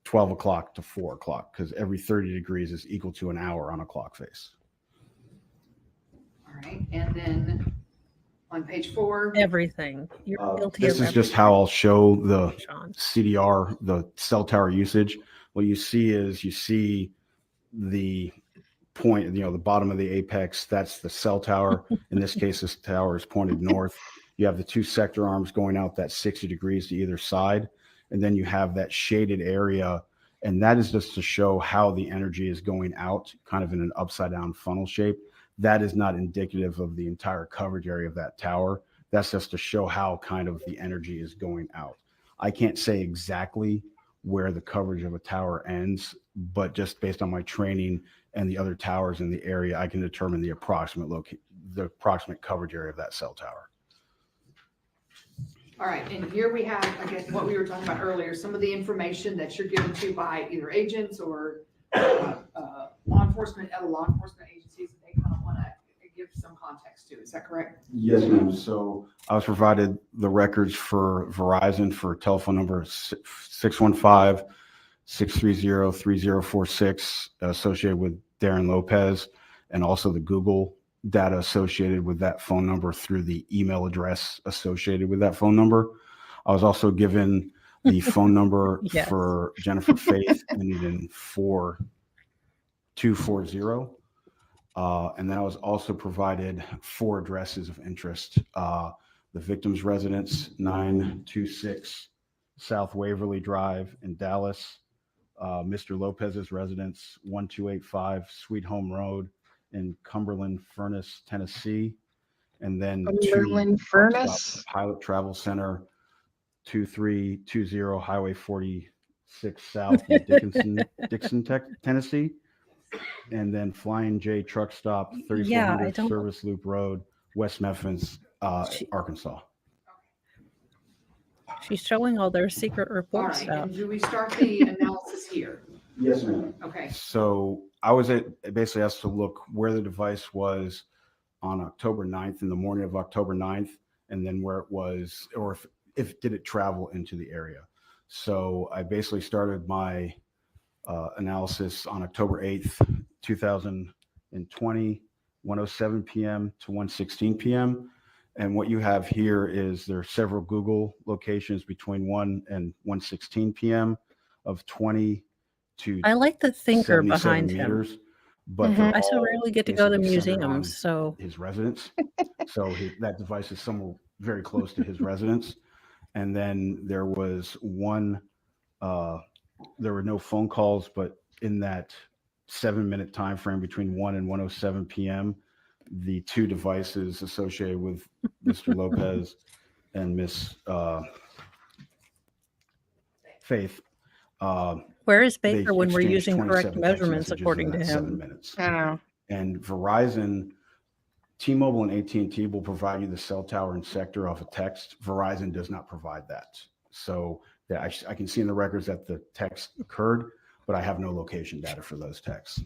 12 o'clock to 4 o'clock, because every 30 degrees is equal to an hour on a clock face. All right, and then on page 4. everything. You're guilty This of is just how I'll show the everything, Sean. CDR, the cell tower usage. What you see is the point, the bottom of the apex, that's the cell tower. In this case, this tower is pointed north. You have the 2 sector arms going out that 60 degrees to either side. And then you have that shaded area. And that is just to show how the energy is going out, kind of in an upside down funnel shape. That is not indicative of the entire coverage area of that tower. That's just to show how kind of the energy is going out. I can't say exactly where the coverage of a tower ends, but just based on my training and the other towers in the area, I can determine the approximate coverage area of that cell tower. All right, and here we have, I guess, what we were talking about earlier, some of the information that you're given to by either agents or law enforcement, other law enforcement agencies that they kind of want to give some context to. Is that correct? Yes, ma'am. So I was provided the records for Verizon for telephone number 615-630-3046 associated with Darrin Lopez, and also the Google data associated with that phone number through the email address associated with that phone number. I was also given the phone number Yes. for Jennifer Faith, ended in 4240. And then I was also provided 4 addresses of interest. The victim's residence, 926 South Waverly Drive in Dallas. Mr. Lopez's residence, 1285 Sweet Home Road in Cumberland Furnace, Tennessee. And then 2 Cumberland truck Furnace? stops, Pilot Travel Center, 2320 Highway 46 South in Dixon, Tennessee. And then Flying J Truck Stop, Yeah, I 3400 don't. Service Loop Road, West Memphis, Arkansas. She's showing all their secret All report right, stuff. and do we start the analysis here? Yes, ma'am. Okay. So I was basically asked to look where the device was on October 9th, in the morning of October 9th, and then where it was, or if did it travel into the area. So I basically started my analysis on October 8th, 2020, 1:07 p.m. to 1:16 p.m. And what you have here is there are several Google locations between 1 and 1:16 p.m. of 20 to I like the thinker 77 behind him. meters, but they're I so all rarely get to go to basically centered on museums, so his residence. So that device is somewhere very close to his residence. And then there was one, there were no phone calls, but in that 7-minute time frame between 1 and 1:07 p.m., the 2 devices associated with Mr. Lopez and Miss Faith. where is They Baker when we're exchanged using correct 27 text measurements messages according in to that 7 him? minutes. I know. And Verizon, T-Mobile and AT&T will provide you the cell tower and sector off a text. Verizon does not provide that. So I can see in the records that the text occurred, but I have no location data for those texts.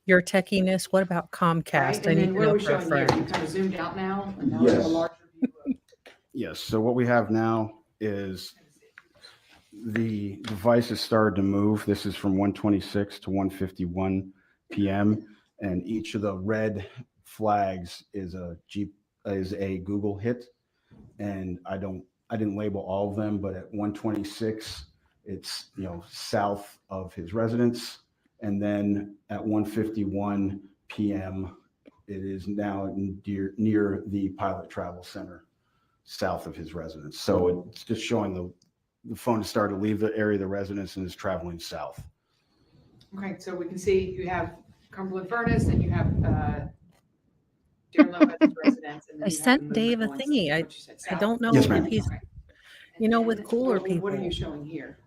Your techiness, what about Right, Comcast? I and need then to what are know we for a showing here? You friend. kind of zoomed out now, and now we have a Yes. larger view of. Yes, so what we have now is the devices started to move. This is from 1:26 to 1:51 p.m. and each of the red flags is a Google hit. And I didn't label all of them, but at 1:26, it's south of his residence. And then at 1:51 p.m., it is now near the Pilot Travel Center, south of his residence. So it's just showing the phone has started to leave the area of the residence and is traveling south. Okay, so we can see you have Cumberland Furnace and you have Darrin Lopez's residence. And then I you have sent the Dave a movement going thingy. what you said, I south. don't know Yes, if ma'am. he's, Okay. you know, And with cooler what people. are you showing here?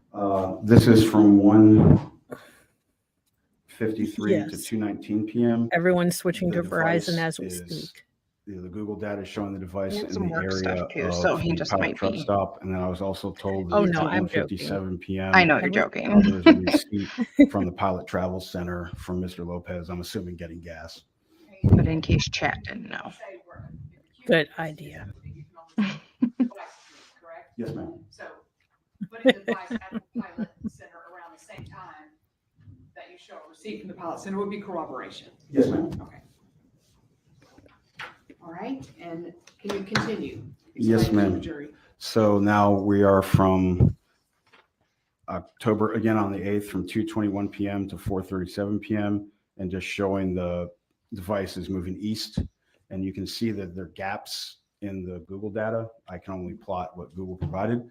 This is from 1:53 to Yes. 2:19 p.m. Everyone's switching The to Verizon device as we is- speak. The Google data is showing the device He had in some the work area stuff too, of so he the just Pilot might truck be. stop. And then I was also told Oh, that no, at I'm joking. 1:57 p.m. I know you're Every- joking. There's a receipt from the Pilot Travel Center from Mr. Lopez. I'm assuming getting gas. But in case chat didn't know. Good idea. Correct? Yes, ma'am. So putting the device at the Pilot Center around the same time that you show a receipt from the Pilot Center would be corroboration. Yes, ma'am. Okay. All right, and can you continue? Yes, Explain to the ma'am. jury. So now we are from October, again on the 8th, from 2:21 p.m. to 4:37 p.m. and just showing the devices moving east. And you can see that there are gaps in the Google data. I can only plot what Google provided,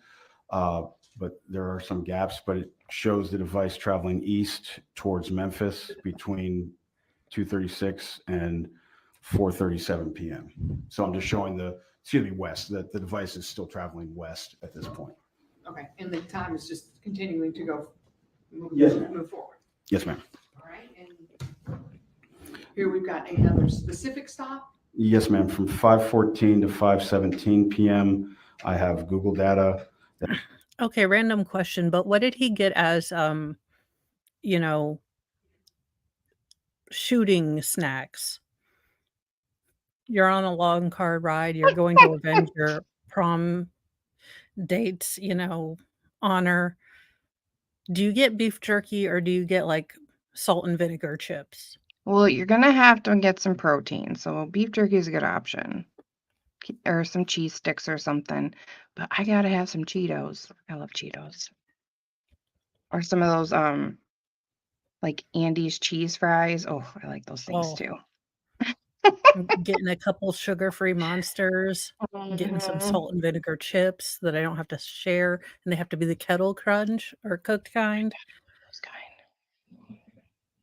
but there are some gaps, but it shows the device traveling east towards Memphis between 2:36 and 4:37 p.m. So I'm just showing west, that the device is still traveling west at this point. Okay, and the time is just continuing to go, Yes, ma'am. move forward. Yes, ma'am. All right, and here we've got another specific stop. Yes, ma'am. From 5:14 to 5:17 p.m., I have Google data. Okay, random question, but what did he get as, you know, shooting snacks? You're on a long car ride, you're going to avenge your prom date's, honor. Do you get beef jerky or do you get like salt and vinegar chips? Well, you're gonna have to get some protein, so beef jerky is a good option. or some cheese sticks or something, but I gotta have some Cheetos. I love Cheetos. Or some of those like Andy's cheese fries. Oh, I like those things Oh, too. getting a couple sugar-free Monsters, getting some Mhm. salt and vinegar chips that I don't have to share, and they have to be the kettle crunch or cooked kind. Those kind.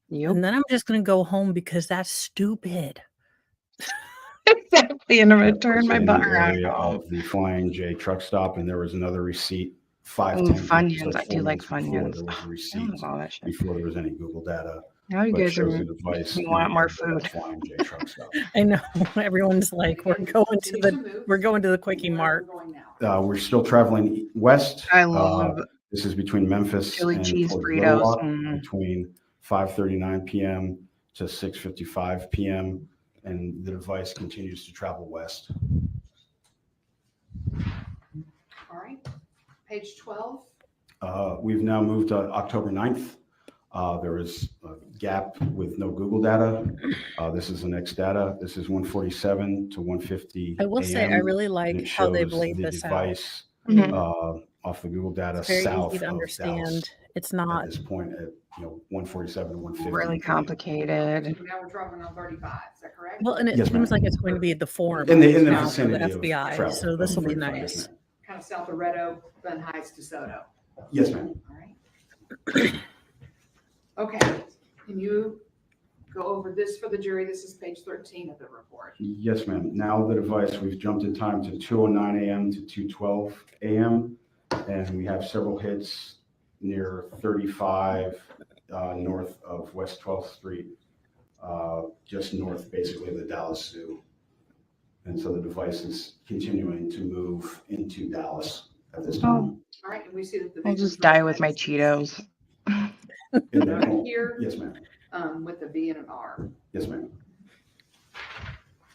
Yep. And then I'm just gonna go home because that's stupid. Exactly. And I'm gonna That turn was my in butt the around. area of the Flying J truck stop, and there was another receipt, Ooh, 5:10 Funyuns. so I 4 do like minutes before Funyuns. there was a I don't receipt, know all that shit. before there was any Google data, Now you but guys are shows the device in the want more area of food. that Flying J truck stop. I know. Everyone's like, we're Again, going to continue the to move. we're going to the Quickie Where are Mart. we going now? We're still traveling west. I love This is between Memphis chili and cheese towards Little burritos. Rock, between 5:39 p.m. to 6:55 p.m., and the device continues to travel west. All right, page 12. We've now moved to October 9th. There is a gap with no Google data. This is the next data. This is 1:47 to 1:50 I will say I a.m. really and like it how they've shows laid the this out. device Mhm. off the Google data It's very south easy to of understand. Dallas It's at not this point at 1:47 to 1:50. Really complicated. So now we're driving on 35, is that correct? well, and it Yes, seems ma'am. like it's going to be the forum In the now for the vicinity of FBI, travel so this of will be 35, yes, nice. ma'am. Kind of south of Red Oak, Glen Heights, DeSoto. Yes, ma'am. All right. Okay, can you go over this for the jury? This is page 13 of the report. Yes, ma'am. Now the device, we've jumped in time to 2:09 a.m. to 2:12 a.m. And we have several hits near 35 north of West 12th Street, just north basically of the Dallas Zoo. And so the device is continuing to move into Dallas at this time. All right, and we see that the I'll victim's just die with my residence Cheetos. And right then- here, Yes, ma'am. with the V and an R. Yes, ma'am.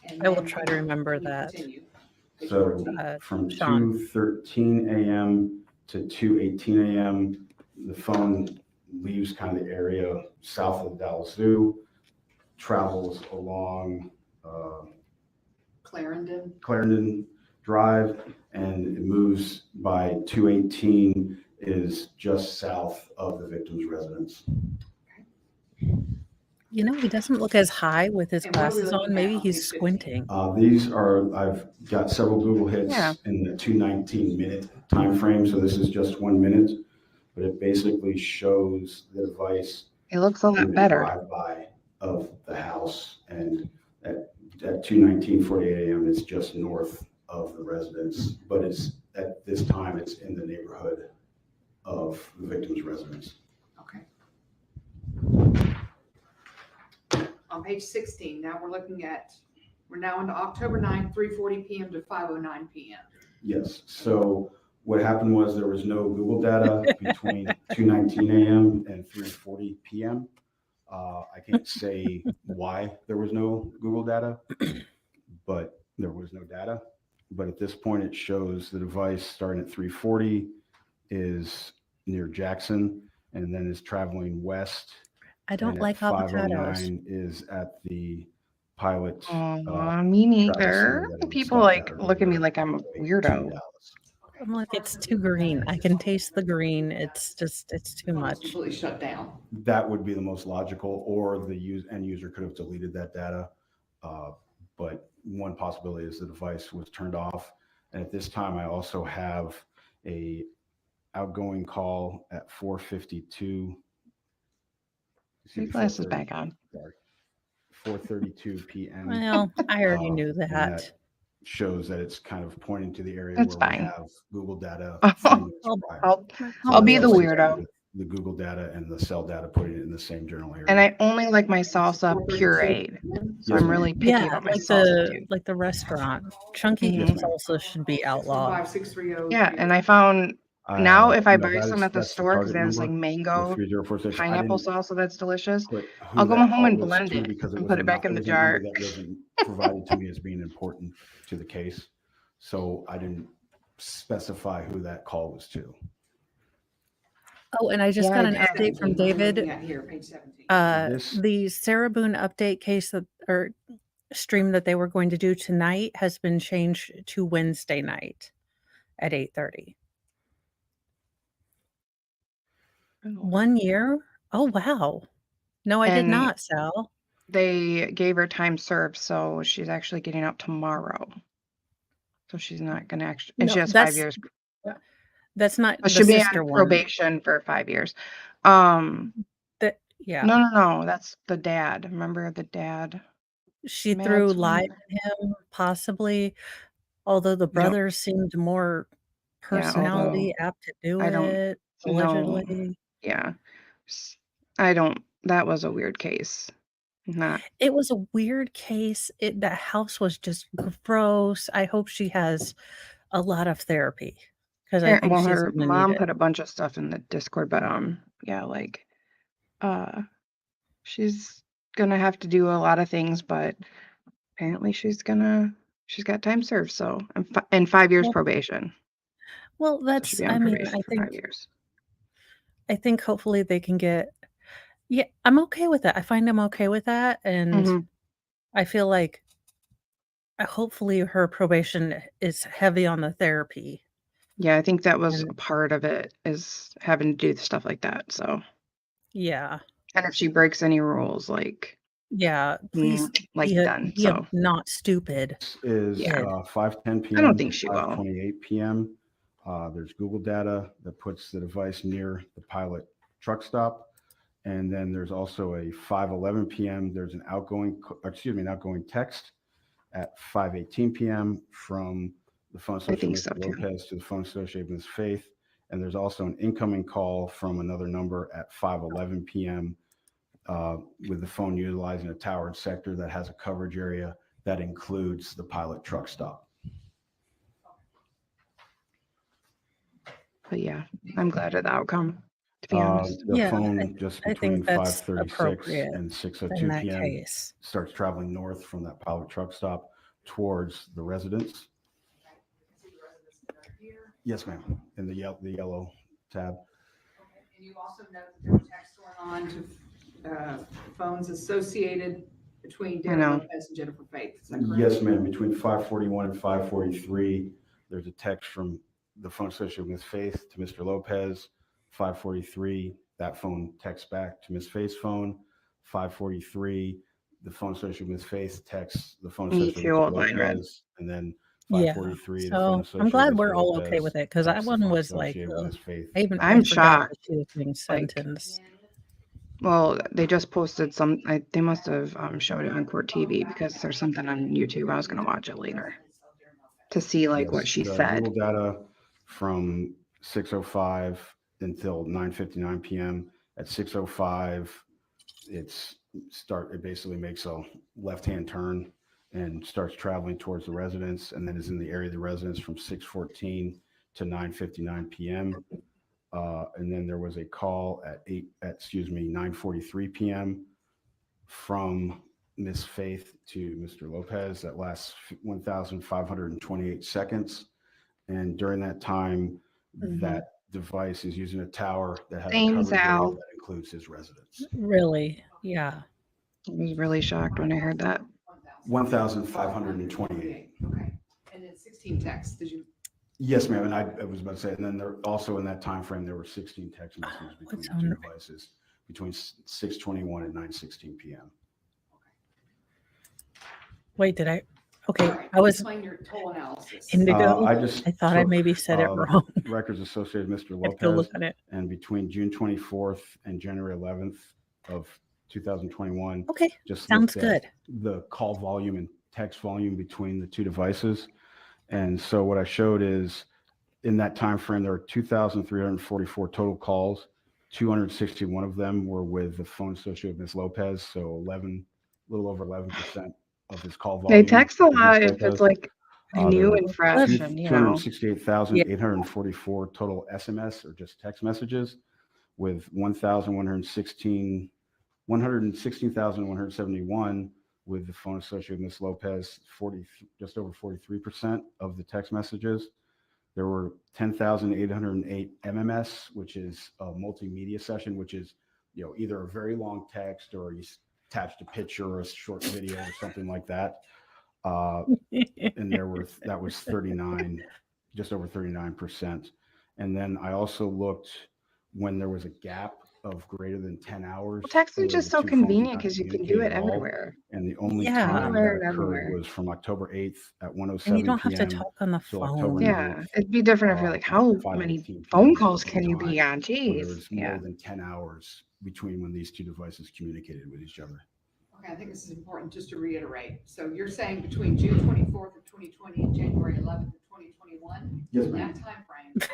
And I will then try to remember can you that. continue? Page So 14. from Sean. 2:13 a.m. to 2:18 a.m., the phone leaves kind of the area south of the Dallas Zoo, travels along Clarendon. Drive, and it moves by 2:18 is just south of the victim's residence. You know, he doesn't look as high with his And what are we glasses looking on. at Maybe on he's page 15? squinting. These are, I've got several Google hits Yeah. in the 2:19 minute time frame, so this is just 1 minute, but it basically shows the device It looks a lot doing a better. drive-by of the house, and at 2:19:48 a.m. it's just north of the residence, but it's at this time it's in the neighborhood of the victim's residence. Okay. On page 16, now we're now into October 9th, 3:40 p.m. to 5:09 p.m. Yes, so what happened was there was no Google data between 2:19 a.m. and 3:40 p.m. I can't say why there was no Google data, but there was no data. But at this point, it shows the device starting at 3:40 is near Jackson, and then is traveling west. I don't and like at avocados. 5:09 is at the pilot. Me travel neither. center that it People stopped like at look at me like I'm a to weirdo. Dallas. I'm like, it's too green. I can taste the green. It's too Phone's much. completely shut down. That would be the most logical, or the end user could have deleted that data. But one possibility is the device was turned off. And at this time, I also have a outgoing call at 4:52. Put your glasses back on. Sorry, 4:32 p.m. Well, I already knew and that. shows that it's kind of pointing to the area That's where fine. we have Google data. 3 minutes prior. I'll So be that's the also weirdo. The Google data and the cell data, putting it in the same general area. And I only like my salsa pureed. So Yes, I'm ma'am. really picky Yeah, about my like salsa too. the restaurant. Chunky Yes, ma'am. salsa should be outlawed. 615-630. Yeah, and I found now if I No, buy some at the that's store because target they have this like number, the mango 3046. I pineapple didn't salsa that's delicious, put who I'll go that home call and was blend to it because and put it back in the was a number jar. that wasn't provided to me as being important to the case. So I didn't specify who that call was to. Oh, and I just Yeah, got I an did. update from What are we looking David. at here, page 17. This- The Sarah Boone update case that, or stream that they were going to do tonight has been changed to Wednesday night at 8:30. 1 year? Oh, wow. No, I did And not, Sal. they gave her time served, so she's actually getting out tomorrow. So she's not gonna actually, and No, she has 5 years. that's not But the she'll be sister on one. probation for 5 years. Um, Yeah. no, that's the dad. Remember the dad? She threw Mads lies one? at him, possibly, although the No. brothers seemed more Yeah, although personality apt to do I don't it, know. allegedly. Yeah. I don't, that was a weird case. Not, It was a weird case. That house was just gross. I hope she has a lot of therapy because I think well, she's her gonna need mom it. put a bunch of stuff in the Discord, but yeah, like, she's gonna have to do a lot of things, but apparently she's got time served, so, and 5 years Well, probation. Well, So that's, she'll be I on mean, probation for 5 years. I think hopefully they can get, yeah, I'm okay with that. I find I'm okay with that, and Mhm. I feel like hopefully her probation is heavy on the therapy. Yeah, I think that was And a part of it, is having to do stuff like that, so. yeah. And if she breaks any rules, like, Yeah, please like, done, be a so. not stupid Is Yeah. 5:10 I don't PM think to she will. 5:28 PM. There's Google data that puts the device near the pilot truck stop. And then there's also a 5:11 PM. There's an outgoing text at 5:18 PM from the phone I think associated so with too. Lopez to the phone associated with Ms. Faith. And there's also an incoming call from another number at 5:11 PM with the phone utilizing a towered sector that has a coverage area that includes the pilot truck stop. But yeah, I'm glad of the outcome, to be honest. The Yeah, phone just I between think that's 5:36 appropriate and in 6:02 that PM case. starts traveling north from that pilot truck stop towards the residence. Yes, ma'am, in the yellow tab. And you also note that there were texts going on to phones associated between Darrin Lopez and Jennifer Faith. Is that correct? Yes, ma'am. Between 5:41 and 5:43, there's a text from the phone associated with Ms. Faith to Mr. Lopez. 5:43, that phone texts back to Ms. Faith's phone. 5:43, the phone associated with Ms. Faith texts the phone Me associated too, with old Mr. line red. Lopez. And then Yeah, 5:43, the phone so I'm associated glad with we're Mr. all okay Lopez with it because that texts the one phone was like, associated with Ms. Faith. I'm I forgot shocked. the two things Like, sentence. well, they just posted they must have showed it on Court TV because there's something on YouTube. I was gonna watch it later to see like what Yes, she the said. Google data from 6:05 until 9:59 PM. At 6:05, it basically makes a left-hand turn and starts traveling towards the residence, and then is in the area of the residence from 6:14 to 9:59 PM. And then there was a call at 9:43 PM from Miss Faith to Mr. Lopez that lasts 1,528 seconds. And during that time, that device is using a tower that has a Same, coverage area Sal. that includes his residence. Really? Yeah. I was really shocked when I heard that. 1,528. Okay. And then 16 texts, did you? Yes, ma'am. And I was about to say, and then there also in that time frame, there were 16 text messages between the two devices between 6:21 and 9:16 PM. Wait, did I? Okay, I was Explain your total analysis. Indigo. I thought I maybe said it wrong. Records associated with Mr. I have to go Lopez, look at it. and between June 24th and January 11th of 2021. Okay, just sounds looked at good. the call volume and text volume between the two devices. And so what I showed is in that time frame, there were 2,344 total calls. 261 of them were with the phone associated with Ms. Lopez, so a little over 11% of his call volume. They text a with Ms. lot if Lopez. it's like new There and fresh, were and you know. 268,844 total SMS or just text messages, with 116,171 with the phone associated with Ms. Lopez, just over 43% of the text messages. There were 10,808 MMS, which is a multimedia session, which is either a very long text or attached a picture or a short video or something like that. And that was 39, just over 39%. And then I also looked when there was a gap of greater than 10 hours. Texting where is just the so two phones did convenient not because you can do communicate it at all. everywhere. And the only Yeah. time Anywhere that and occurred everywhere. was from October 8th at And you 1:07 don't have to p.m. talk on the till October phone. Yeah, 9th, it'd be different if you're like, how many 5:18 phone p.m. calls Central can you be Time, on? where there Jeez. was more Yeah. than 10 hours between when these two devices communicated with each other. Okay, I think this is important just to reiterate. So you're saying between June 24th of 2020 and January 11th of 2021? Yes, In ma'am. that timeframe,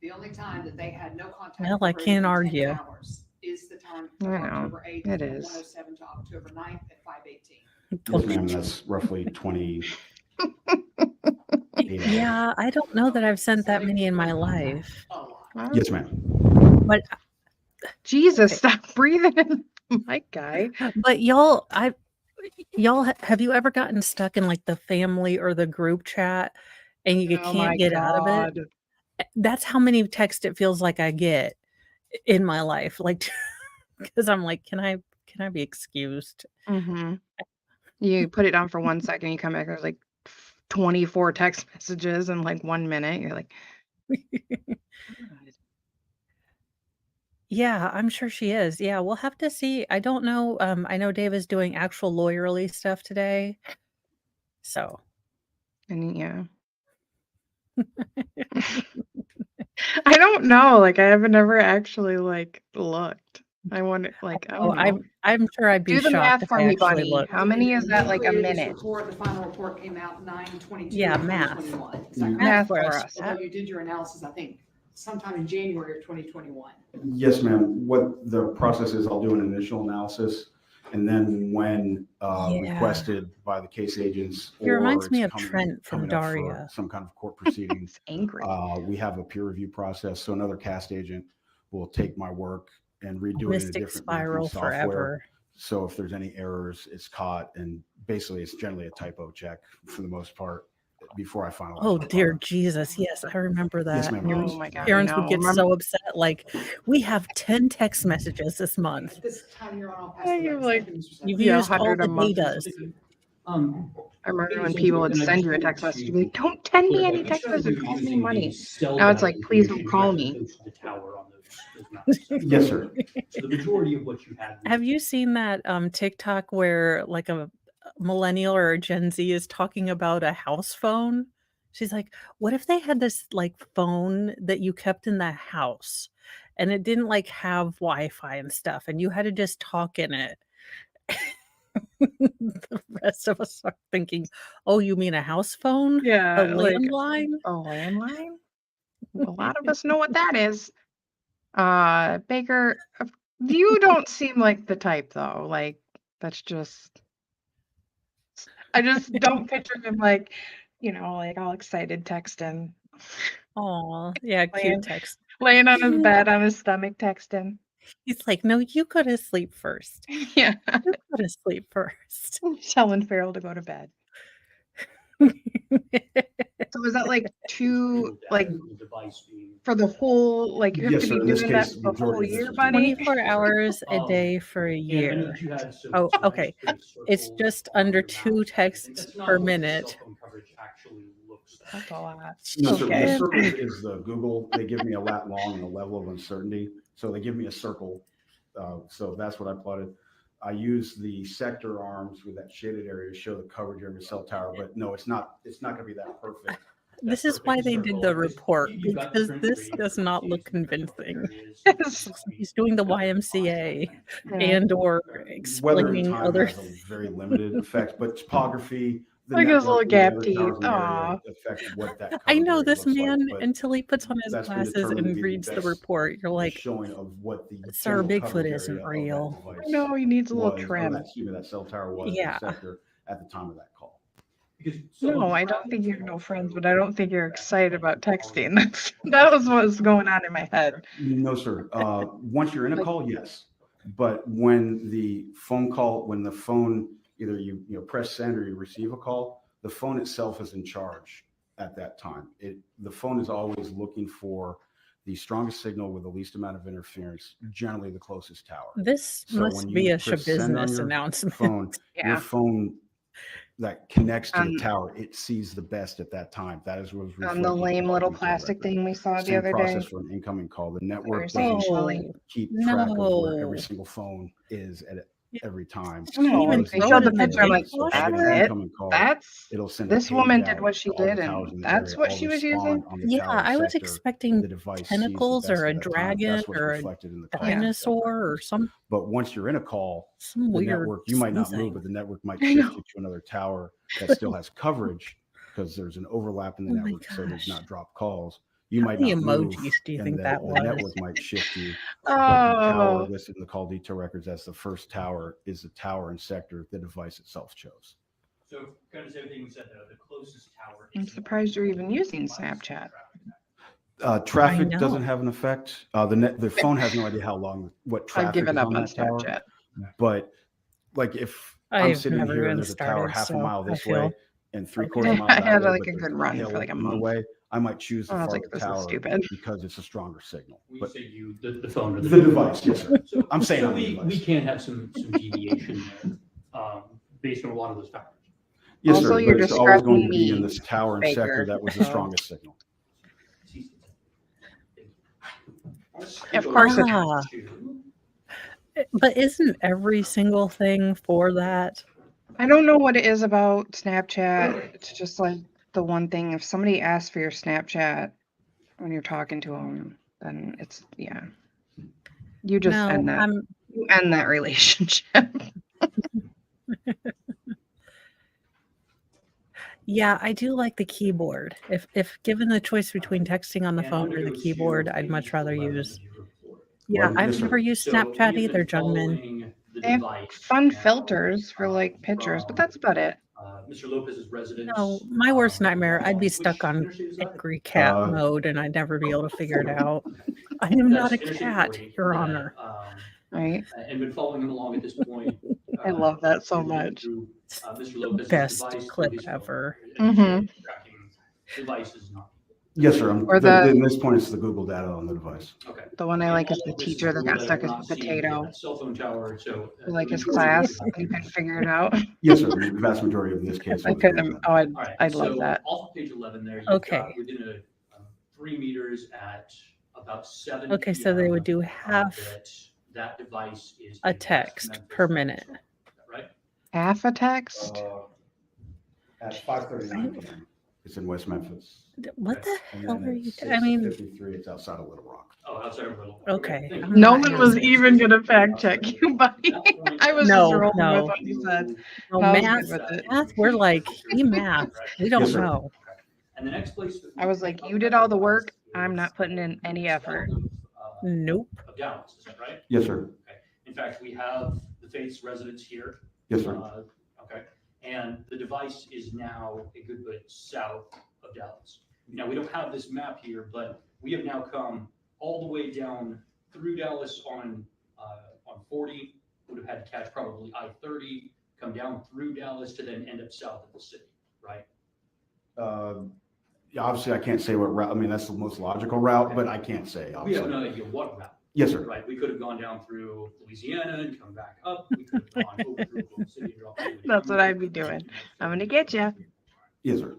the only time that they had no contact Well, for I greater can't than 10 argue. hours is the time I of know, October 8th it from is. 1:07 to October 9th at 5:18. Yes, ma'am. That's roughly 28 hours. Yeah, I don't know that I've sent So that they many in could my have life. A lot. Wow. Yes, ma'am. But Jesus, okay. stop breathing in the mic, guy. But have you ever gotten stuck in like the family or the group chat and you Oh my can't get out of it? God. That's how many texts it feels like I get in my life. Like, because I'm like, can I be excused? Mm-hmm. You put it down for 1 second, you come back, there's like 24 text messages in like 1 minute. You're like, Yeah, I'm sure she is. Yeah, we'll have to see. I don't know. I know Dave is doing actual lawyerly stuff today. So and yeah. I don't know. Like I haven't ever actually like looked. I wonder like I don't know. I'm sure I'd be Do the shocked math if for I me, actually Bunny. looked. How many is that You like a created this minute? report, the final report came out 9/22 Yeah, of math. 2021. Is that Math correct? for for us. us. Although you did your analysis, I think, sometime in January of 2021. Yes, ma'am. What the process is, I'll do an initial analysis, and then when Yeah. requested by the case agents, He reminds or me it's of Trent from coming up for Daria. some kind of court proceeding, It's angry. we have a peer review process. So another cast agent will take my work and redo it in a Mystic different spiral software. forever. So if there's any errors, it's caught, and basically it's generally a typo check for the most part before I finalize. Oh my dear product. Jesus, yes, I remember that. Yes, ma'am. Your Oh my God, I parents would know. get so upset. Like, we have 10 text messages this month. At this time, you're on, I'll pass I the have mic. like Thank you, Mr. You've Secretary. used all 100 a the month. datas. I remember when Ladies and people would gentlemen, I send just you a wanted text message to and be like, don't send me clear any up. text Instead of message, cost me using money. the cell Now it's data like, please don't information, call you me. have to go to the tower on those maps. Yes, sir. So the majority of what you had. Have you seen that TikTok where like a millennial or a Gen Z is talking about a house phone? She's like, what if they had this like phone that you kept in the house and it didn't like have Wi-Fi and stuff and you had to just talk in it? The rest of us are thinking, oh, you mean a house phone? A Yeah, like landline? a landline? A lot of us know what that is. Baker, you don't seem like the type though. Like that's just I just don't picture him like, like all excited texting. Oh, yeah, cute text. Laying on his bed on his stomach texting. He's like, no, you go to sleep first. Yeah. You go to sleep first. Telling Farrell to go to bed. So is that like for the whole, like you have Yes, to sir. be In this doing that case, the whole majority of this year, is buddy? 24 hours a day for a year. Oh, okay. It's just under 2 texts per minute. That's a lot. No, sir. Okay. The circles is the Google. They give me a lat long and a level of uncertainty. So they give me a circle. So that's what I plotted. I use the sector arms with that shaded area to show the coverage of every cell tower, but no, it's not going to be that perfect. This is why they did the report, because this does not look convincing. He's doing the YMCA and or Weather and explaining time other has a very limited effect, but topography, the Look at his network, little and the gap other teeth. towers in the area Aw. affect what that I coverage know area this looks man like, but until he puts on his that's been glasses determined to and be the reads the best report. You're like, showing of what the sir, general Bigfoot coverage isn't area of real. that device No, he needs a little was, or trim. that cell tower was, Yeah. the sector at the time of that call. No, I don't think you have no friends, but I don't think you're excited about texting. That was what was going on in my head. No, sir. Once you're in a call, yes. But when the phone either you press send or you receive a call, the phone itself is in charge at that time. The phone is always looking for the strongest signal with the least amount of interference, generally the closest tower. This So must when be you a press send on business your announcement. phone, your Yeah. phone that connects to the Um, tower, it sees the best at that time. That is what was reflected. The in lame little detail plastic record. thing we saw the Same other process day. for an incoming call. The We were network saying, doesn't Shelly. keep track of where every No. single phone is at every time. I know, It when knows they the showed the exact picture, I'm like, location. So if I get that's an it. incoming call, That's it'll send a this page woman did out what she to all the did, towers and in the that's area. what I'll she was respond using. on the Yeah, tower I was sector. expecting The device sees the tentacles best or a at that time. dragon That's what's or a reflected in the call. dinosaur or some But once you're in a call, some the weird network, you might not move, something. but the network might I shift know. you to another tower that still has coverage because there's an overlap in the Oh my network, so there's gosh. not dropped calls. You How might many not move, emojis do you and think the that was? network might shift you. But the tower Oh, listed in the call detail records as the first tower is the tower and sector the device itself chose. So kind of everything we said, the closest tower. I'm surprised you're even using Snapchat. Traffic know. doesn't have an effect. The phone has no idea how long, what I've traffic given is up on on that tower. Snapchat. But like if I'm I've sitting never here and even there's a tower started, half a so mile I this feel way and three okay. quarters mile I that had way, like but a there's good a run hill for like a in the month. way, I might choose the I was farther like, this is tower stupid. because it's a stronger signal. We But say you, the phone or the device, yes, sir. So, I'm saying so on the we device. can have some deviation there, based on a lot of those factors. Yes, Also, sir. you're But it's always going to describing be in me, this tower and sector Baker. that was the So, strongest signal. of course it Ah, has. but isn't every single thing for that? I don't know what it is about Snapchat. It's just like the one thing. If somebody asks for your Snapchat when you're talking to them, then it's yeah. You just No, end that. I'm You end that relationship. yeah, I do like the keyboard. If given the choice between texting on the And I'm phone gonna or the go to keyboard, I'd page much rather 11 use. of your report. Yeah, Well, I've yes, never sir. used So Snapchat we have either, been gentlemen. following the They have device fun now, filters for like pictures, but that's about it. Mr. Lopez's residence. No, my worst nightmare, I'd be Which stuck on interstate is that? angry cat Uh, mode and I'd never be able to figure it out. I am not That's a Interstate cat, 40 Your that, Honor. Right? And been following him along at this point. I love that so we've been much. through, It's Mr. the Lopez's best device, through clip his phone, ever. and Mhm. tracking devices not. Yes, sir. Or At this point, it's the Google data on the device. Okay. The one I And like is all the of this is teacher that Google got data. stuck We're as a not seeing potato. that cell phone tower, so. Like his encourage you class, to- you couldn't figure it out. Yes, sir. The vast majority of this case. I was couldn't. Google data. Oh, All right, I'd love so that. off of page 11 there, you've Okay. got within a 3 meters at about 7 Okay, so they PM, would do half that device is a in West text Memphis, per minute. right? Half a text? At 5:39 p.m. It's in West Memphis. What the And hell then are at you? I mean, 6:53, it's outside of Little Rock. Oh, outside of Little. okay. thank you. I'm No not one was interested. even gonna fact check you, buddy. I was just No, rolling with no, what you said. no. I was Math, good with it. math. We're like he math. We don't Yes, sir. know. And the next place. that we I was pick like, up you did that all the device work. is I'm not putting in any effort. south Nope. Of Dallas, is that right? Yes, sir. Okay. In fact, we have the Faith's residence here. Yes, sir. Okay, and the device is now a good bit south of Dallas. Now, we don't have this map here, but we have now come all the way down through Dallas on 40, would have had to catch probably I-30, come down through Dallas to then end up south of the city, right? Yeah, obviously, I can't say what route. I mean, that's the most logical route, but I can't say. We have Obviously. no idea what route. Yes, sir. Right, we could have gone down through Louisiana and come back up. We could have gone over through Oklahoma City and dropped into That's what Montgomery. I'd be doing. I'm gonna get you. Yes, sir.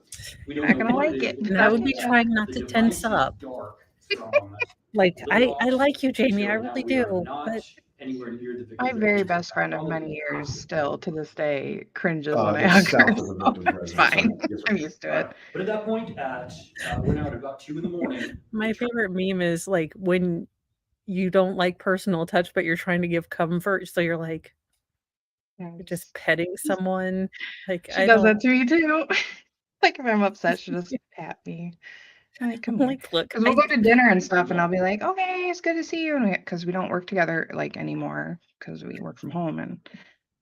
We You're don't not know gonna what like it. is. And I would be That's- trying not The to tense device is up. dark from Like Little I Rock like you, Jamie. I till now really we are do. not But anywhere near the My victim's very residence. best friend of Probably many years still to this day cringes when I It's hug south her. of the So victim's it's residence. fine. Yes, sir. I'm used to it. But at that point, we're now at about 2 a.m. my favorite meme is like when you don't like personal touch, but you're trying to give comfort. So you're like you're just petting someone. Like She I does don't that to me too. Like if I'm upset, she'll just pat me. I'm like, come I'm here. like, look, Because we'll go to dinner and stuff, and I'll be like, okay, it's good to see you. Because we don't work together like anymore because we work from home. And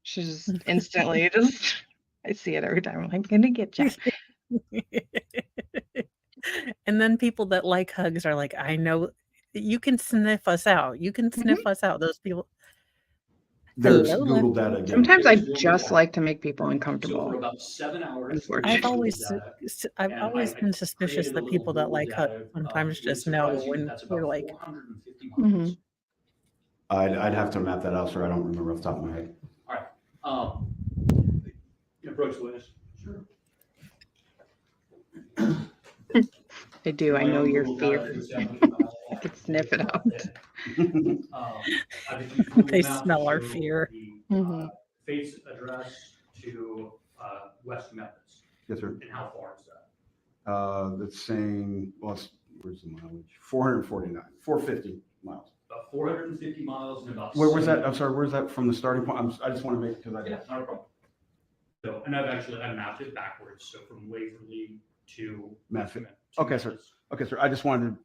she's just instantly just, I see it every time. I'm like, gonna get you. and then people that like hugs are like, I know you can sniff us out. You can sniff us out. Those people. There's Hello, Google Lefty. data again. Sometimes I There's one just more. like to make people So for uncomfortable. about 7 hours. Unfortunately. I've Google always data, I've and always I been suspicious created a that little people that Google like Hut data, sometimes it would just know surprise you, when that's you're about like, 450 Mhm. miles. I'd have to map that out, sir. I don't remember off the top of my head. All right. Approach the witness. Sure. I do. I My know own your Google fear. data to establish about I could sniff it out. I just used Google they Maps to smell our show fear. the Mhm. face address to West Memphis. Yes, sir. And how far is that? That's saying, well, where's the mileage? 449, 450 miles. About 450 miles and about. Where's that? I'm sorry, where's that from the starting point? I just want to make, because I. Yeah, not a problem. So, and I mapped it backwards, so from Waverly to. Memphis. Okay, sir. Okay, sir. I just wanted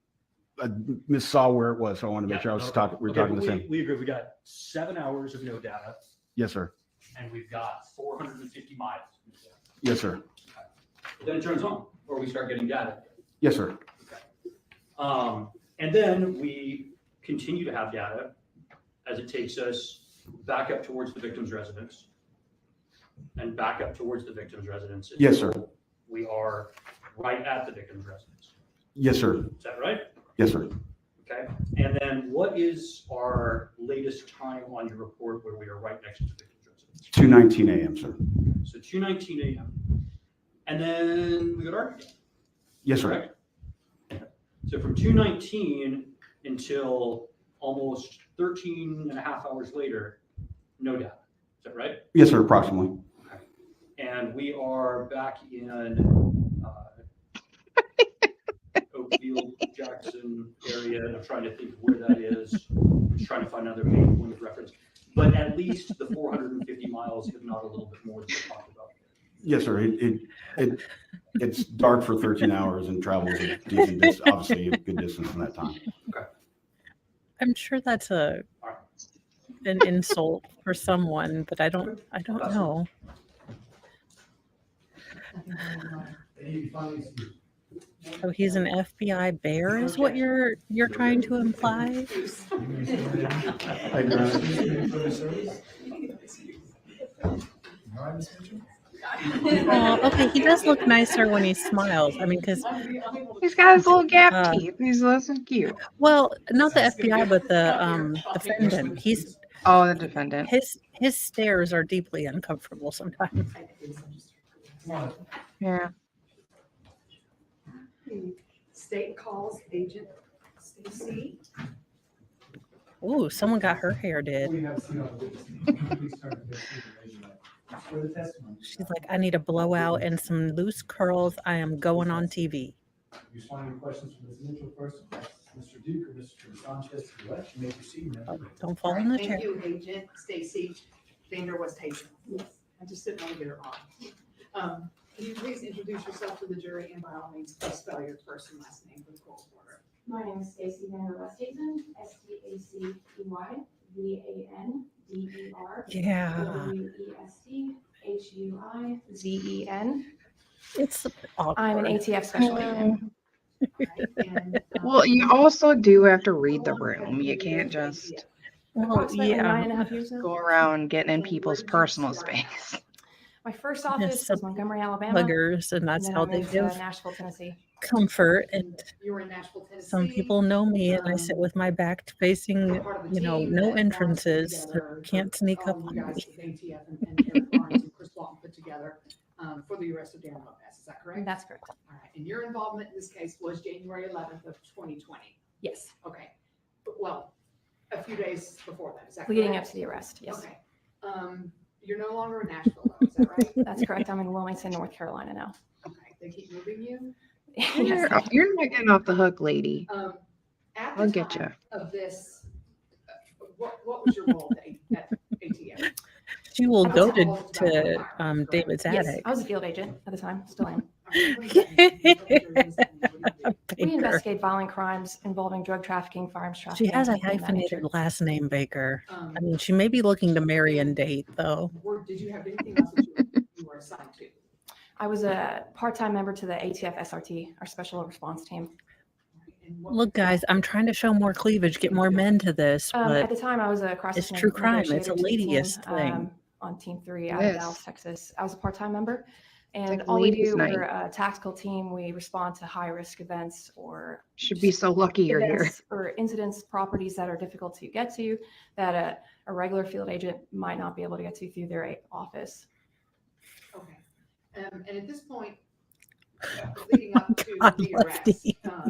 to, I missaw where it was, so I wanted to make sure I was talking, we were talking the same. We agree, we got 7 hours of no data, Yes, sir. and we've got 450 miles. Yes, sir. Then it turns on, or we start getting data. Yes, sir. And then we continue to have data as it takes us back up towards the victim's residence and back up towards the victim's residence. Yes, sir. We are right at the victim's residence. Yes, sir. Is that right? Yes, sir. Okay. And then what is our latest time on your report where we are right next to the victim's residence? 2:19 a.m., sir. So 2:19 a.m. And then we go dark again. Yes, sir. Correct? So from 2:19 until almost 13 and a half hours later, no data. Is that right? Yes, sir, approximately. And we are back in Oakville, Jackson area, and I'm trying to think of where that is. I'm just trying to find another main point of reference. But at least the 450 miles, if not a little bit more than we talked about. Yes, sir. It's dark for 13 hours and travels a decent distance, obviously a good distance from that time. Okay. I'm sure that's an insult for someone, but I don't know. So he's an FBI bear, is what you're trying to imply? Oh, okay. He does look nicer when he smiles. I mean, because He's got his little gap teeth. He's so cute. well, not the FBI, but the defendant. The defendant. His stares are deeply uncomfortable sometimes. Yeah. State calls Agent Stacy. Ooh, someone got her hair did. She's like, I need a blowout and some loose curls. I am going on TV. Responding to questions from Ms. Mitchell first, Mr. Duke or Mr. Sanchez to the left, you may proceed, ma'am. Oh, don't fall in the chair. Thank you, Agent Stacy. Vander West Hazen. I just didn't want to get her on. Can you please introduce yourself to the jury and by all means, please spell your first and last name for the court order. My name is Stacy Vander Westhazen, Stacey Vanderder. Yeah. Westhuizen. It's awkward. I'm an ATF special agent. Well, you also do have to read the room. You can't just Approximately 9.5 years go around getting in people's personal space. My first office was Montgomery, Alabama. Buggers, and that's then how I they moved give to Nashville, Tennessee. comfort. And You were in Nashville, Tennessee. some people know me, and I sit with my back facing, no entrances. So can't sneak up on You guys me. with ATF and Eric Barnes and Chris Walton put together for the arrest of Darrin Lopez. Is that correct? That's correct. All right. And your involvement in this case was January 11th of 2020. Yes. Okay. Well, a few days before that. Is that Leading correct? up to the arrest, yes. Okay. You're no longer in Nashville, though. Is that right? That's correct. I'm in Wilmington, North Carolina now. Okay. They keep moving you. You're not getting off the hook, lady. At I'll the get time you. of this, what was your role at ATF? She will go to David's Yes, attic. I was a field agent at the time, still am. We Baker. investigate violent crimes involving drug trafficking, firearms trafficking. She has a things of that hyphenated nature. last name, Baker. I mean, she may be looking to marry and date, though. Did you have anything else that you were assigned to? I was a part-time member to the ATF SRT, our special response team. And what? Look, guys, I'm trying to show more cleavage, get more men to this, At but the time, I was a crisis it's true crime. It's a negotiator to the team, ladyist thing. on Team 3 out of Yes. Dallas, Texas. I was a part-time member. And like all we ladies' do, night. we're a tactical team. We respond to high-risk events or Should be so lucky you're here. events or incidents, properties that are difficult to get to, that a regular field agent might not be able to get to through their office. Okay. And at this point, leading up to God, the Lefty. arrest,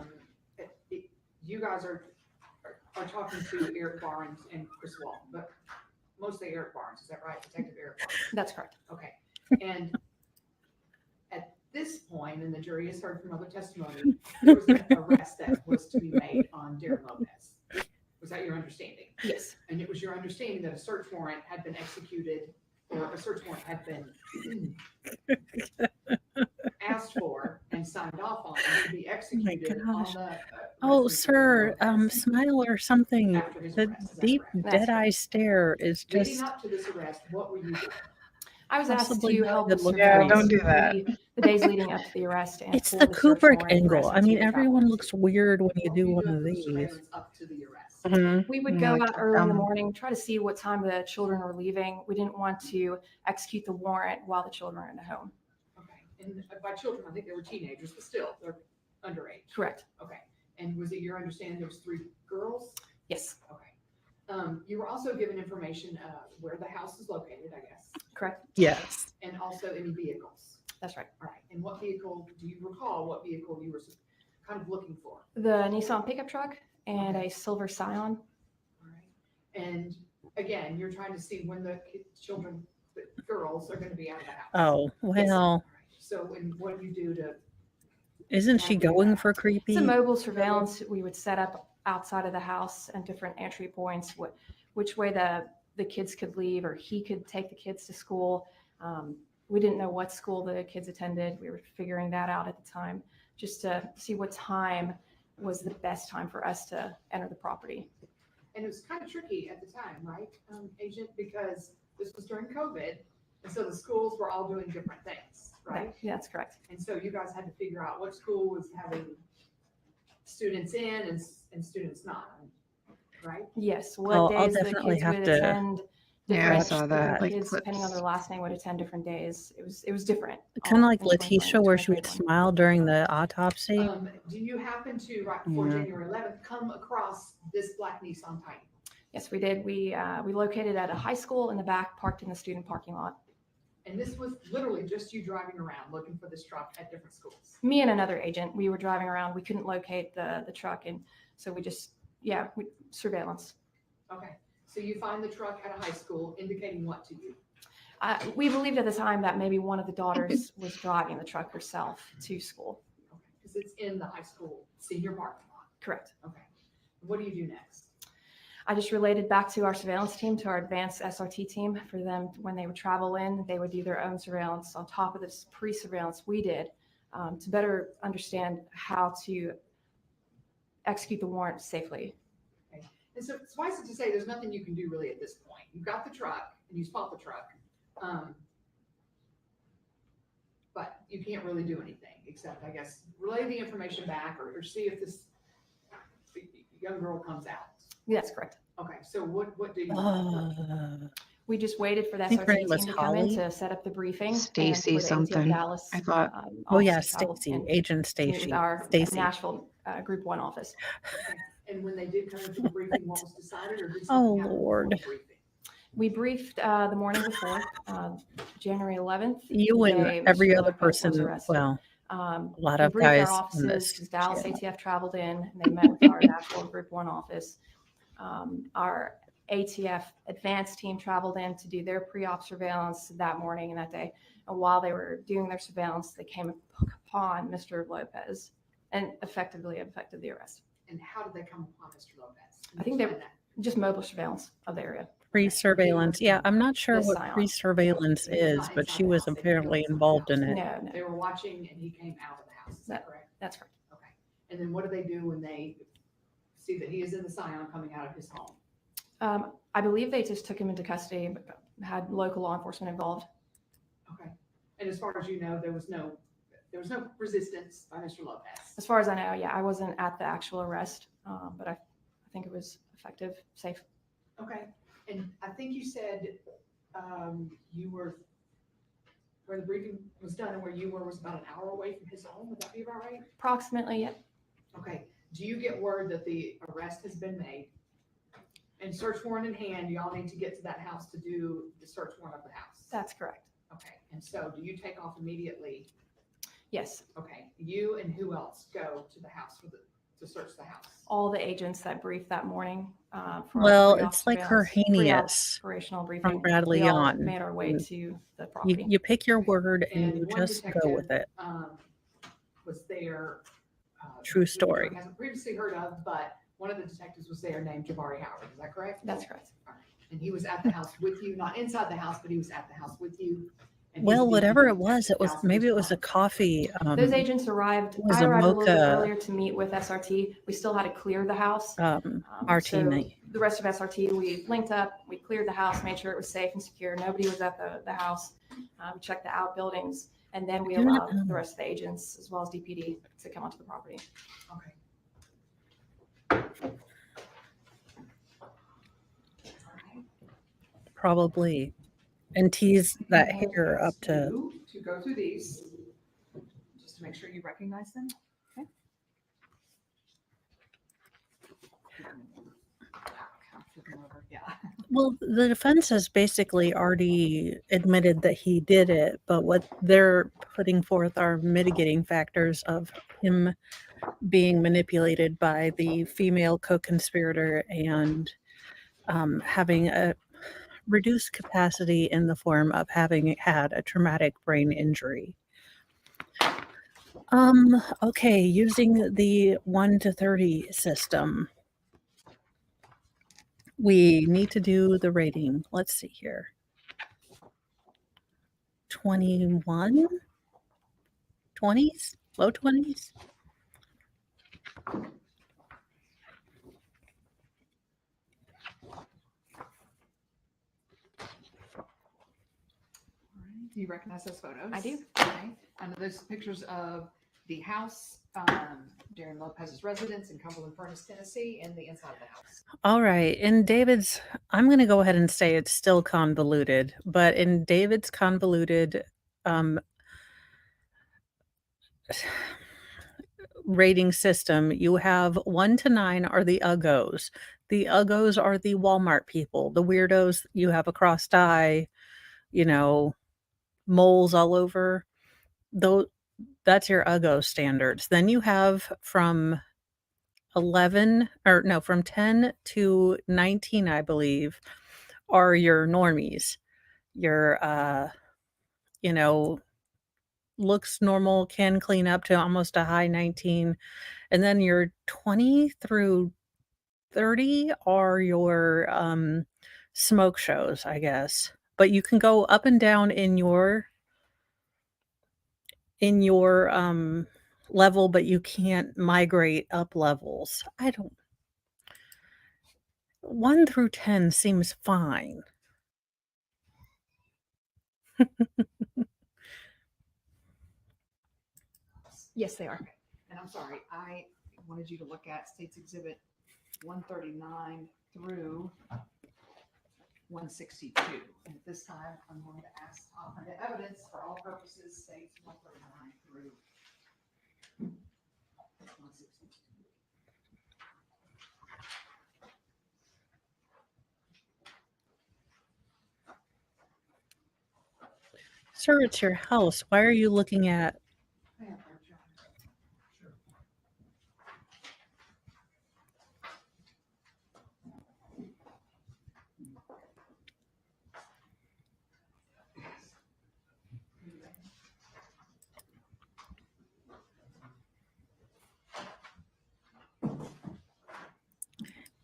you guys are talking to Eric Barnes and Chris Wall, but mostly Eric Barnes, is that right? Detective Eric Barnes? That's correct. Okay. And at this point, and the jury has heard from other testimony, there was an arrest that was to be made on Darrin Lopez. Was that your understanding? Yes. And it was your understanding that a search warrant had been executed, or a search warrant had been asked for and signed off on to be executed on gosh. the. Oh, arrest of Darrin sir, Lopez smile or something. after his The arrest, is that deep correct? dead eye stare is Leading just up to this arrest, what were you doing? I was asked possibly to not a help good with look for Yeah, don't me. do that. the days leading up to the arrest. And It's for the the search Kubrick warrant angle. I mean, requested to everyone travel. looks weird when you What do were you one doing of for these. surveillance up to the arrest? Mhm. We would Yeah, go like out early in the um, morning, try to see what time the children were leaving. We didn't want to execute the warrant while the children were in the home. Okay, and by children, I think they were teenagers, but still, they're underage. Correct. Okay, and was it your understanding there was 3 girls? Yes. Okay. You were also given information where the house is located, I guess, Correct. Yes. and also any vehicles. That's right. All right, and what vehicle, do you recall what vehicle you were kind of looking for? The Nissan pickup truck and Okay. a silver Scion. All right, and again, you're trying to see when the children, the girls are gonna be out of the house. Oh, All well, right, so, and what do you do to? isn't she going for creepy? It's a mobile surveillance we would set up outside of the house and different entry points, which way the kids could leave, or he could take the kids to school. We didn't know what school the kids attended. We were figuring that out at the time, just to see what time was the best time for us to enter the property. And it was kind of tricky at the time, right, Agent, because this was during COVID, and so the schools were all doing different things, right? Yeah, that's correct. And so you guys had to figure out what school was having students in and students not, right? Yes, Oh, what I'll days the definitely kids have would to attend. Yeah, I different- saw that, different like, kids, depending on clips. their last name, would attend different days. It was different. Kind of all like in 2020, Letitia, where she would 2021. smile during the autopsy. Do you happen to, right before Yeah. January 11th, come across this black Nissan Titan? Yes, we did. We located at a high school in the back, parked in the student parking lot. And this was literally just you driving around looking for this truck at different schools? Me and another agent, we were driving around. We couldn't locate the truck, and so we just surveillance. Okay, so you find the truck at a high school indicating what to you? We believed at the time that maybe one of the daughters was driving the truck herself to school. Okay, because it's in the high school senior parking lot. Correct. Okay, what do you do next? I just related back to our surveillance team, to our advanced SRT team. For them, when they would travel in, they would do their own surveillance on top of this pre-surveillance we did, to better understand how to execute the warrant safely. Okay. And so suffice it to say, there's nothing you can do really at this point. You've got the truck and you spot the truck. But you can't really do anything except, I guess, relay the information back or see if this young girl comes out. That's correct. Okay, so what do you? We just waited for the I think her SRT name was team to come in Holly. to set up the briefing. and Stacy for the ATF something, Dallas, I thought. Oh yeah, office to travel Stacy, in Agent to meet with Stacy. our Stacy. Nashville Group 1 office. And when they did come into the briefing, what was decided or did Oh something happen before Lord. the briefing? We briefed the morning before, January 11th. You the day and every Mr. other Lopez was person, arrested. well, a lot We of briefed our guys in offices, this. because Dallas channel. ATF traveled in, and they met with our Nashville Group 1 office. Our ATF advanced team traveled in to do their pre-op surveillance that morning and that day. And while they were doing their surveillance, they came upon Mr. Lopez and effectively affected the arrest. And how did they come upon Mr. Lopez? I think they were just mobile surveillance of the area. Pre-surveillance. Yeah, I'm not sure The what Scion. pre-surveillance is, but she was apparently involved in it. No, no, They were watching and he came out of the house, is that correct? that's correct. Okay. And then what do they do when they see that he is in the Scion coming out of his home? I believe they just took him into custody, but had local law enforcement involved. Okay. And as far as you know, there was no there was no resistance by Mr. Lopez. As far as I know, yeah, I wasn't at the actual arrest, but I think it was effective, safe. Okay, and I think you said you were, where the briefing was done and where you were was about an hour away from his home. Would that be about right? Approximately, yeah. Okay, do you get word that the arrest has been made? And search warrant in hand, y'all need to get to that house to do the search warrant of the house? That's correct. Okay, and so do you take off immediately? Yes. Okay, you and who else go to the house to search the house? All the agents that briefed that morning. For our Well, pre-op it's like surveillance, Hernanius pre-operational briefing. from Bradley We all on. made our way Mm. to the property. You pick your word and you one just go with it. Was there. True who story. Hasn't previously heard of, but one of the detectives was there named Jabari Howard. Is that correct? That's correct. All right. And he was at the house with you, not inside the house, but he was at the house with you. And he's Well, the whatever DPD it was detective. maybe it was a coffee. Those agents arrived. It was I a arrived a little bit mocha earlier to meet with SRT. We still had to clear the house. martini. So the rest of SRT, we linked up, we cleared the house, made sure it was safe and secure. Nobody was at the house. We checked the outbuildings, and then we allowed the rest of the agents as well as DPD to come onto the property. Okay. Probably. And tease that hair up to. To go through these, just to make sure you recognize them. Okay. Yeah. Well, the defense has basically already admitted that he did it, but what they're putting forth are mitigating factors of him being manipulated by the female co-conspirator and having a reduced capacity in the form of having had a traumatic brain injury. Okay, using the 1 to 30 system. We need to do the rating. Let's see here. 21? 20s? Low 20s? Do you recognize those photos? I do. Okay. And those pictures of the house, Darrin Lopez's residence in Cumberland Furnace, Tennessee, and the inside of the house. All right. In David's, I'm going to go ahead and say it's still convoluted, but in David's convoluted rating system, you have 1 to 9 are the uggos. The uggos are the Walmart people, the weirdos. You have a crossed eye, moles all over. Though that's your uggo standards. Then you have from 10 to 19, I believe, are your normies. Your looks normal, can clean up to almost a high 19. And then your 20 through 30 are your smoke shows, I guess. But you can go up and down in your level, but you can't migrate up levels. 1 through 10 seems fine. Yes, they are. And I'm sorry, I wanted you to look at State's Exhibit 139 through 162. And at this time, I'm going to ask the evidence for all purposes, States 139 through 162. Sir, it's your house. Why are you looking at?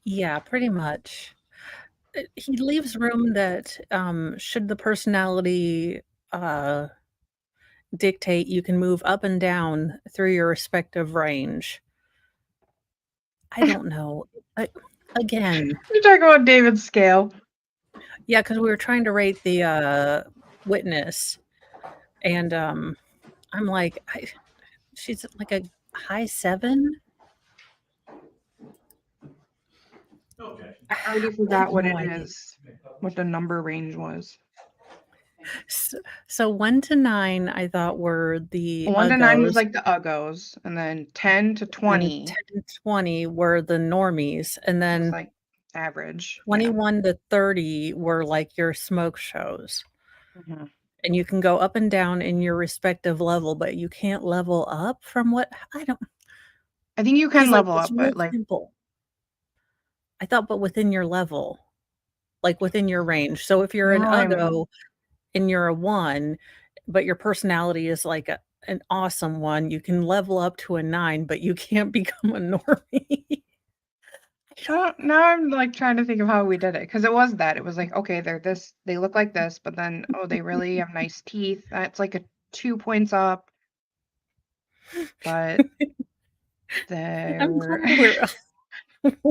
Yeah, pretty much. He leaves room that should the personality dictate, you can move up and down through your respective range. I don't know. Again, You're talking about David's scale. yeah, because we were trying to rate the witness, and I'm like, she's like a high 7. Okay. I already I forgot have what no it idea. is, what the number range was. So 1 to 9, I thought were the 1 to 9 was uggos, like the uggos, and then 10 to and 20 10 to 20 were the normies, and was then like average. 21 to 30 were like your smoke shows. Mhm. And you can go up and down in your respective level, but you can't level up from what I don't. I think you can Because like level it's up, real but like simple. I thought, but within your level, like within your range. So if you're an no, uggo and you're a 1, but your personality is like an awesome 1, you can level up to a 9, but you can't become a normie. now I'm like trying to think of how we did it, because it was that. It was like, okay, they're this, they look like this, but then oh, they really have nice teeth. That's like a 2 points up. But I'm their glad we're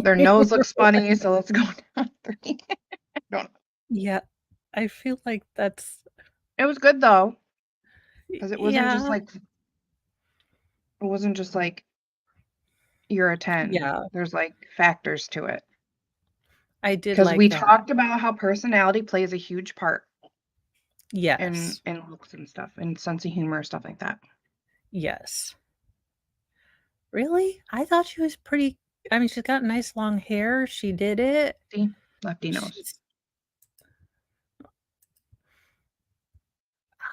their nose looks funny, so let's go down 3. Don't know. Yeah, I feel like that's It was good though, because it wasn't just yeah. like you're a 10. Yeah, There's like factors to it. I did Because like we that. talked about how personality plays a huge part Yes. in looks and stuff, and sense of humor, stuff like that. Yes. Really? I thought she was pretty. I mean, she's got nice long hair. She did it. See? Lefty nose. She's-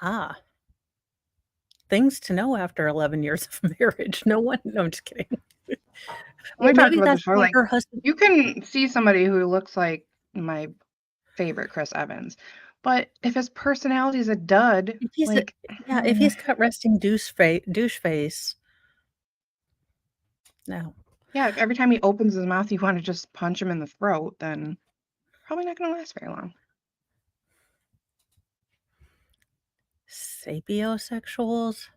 Ah. Things to know after 11 years of marriage. No one. No, I'm just kidding. We Well, talked maybe about that's this before. why Like, her husband. you can see somebody who looks like my favorite Chris Evans, but if his personality is a dud, If he's like, yeah, if he's got resting douche face. No. yeah, if every time he opens his mouth, you want to just punch him in the throat, then probably not going to last very long. Sapiosexuals.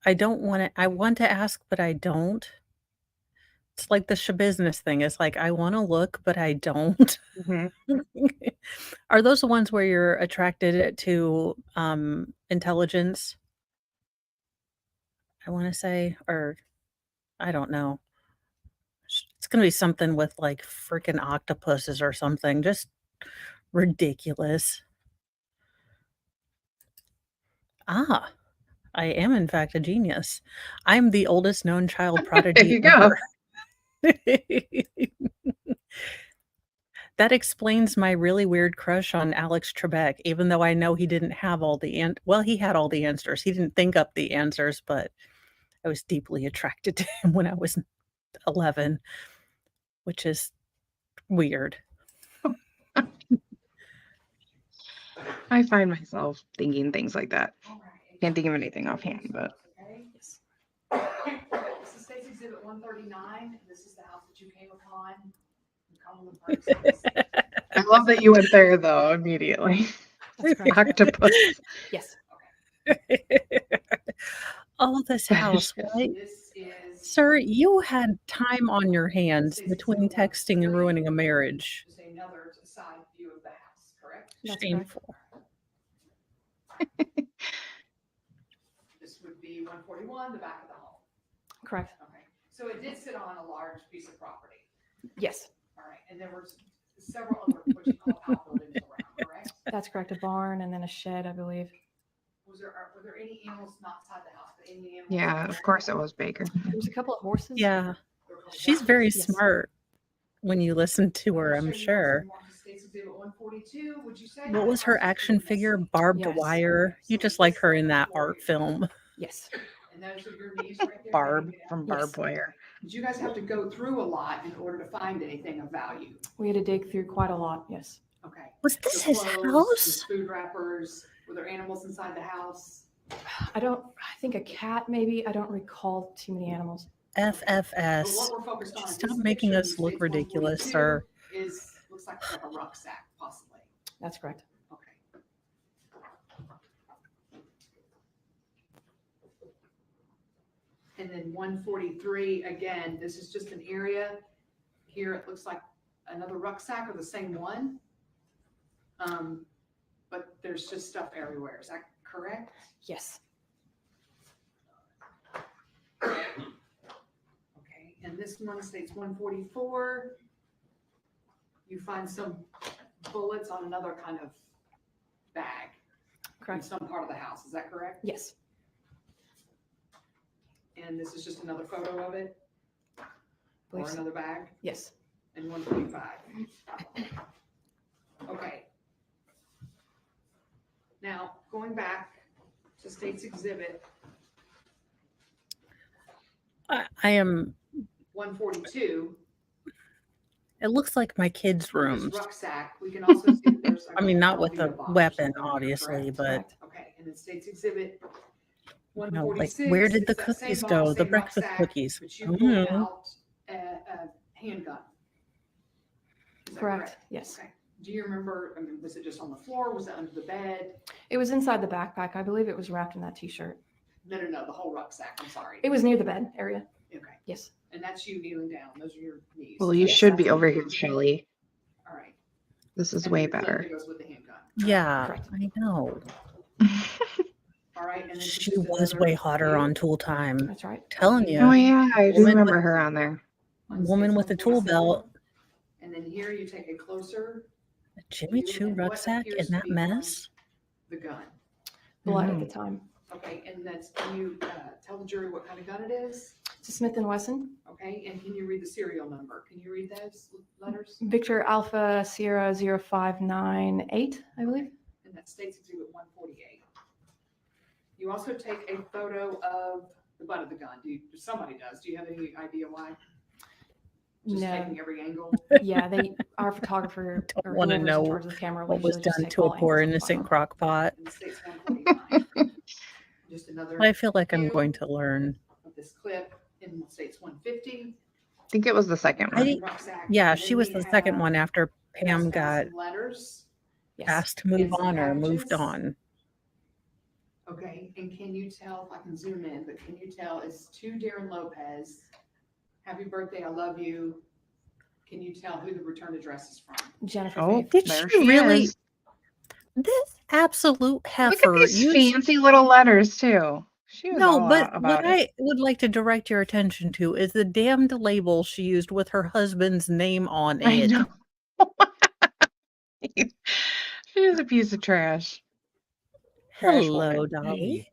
I don't want to. I want to ask, but I don't. It's like the shabusiness thing. It's like I want to look, but I don't. Are those the ones where you're attracted to intelligence? I want to say, or I don't know. It's going to be something with like freaking octopuses or something. Just ridiculous. Ah, I am in fact a genius. I'm the oldest known child There prodigy you go. ever. That explains my really weird crush on Alex Trebek, even though I know he didn't have all the well, he had all the answers. He didn't think up the answers, but I was deeply attracted to him when I was 11, which is weird. I find myself thinking things like that. Can't think of anything offhand, but This is State's Exhibit 139. This is the house that you came upon. I love that you went there though immediately. Octopus. Yes. Oh, this house, right? Sir, you had time on your hands between texting and ruining a marriage. Just another side view of the house, correct? Shameful. This would be 141, the back of the home. Correct. Okay. So it did sit on a large piece of property. Yes. All right. And there were several other what you call outbuildings around, correct? That's correct. A barn and then a shed, I believe. Were there any animals not inside the house, but any animals? Yeah, of course it was Baker. There's a couple of horses. Yeah. She's very Yes. smart when you listen to her, I'm sure. State's Exhibit 142, would you say? What was her action figure? Barbed Yes. wire. You just like her in that art film. Yes. And those are your knees right there? Barb from barbed wire. Did you guys have to go through a lot in order to find anything of value? We had to dig through quite a lot. Yes. Okay. Was this The his clothes, house? the food wrappers, were there animals inside the house? I think a cat maybe. I don't recall too many animals. But FFS. what we're focused on. Stop making us look ridiculous, sir. Looks like a rucksack, possibly. That's correct. Okay. And then 143, again, this is just an area. Here it looks like another rucksack or the same one. but there's just stuff everywhere. Is that correct? Yes. Okay, and this one states 144. You find some bullets on another kind of bag. Correct. In some part of the house. Is that correct? Yes. And this is just another photo of it? Or Please. another bag? Yes. And 145. Okay. Now, going back to State's Exhibit I am. 142. It looks like my kids' This rooms. rucksack, we can also see that there's. I mean, not with Velveeta a box or weapon, something, obviously, correct? but Okay, and then State's Exhibit you know, like 146. where did the it's that same cookies box, go? The same breakfast rucksack, cookies. But you pulled Mm. out a handgun. Is that Correct. Yes. Okay. Do you remember, I mean, was it just on the floor? Was it under the bed? It was inside the backpack. I believe it was wrapped in that t-shirt. No, the whole rucksack, I'm sorry. It was near the bed area. Okay, Yes. and that's you kneeling down. Those are your knees. Well, you Yes, should that's be me. over here, Shelly. All right. This is And way then the clip better. that goes with the handgun. Yeah, Correct. I know. All right, and then She just was another way hotter view. on Tool Time. That's right. Telling Oh you, yeah, I do Woman remember with- her on there. woman with the tool belt, And then here you take a closer a Jimmy view, Choo and what rucksack appears in to that be on mess. the gun. Blood at Mm. the time. Okay, and that's, can you tell the jury what kind of gun it is? It's a Smith & Wesson. Okay, and can you read the serial number? Can you read those letters? Victor Alpha Sierra 0598, I believe. And that's State's Exhibit 148. You also take a photo of the butt of the gun. Somebody does. Do you have any idea why? Just No. taking every angle? Yeah, our photographer or Want to whoever's in know charge of the camera what would was usually just done take to a all poor angles of the innocent photo. crock pot. And State's 149. Just another I feel like I'm view going to learn. of this clip in State's 150. I think it was the second I one. didn't- Rucksack. Yeah, And she then was we the second have one after Pam just got some letters. Yes. asked to move And some on or moved packages. on. Okay, and can you tell, if I can zoom in, but can you tell it's to Darrin Lopez, happy birthday, I love you. Can you tell who the return address is from? Jennifer Oh, Faith. Did there she she really? is. This absolute Look at heifer these used. fancy little letters too. She was No, all but out about what it. I would like to direct your attention to is the damned label she used with her husband's name on I it. know. She is a piece of trash. Trash Hello, woman. Dolly. Hey,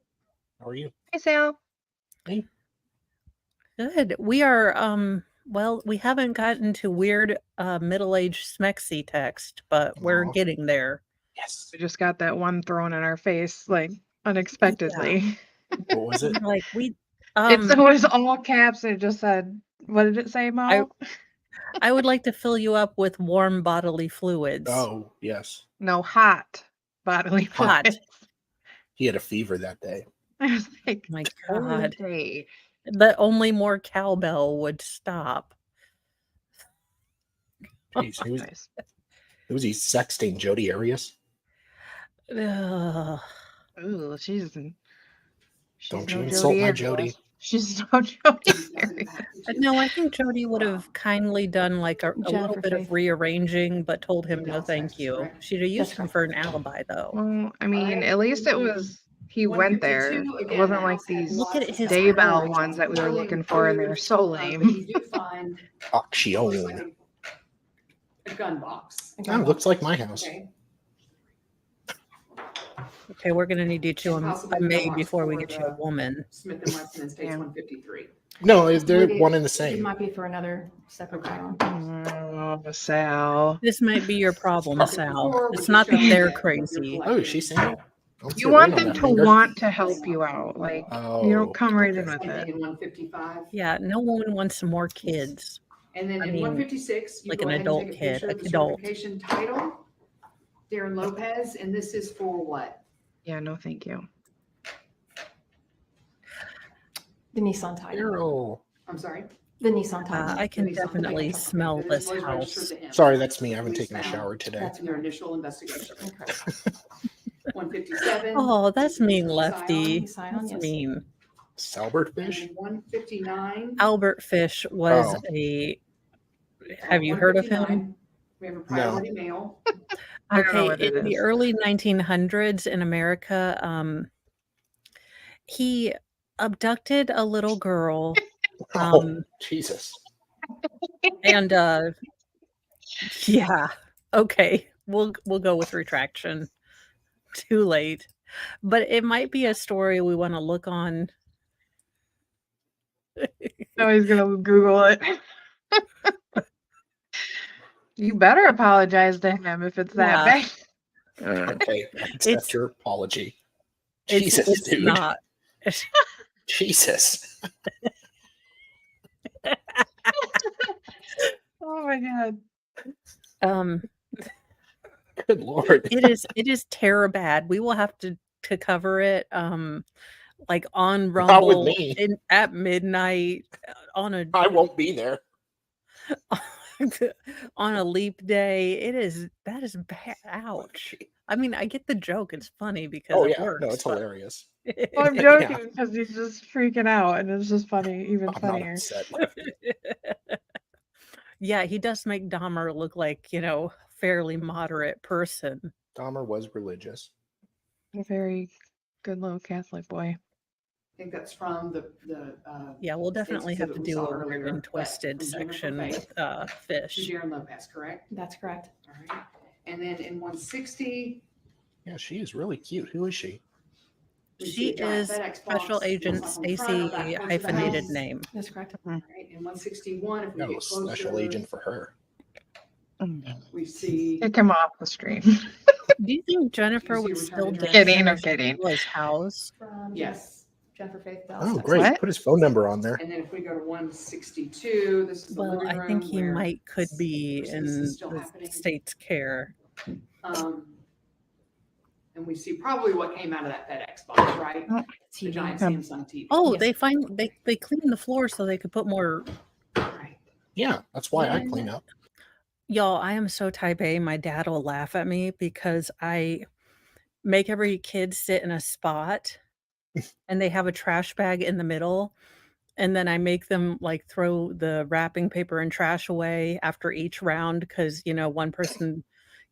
how are you? Hey, Sal. Good. We are well, we haven't gotten to weird middle-aged smexy text, but we're Aw. getting there. Yes. We just got that one thrown in our face, like unexpectedly. What was it? Like we It was all caps. It just said, what did it say, Mo? I would like to fill you up with warm bodily fluids. Oh, yes. No, hot bodily Hot. fluids. He had a fever that day. I was like, My holy God. day. That only more cowbell would stop. Jeez, who was he sexting Jodi Arias? Ugh. Ooh, she's Don't no you insult Jodi my Arias. Jody. She's no Jodi Arias. No, I think Jody would have kindly done like a little Jennifer bit of Faith. rearranging, but told him no thank you. She'd have used That's him right. for an alibi, though. Well, I mean, at least it was he went there. 152, It again, wasn't the like house had these Look at lots of his stuff. Daybell coat. ones that we were Totally looking for, and they were includes, so but lame. you do find Action. a gun box. Oh, looks like my house. Okay. Okay, we're gonna need you to And a possibly maid gun box before we for get you a the woman. Smith and Wesson in States Yeah. 153. No, they're Would it- one and the It same. might be for another separate Okay. round. Oh, Sal. This might be your problem, Sal. 54 It's would not just that show they're that what you're crazy. Oh, she's single. Don't You see a want ring on them that to finger. want to help you out. Like, you Oh, don't come right in okay. with Same it. thing in 155. Yeah, no woman wants some more kids. And then I in mean, 156, you like go an ahead and adult take a kid, picture of the adult. certification title, Darrin Lopez, and this is for what? Yeah, no, thank you. The Nissan title. Daryl. I'm sorry? The Nissan title. I can Let me see something. definitely smell That this was registered house. to him. Sorry, that's me. I haven't Police taken a found shower today. That's in their initial investigation. Okay. 157. Oh, that's mean, Scion. Lefty. Scion, That's yes. mean. Salbert And fish? then 159. Albert Fish was Oh. a. Have you heard of him? 159. We have a priority mail. I don't know Okay, what it in the is. early 1900s in America, he abducted a little girl, Oh, Jesus. and yeah, okay, we'll go with retraction. Too late, but it might be a story we want to look on. No, he's gonna Google it. You better apologize to him if it's that Yeah. bad. Okay, accept It's your apology. it's Jesus, it's dude. not. Jesus. Oh my god. Um, Good Lord. it is terror bad. We will have to cover it. Like on Not with Rumble me. at midnight on a I won't be there. on a leap day. That is bad. Ouch. I mean, I get the joke. It's funny because Oh, it yeah. works. No, it's but- hilarious. Well, I'm Yeah. joking because he's just freaking out, and it's just funny, even I'm not funnier. upset. Yeah, he does make Dahmer look like, fairly moderate person. Dahmer was religious. A very good little Catholic boy. I think that's from the Yeah, we'll States definitely have to exhibit we do saw a weird earlier, and but twisted from Jennifer section Faith with to fish. Darrin Lopez, correct? That's correct. All right. And then in 160, Yeah, she is really cute. Who is she? we see She a giant is FedEx Special box. Agent Looks like on the front Stacy or back porch of the hyphenated house. name. That's correct. All right. In 161, if we No, get closer, special agent for her. we see. Kick him off the stream. Do you think Jennifer You see would return still address? date Kidding, him I'm if she kidding. was house? From Yes. Jennifer Faith Bell. Oh, Texas. great. What? Put his phone number on there. And then if we go to 162, this is the Well, living I room. think he where could be this in is still the happening. state's care. And we see probably what came out of that FedEx box, right? The giant Samsung TV. Oh, Yes. they cleaned the floor so they could put more. Right. Yeah, that's why I clean up. Y'all, I am so type A. My dad will laugh at me because I make every kid sit in a spot and they have a trash bag in the middle. And then I make them like throw the wrapping paper and trash away after each round because, one person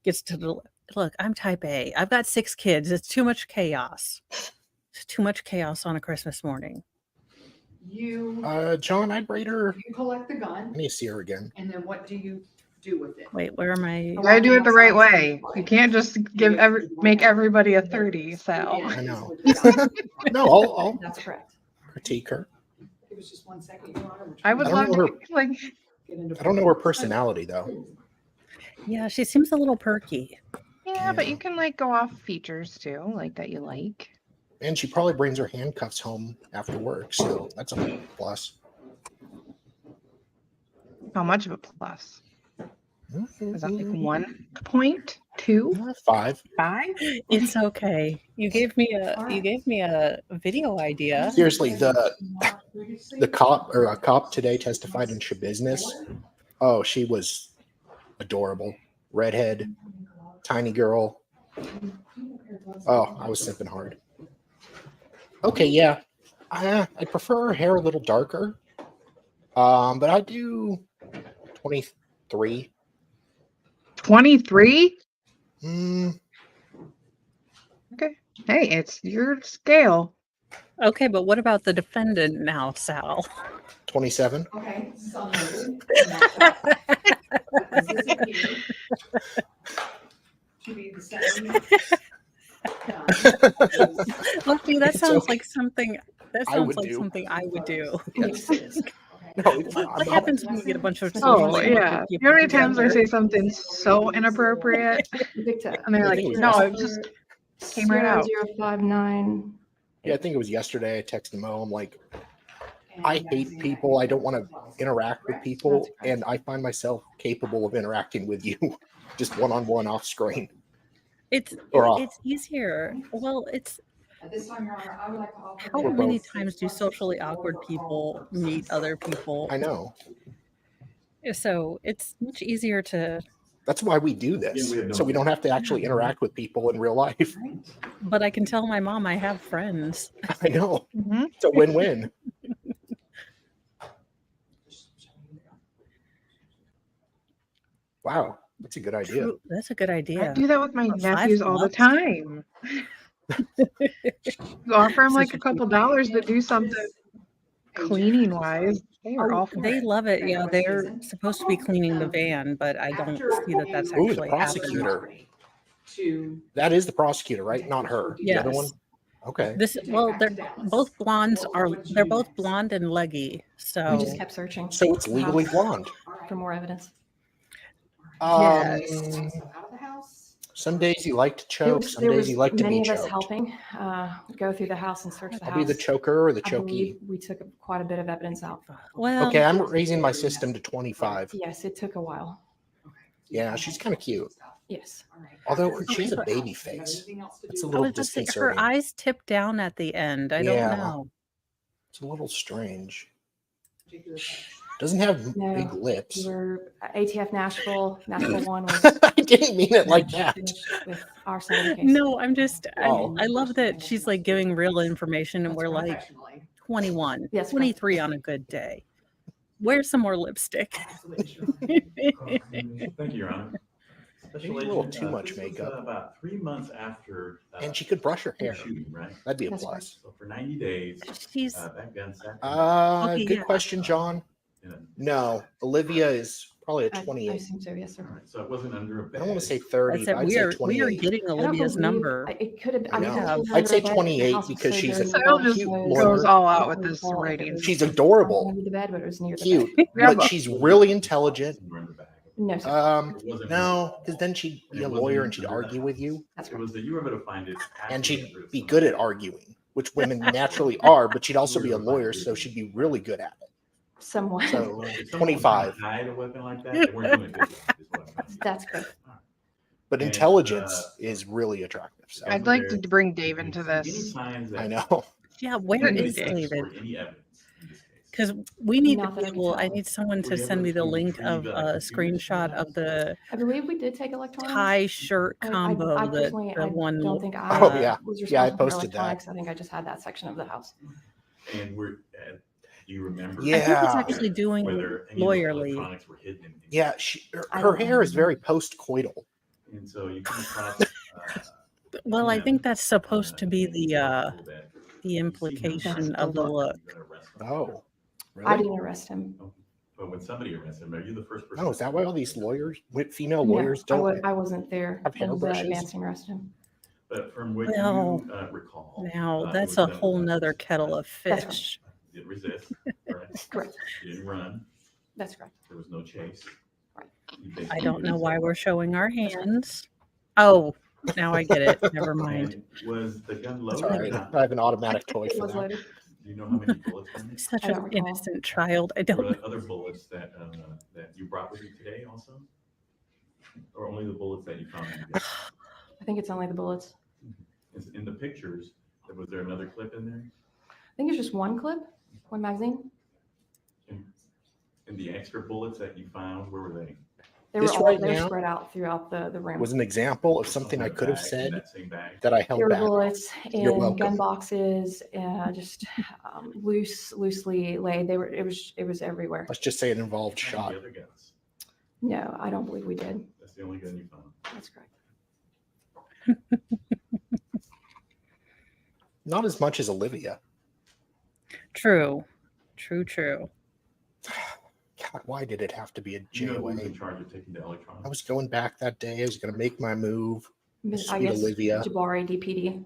gets to look, I'm type A. I've got 6 kids. It's too much chaos. It's too much chaos on a Christmas morning. You John, I'd rate her. you collect the gun, I need to see her again. and then what do you do with it? Wait, where am I? You gotta do it the right way. You can't just make everybody a 30, Sal. I know. No, I'll That's correct. critique her. Give us just 1 second, Your Honor. I would I don't love know to like. I don't know her personality though. Yeah, she seems a little perky. Yeah, but you can like go off features too, like that you like. And she probably brings her handcuffs home after work, so that's a plus. How much of a plus? Is that like Mm-hmm. 1.2? 5. 5? It's okay. You gave me a video idea. Seriously, the cop or a cop today testified in Shabusiness. Oh, she was adorable. Redhead, tiny girl. Oh, I was simping hard. Okay, yeah. I prefer her hair a little darker. But I do 23. 23? Mm, Okay. Hey, it's your scale. Okay, but what about the defendant now, Sal? 27. Okay, so noted. To be the same. Lucky, that It's sounds okay. like something. That I sounds would like do. something I would do. Yes. No, What happens when you get a bunch of Oh, socially yeah. awkward You people know how many times I together? say something so inappropriate? And they're I like, think it was no, yesterday. it just came right out. 0059. Yeah, I think it was yesterday. I texted Mo. I'm like, I hate people. I don't want to interact with people. And I find myself capable of interacting with you just one-on-one off screen. It's Or off. it's easier. Well, it's At this time, Your Honor, I would like to offer. how We're many both- times do socially awkward people meet other people? I know. So it's much easier to. That's why we do this. Yeah, we have no So we don't have to actually interact with people in real life. But I can tell my mom I have friends. I know. Mm-hmm. It's a win-win. Wow. That's a good idea. True. That's a good I idea. do that with my For nephews all the $5. time. You offer them like Such a a couple cheap. dollars to do something cleaning wise. They are Oh, all for they it. love it. Yeah, they're supposed to be cleaning the van, but I don't see that that's Ooh, the actually happening. prosecutor. To That is the prosecutor, right? Not her. The other one. Yes. Okay. They're both blondes they're both blonde and leggy. We just So kept searching. So it's the legally house blonde. for more evidence. yes. out of the house. Some days you like to choke. Some There days was you like to many be of us choked. helping go through the house and search the I'll house. be the choker or the I chokey. believe we took quite a bit of evidence out. Well, Okay, I'm raising my system to 25. Yes, it took a while. Yeah, she's kind of cute. Yes. Although she's a but- baby face. It's a I little was about to say her disconcerting. eyes tip down at the end. I don't Yeah. know. It's a little strange. Doesn't have No, big lips. we were ATF Nashville 1 was I didn't mean it like that. finished with our side of the case. No, Oh. I love that she's like giving real information and we're like 21, Yes, 23 on a good day. Wear some more lipstick. Thank you, Your Honor. Special Maybe a little Agent, too much this was, makeup. about 3 months after. And she could brush her the hair. shooting, right? That'd be a That's plus. So for 90 days, She's that gun sat. Okay, Good yeah. question, John. in a- No, Olivia is probably a I 28. assume so, yes, sir. All right, so it wasn't under a I don't want to say badge. 30, I said but I'd we say are 28. getting I don't Olivia's believe- number. It could have. I didn't know. see her I'd say bed. The 28 house was because so she's dirty. a Sal just cute goes blonde. all out with It was this all- it rating. was She's adorable, under the bed, but it was near the cute, bed. Yeah, but she's really intelligent. Somewhere in the bag. No, sir. It wasn't No, because then she'd be a lawyer and she'd argue with you, That's It was that you were able to find it. and actually she'd under be some- good at arguing, which women naturally are, but she'd also be a lawyer, so she'd be really good at it. Somewhat. So If someone was 25. trying to hide a weapon like that, they weren't doing a good job, is what I'm trying to get. That's correct. But And, intelligence is really attractive. So I'd like to bring Dave into Any this. signs that I know. Yeah, where Any is day. David? or any evidence in this case? Because we need to Not that be I can able, tell. I need someone Were to you able send me to the link retrieve, of a computers from the screenshot house? of the I believe we did take electronics. tie shirt combo I that personally, the I one. don't think I Oh, yeah. was Yeah, I responsible for posted that. electronics. I think I just had that section of the house. And do you remember? I think it's Yeah. actually doing Whether any of those lawyerly. electronics were hidden in. Yeah, her hair is very post-coital. And so you come across. Well, I think that's supposed to be and the article that you see him implication arrested, of the you're look. gonna arrest him. Oh, I really? didn't arrest him. But when somebody arrests him, are you the first person? Oh, is that why all these lawyers, female No, lawyers, don't? I wasn't there have when the hairbrushes? advance team arrested him. But from what Well, you recall. Now it that's was a done whole with nother weapons. kettle of That's right. fish. You didn't resist, correct? Correct. You didn't run, That's correct. there was no chase. Right. You I basically don't know didn't why say- we're showing our hands. Oh, now I get it. Never mind. And was the gun That's loaded all or right. not? I have an automatic toy It for was that. loaded. Do you know how many bullets were in I'm it? such I don't an recall. innocent child. I Were don't. there other bullets that you brought with you today also? Or only the bullets that you found in the gun? I think it's only the bullets. In the pictures, was there another clip in there? I think it's just one clip, one magazine. And the extra bullets that you found, where were they? They This were all right they're now spread out throughout the room. Was an example of something I could have In said that same bag? that I There held were back. bullets You're in welcome. gun boxes, just loosely laid. They were. It was everywhere. Let's just say it involved How shot. many other guns? No, I don't believe we did. That's the only gun you found. That's correct. Not as much as Olivia. True. True. God, why did it have to be a You know who was JOA? in charge of taking the electronics? I was going back that day. I was going to make my move. I Sweet guess Olivia. Jabari DPD.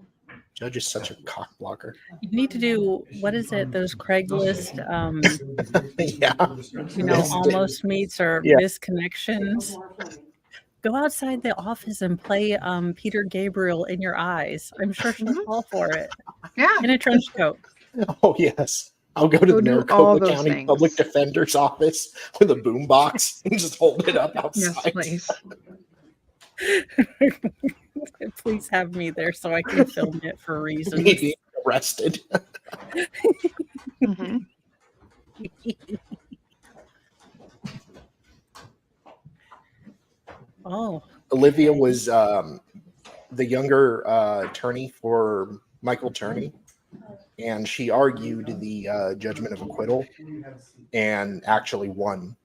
Judge is such a cock blocker. You need to do what is it? Those Craigslist, Yeah. you know, Missed it. almost meets or Yeah. misconnections. Go outside the office and play Peter Gabriel in your eyes. I'm sure she'll fall for it. Yeah. In a trench coat. Oh, yes. I'll go to Go the do all Maricopa those County things. Public Defender's office with a boombox and just hold it up Yes, outside. please. Please have me there so I can film it for reasons. Me being arrested. Mhm. Oh, Olivia was the younger attorney for Michael Turney, and she argued the judgment of acquittal and actually won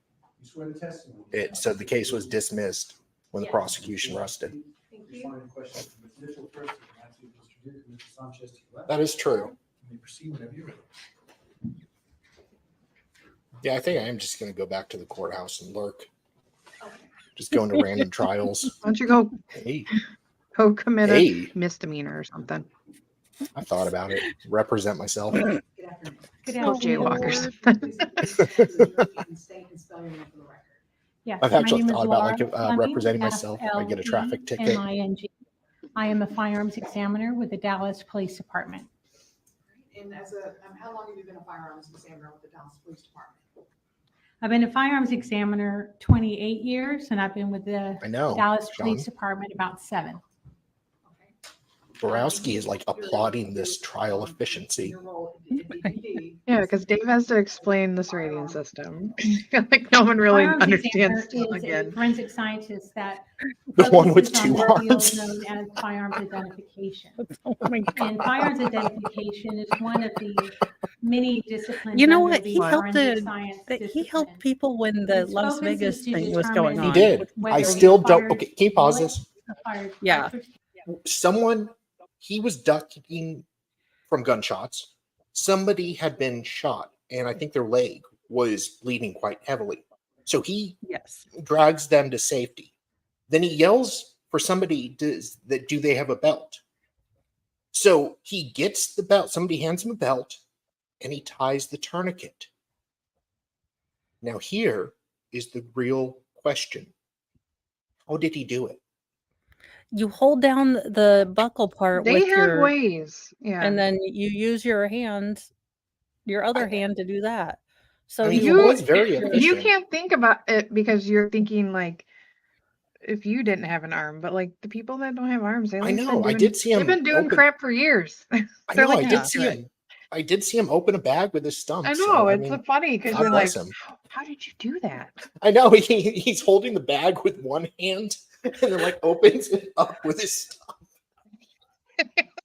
You swear the testimony. it. So the case was dismissed. when the prosecution rested. Thank you. Responding to questions from Ms. Mitchell first, and after Mr. Duke and Mr. Sanchez to your left. That is true. You may proceed whenever you're ready. Yeah, I think I am just going to go back to the courthouse and lurk. Okay. Just go into random trials. Why don't you go Hey, commit Hey. a misdemeanor or something? I thought about it. Represent myself. Good afternoon. Good Go afternoon. jaywalk or something. State and spell your name for the record. Yes, I've my actually name is thought about Laura like Fleming, representing myself. I get a traffic ticket. Fleming. I am a firearms examiner with the Dallas Police Department. And as a, how long have you been a firearms examiner with the Dallas Police Department? I've been a firearms examiner 28 years, and I've been with the I know, Dallas Sean. Police Department about 7. Borowski is like applauding this trial efficiency. Your role at DPD. Yeah, because Dave has to explain this rating system. I feel like no one really Firearms understands examiner is a again. forensic scientist that The one with focuses on 2 the field hearts. known as firearms identification. Oh my God. And firearms identification is one of the many disciplines. You know under what? the He helped forensic science he discipline. helped people when the Its Las focus Vegas is to thing was going determine on. He did. whether I you still don't. fired Okay, can you pause bullets this? or fired Yeah. cartridge. Someone, he was ducking from gunshots. Somebody had been shot, and I think their leg was bleeding quite heavily. So he Yes. drags them to safety. Then he yells for somebody do they have a belt? So he gets the belt. Somebody hands him a belt, and he ties the tourniquet. Now here is the real question. How did he do it? You hold down the buckle part They with have your, ways. Yeah. and then you use your hand, your other hand to do that. So I mean, he he was very you efficient. can't think about it because you're thinking like if you didn't have an arm, but like the people that don't have arms, I know. I did see him. They've been doing open, crap for years. I They're know. like I did see him. I did see him open a bag with his stump. I know, So, I it's mean, funny because God you're like, bless him. how did you do that? I know he's holding the bag with one hand and then like opens it up with his stump.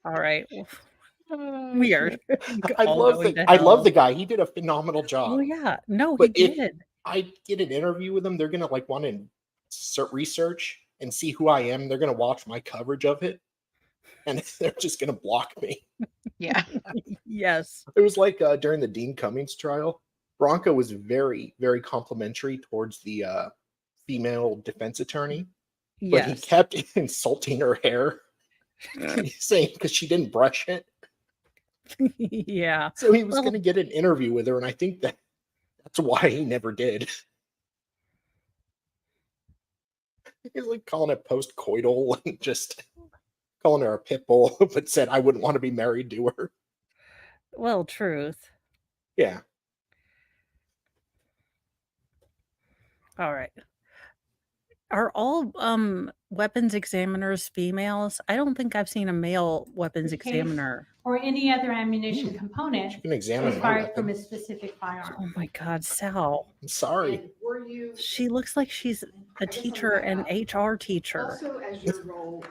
All right. Oh, Weird. I All love going the to I love hell. the guy. He did a phenomenal job. Oh yeah. No, But he if did. I get an interview with him, they're gonna like want to research and see who I am. They're gonna watch my coverage of it, and they're just gonna block me. Yeah. Yes. It was like during the Dean Cummings trial. Bronco was very, very complimentary towards the female defense attorney, but he Yes. kept insulting her hair, saying because she didn't brush it. Yeah. So he was Well, going to get an interview with her, and I think that's why he never did. He's like calling it post-coital and just calling her a pit bull, but said I wouldn't want to be married to her. well, truth. Yeah. All right. Are all weapons examiners females? I don't think I've seen a male weapons Case examiner. or any other ammunition component You can examine is my fired weapon. from a specific firearm. Oh my God, Sal. I'm sorry. And were you She looks like she's a teacher and HR teacher. also as your role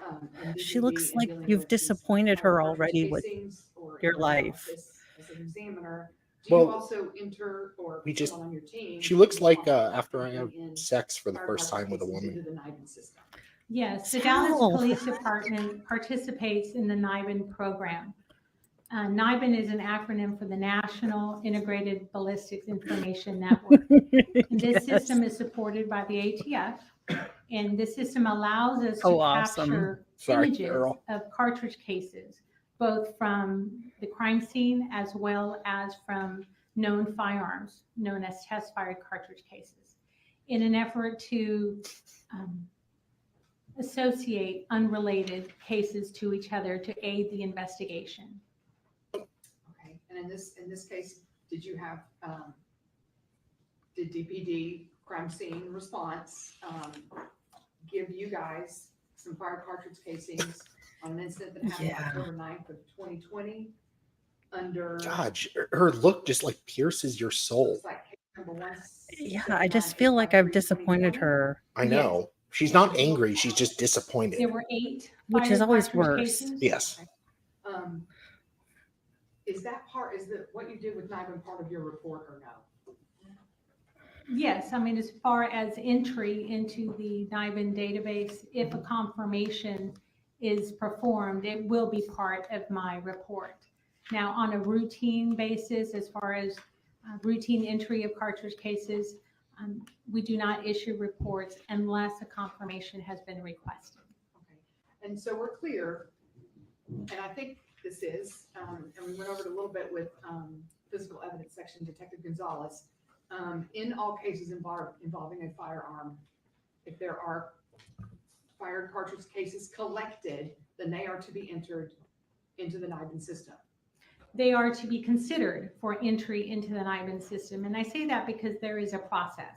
in She DPD looks and like dealing you've with these disappointed her cartridge already with casings or your in life. office as an examiner, do you Well, also enter or we just someone on your team? she looks like involved after I have in sex for the fire first time with a cartridge casings woman. into the NIBIN system? Yes, the Sal. Dallas Police Department participates in the NIBIN program. NIBIN is an acronym for the National Integrated Ballistics Information Network. And this Yes. system is supported by the ATF. And this system allows us to Oh, awesome. capture Sorry, images Carol. of cartridge cases, both from the crime scene as well as from known firearms, known as test-fired cartridge cases, in an effort to associate unrelated cases to each other to aid the investigation. Okay, and in this case, did you have, did DPD crime scene response give you guys some fire cartridge casings on an incident that happened Yeah. October 9th of 2020 God, her look just like pierces your soul. looks like case number Yeah, I just feel like I've disappointed her, I know. She's not angry. She's just disappointed. There were 8 which fired is always cartridge worse. cases. Yes. Is that part, is that what you did with NIBIN part of your report or no? Yes, I mean, as far as entry into the NIBIN database, if a confirmation is performed, it will be part of my report. Now, on a routine basis, as far as routine entry of cartridge cases, we do not issue reports unless a confirmation has been requested. And so we're clear, and I think this is, and we went over it a little bit with physical evidence section, Detective Gonzalez. In all cases involving a firearm, if there are fired cartridge cases collected, then they are to be entered into the NIBIN system. They are to be considered for entry into the NIBIN system. And I say that because there is a process.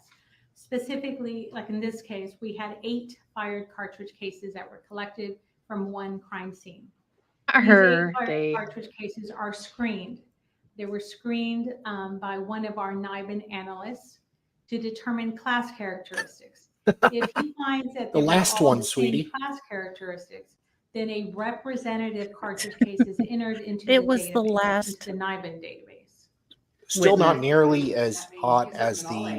Specifically, like in this case, we had 8 fired cartridge cases that were collected from one crime scene. These 8 fired cartridge cases are screened. They were screened by one of our NIBIN analysts to determine class characteristics. If he finds that The they were last all one, the same sweetie. class characteristics, then a representative cartridge case is entered into It the was the database, last into the NIBIN database. Still not Witness. nearly as hot He's as looking at all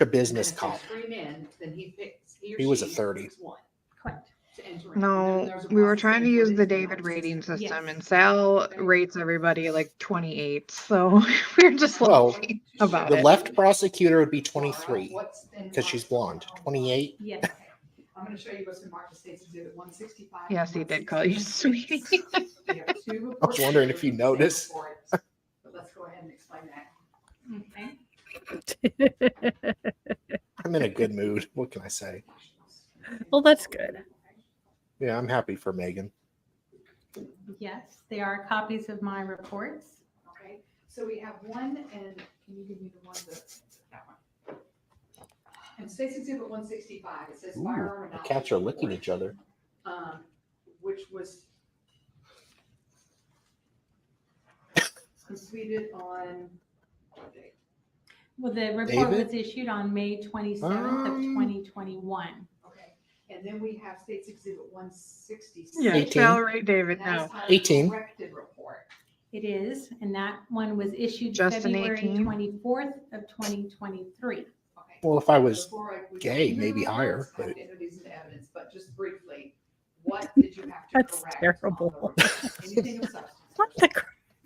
the 8. business And if they cop. screen in, then he picks, he or He was a she 30. picks one Correct. to enter in. And then No, there's a we were process trying to enter use it the into David NIBIN rating system. system, Yes. and Sal rates everybody like 28. So we're just Well, laughing about The it. left prosecutor would be 23 because she's blonde. 28. Yes. Okay. I'm going to show you what's in Mark the State's Exhibit 165. Yes, he did call you sweetie. We have 2 I was reports wondering here if you with the same noticed. reports, but let's go ahead and explain that. Okay. I'm in a good mood. What can I say? Well, that's good. Yeah, I'm happy for Megan. Yes, they are copies of my reports. Okay. So we have one, and can you give me the one that one? In State's Exhibit 165, it says Ooh, firearm the analysis cats are licking report, each other. which was completed on what date? Well, the report David? was issued on May 27th of 2021. Okay. And then we have State's Exhibit 166. Yeah, 18. Sal rate David And that is now. titled 18. Corrected report. It is, and that one was issued Just an February 18? 24th of 2023. Okay. Well, if I was We gay, go into the maybe higher, reports, I have but- to enter these into evidence, but just briefly, what did you have to That's correct? terrible. On the report? Anything of substance? What the?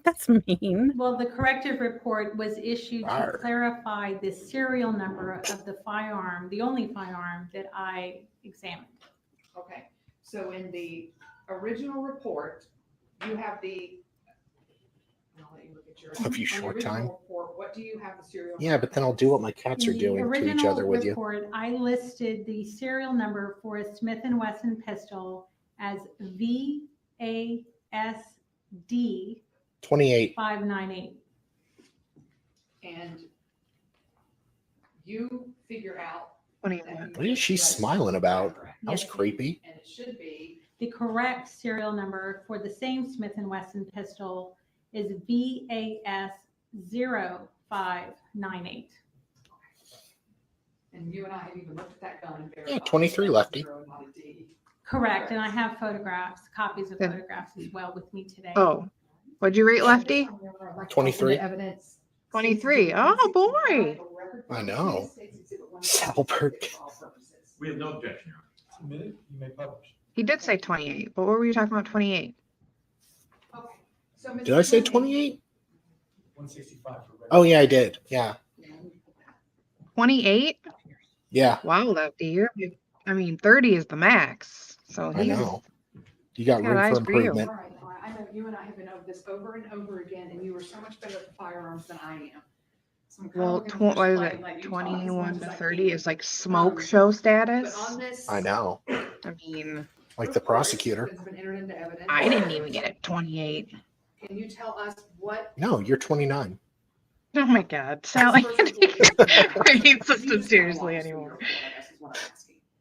That's mean. Well, the corrective report was issued to Arr. clarify the serial number of the firearm, the only firearm that I examined. Okay, so in the original report, you have the, I'll let you look at yours. Have you On the short original time? report, what do you have the serial? Yeah, number but then I'll as? do what my cats are In the doing to each original other with you. report, I listed the serial number for a Smith & Wesson pistol as VASD 28. 598. And you figure out. 21. What is she smiling about? That was Yes. creepy. And it should be, The correct serial number for the same Smith & Wesson pistol is VAS 0598. and you and I have even looked at that gun and Yeah, verified. 23 lefty. Zero, not a D. Correct, and I have photographs, copies of Good. photographs as well with me today. Oh, what'd you rate Lefty? 23. 23. Oh, boy. I know. Salbert. We have no objection. Submitted, you may publish. He did say 28, but what were you talking about 28? Okay. So Mr. Did I say Kennedy, 28? 165 for regular. Oh, yeah, I did. Yeah. 28? Yeah, Wow, Lefty, I mean, 30 is the max. So I he's know. You got got room eyes for for you. improvement. All right, I know you and I have been over this over and over again, and you are so much better at firearms than I am. So I'm kinda well, looking to what is explain, it? let you talk as 21 much to as I 30 can. is like smoke show But status. on this. I know. I mean, Like the report prosecutor. that's been entered into evidence, I didn't even get it 28. Can you tell us what? No, you're 29. Oh my God, Sally. Rating system seriously anymore.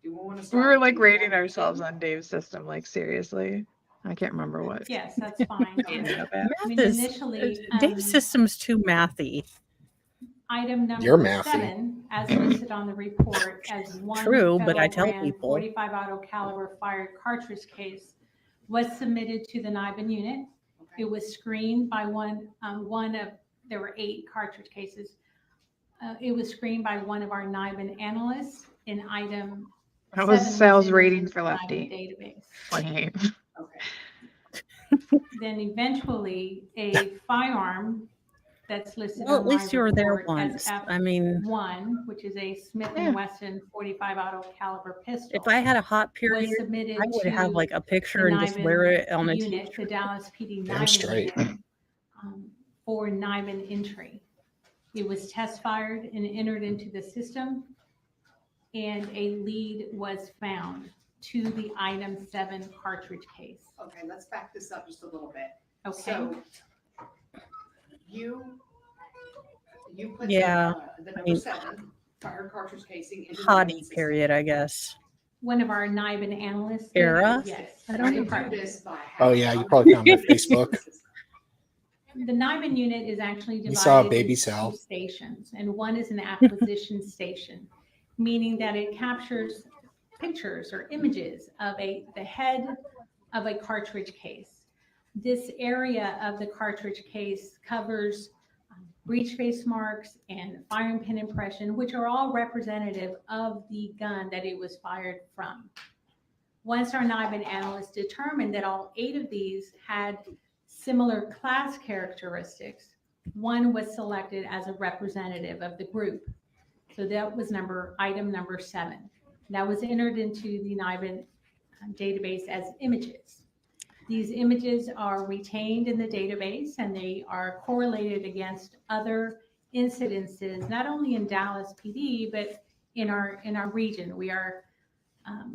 We were like rating ourselves on Dave's system, like seriously. I can't remember what. Yes, that's fine. we ended up at. I mean, Math is initially, Dave's system's too mathy. item You're number mathy. 7, as listed on the report, as one True, but I tell federal brand people. 45 auto caliber fired cartridge case was submitted to the NIBIN unit. It was screened by one of, there were 8 cartridge cases. It was screened by one of our NIBIN analysts in item. That was 7 sales in rating the for NIBIN Lefty. database. Okay. Then eventually a firearm that's listed Well, on at my least you were there report as once. I mean, F1, which is a Smith Yeah. and Wesson 45 auto caliber pistol. if I had a hot period, was submitted I would have to like a picture the and just wear NIBIN it on a unit, the t-shirt. Dallas PD Damn NIBIN straight. unit, for NIBIN entry. It was test fired and entered into the system, and a lead was found to the item 7 cartridge case. Okay, let's back this up just a little bit. Okay. So you put Yeah, the I number mean, 7 fired cartridge casing into the hottie NIBIN system. period, I guess. One of our NIBIN analysts. did, Era? Yes. I You don't do know. this by Oh yeah, you probably found that Facebook. The NIBIN unit is actually You saw a divided baby into cell. 2 stations, and one is an acquisition station, meaning that it captures pictures or images of the head of a cartridge case. This area of the cartridge case covers breech face marks and firing pin impression, which are all representative of the gun that it was fired from. Once our NIBIN analyst determined that all 8 of these had similar class characteristics, one was selected as a representative of the group. So that was item number 7. That was entered into the NIBIN database as images. These images are retained in the database, and they are correlated against other incidences, not only in Dallas PD, but in our region. We are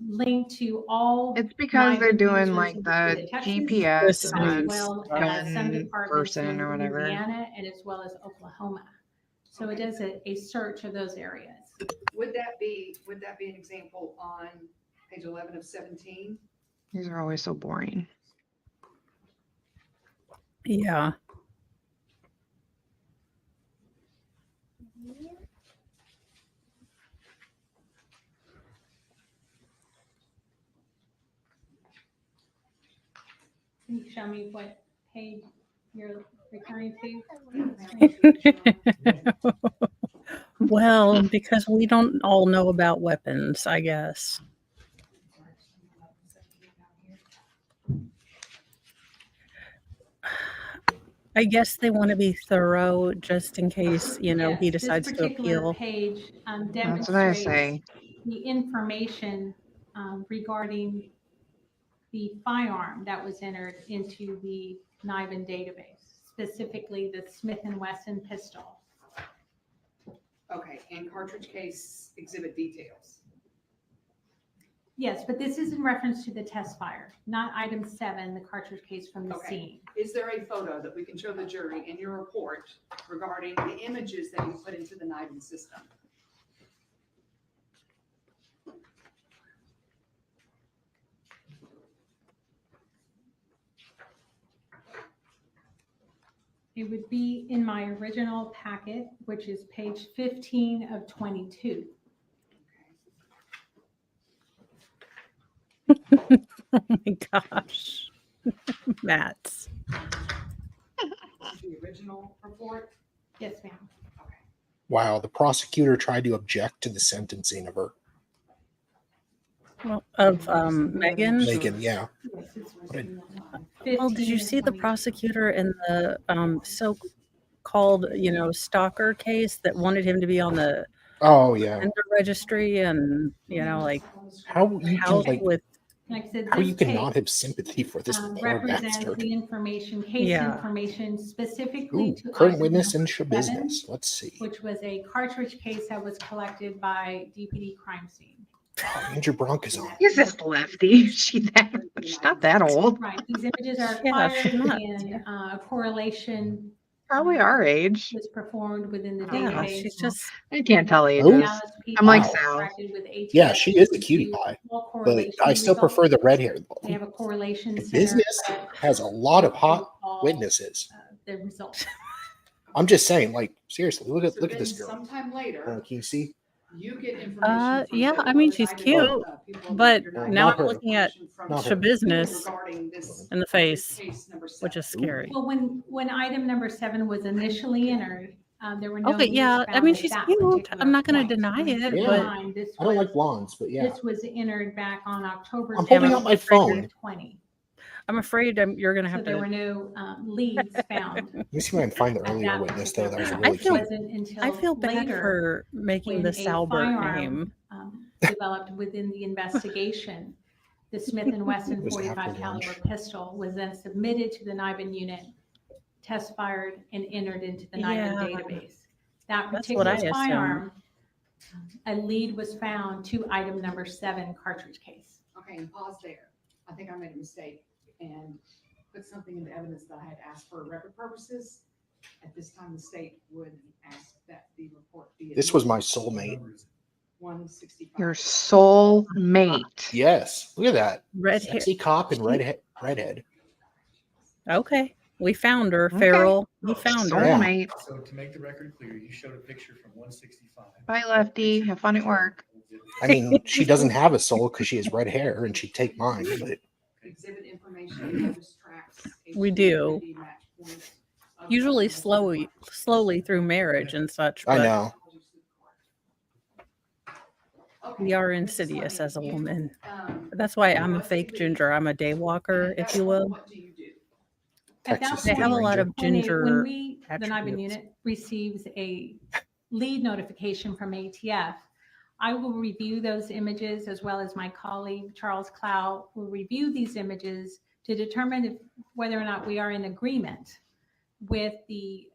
linked to all. It's because they're NIBIN doing users like in the Texas, GPS as on well as some gun departments person in or whatever. Louisiana and as well as Oklahoma. So it does a search of those areas. Would that be an example on page 11 of 17? These are always so boring. Yeah. Can you show me what page you're referring to? Well, because we don't all know about weapons, I guess. I guess they want to be thorough just in case, he Yes, decides this to particular appeal. page That's what I demonstrates say. the information regarding the firearm that was entered into the NIBIN database, specifically the Smith and Wesson pistol. Okay, and cartridge case exhibit details. Yes, but this is in reference to the test fire, not item 7, the cartridge case from the Okay. scene. Is there a photo that we can show the jury in your report regarding the images that you put into the NIBIN system? It would be in my original packet, which is page 15 of 22. Oh my gosh. Matt's. The original report? Yes, ma'am. Wow, the prosecutor tried to object to the sentencing of her. Well, of Megan. Megan, yeah. Well, did you see the prosecutor in the so-called, stalker case that wanted him to be on the Oh yeah. offender registry and like How you can housed like with Like I said, how you this cannot case, have sympathy for this poor represents bastard. the information, case Yeah. information specifically Ooh, to current item witness in number show 7, business. Let's see. which was a cartridge case that was collected by DPD crime scene. Oh, Andrew Bronca's on. Is this Lefty? She's not that old. Right, these images are Yeah, she's acquired not. and a correlation Probably our age. was performed within the Yeah, database. she's just I can't tell Oh, ages. Dallas PD I'm like was Sal. corrected with ATF Yeah, she is a cutie to pie, all but correlation I still results. prefer the red hair. They have a correlation The center business that has a lot of hot all, witnesses. The results. I'm just saying, like seriously, look at So this then girl. sometime later, Can you see? you get information. from yeah, I several mean, other she's NIBIN, cute, people but that you're Well, NIBIN now not I'm her. looking at from Not show her. business regarding this in the face, case number 7. which is scary. Well, when item number 7 was initially entered, There were no Okay, leads yeah. I found mean, at she's that cute. I'm particular not going to point. deny Keep it, in but mind, this I don't was like blondes, but yeah. this was entered back on October I'm holding up my phone. 2020. I'm afraid you're going to So have there to. were no leads found. Let me see if I can find the at earlier that witness though. That was particular really point. It cute. wasn't until I feel bad later for making the when a Salbert firearm name. developed within the investigation. The Smith & Wesson It was after 45 caliber lunch. pistol was then submitted to the NIBIN unit, test fired, and entered into the NIBIN Yeah, database. That that's what I particular assumed. firearm, a lead was found to item number 7 cartridge case. Okay, and pause there. I think I made a mistake and put something in the evidence that I had asked for record purposes. At this time, the state would ask that the report be. This was my soulmate. 165. Your soul mate. Yes. Look at that. Red hair. Sexy cop and redhead. Okay, we found her, Okay. Farrell. We found her. Yeah. Soulmate. So to make the record clear, you showed a picture from 165. Bye, Lefty. Have fun at work. I mean, she doesn't have a soul because she has red hair and she'd take mine, but Exhibit information, notice tracks. We do. HDD match points, other Usually documents. slowly through marriage and such. I But know. Okay, we are Mrs. insidious Levy, as a you, woman. um, That's why I'm a go to fake the- ginger. I'm a day walker, and at if that you point, will. What do you do? At that Texas They have a point, lot of when ginger we, the NIBIN attributes. unit, receives a lead notification from ATF, I will review those images as well as my colleague, Charles Clow, will review these images to determine whether or not we are in agreement with the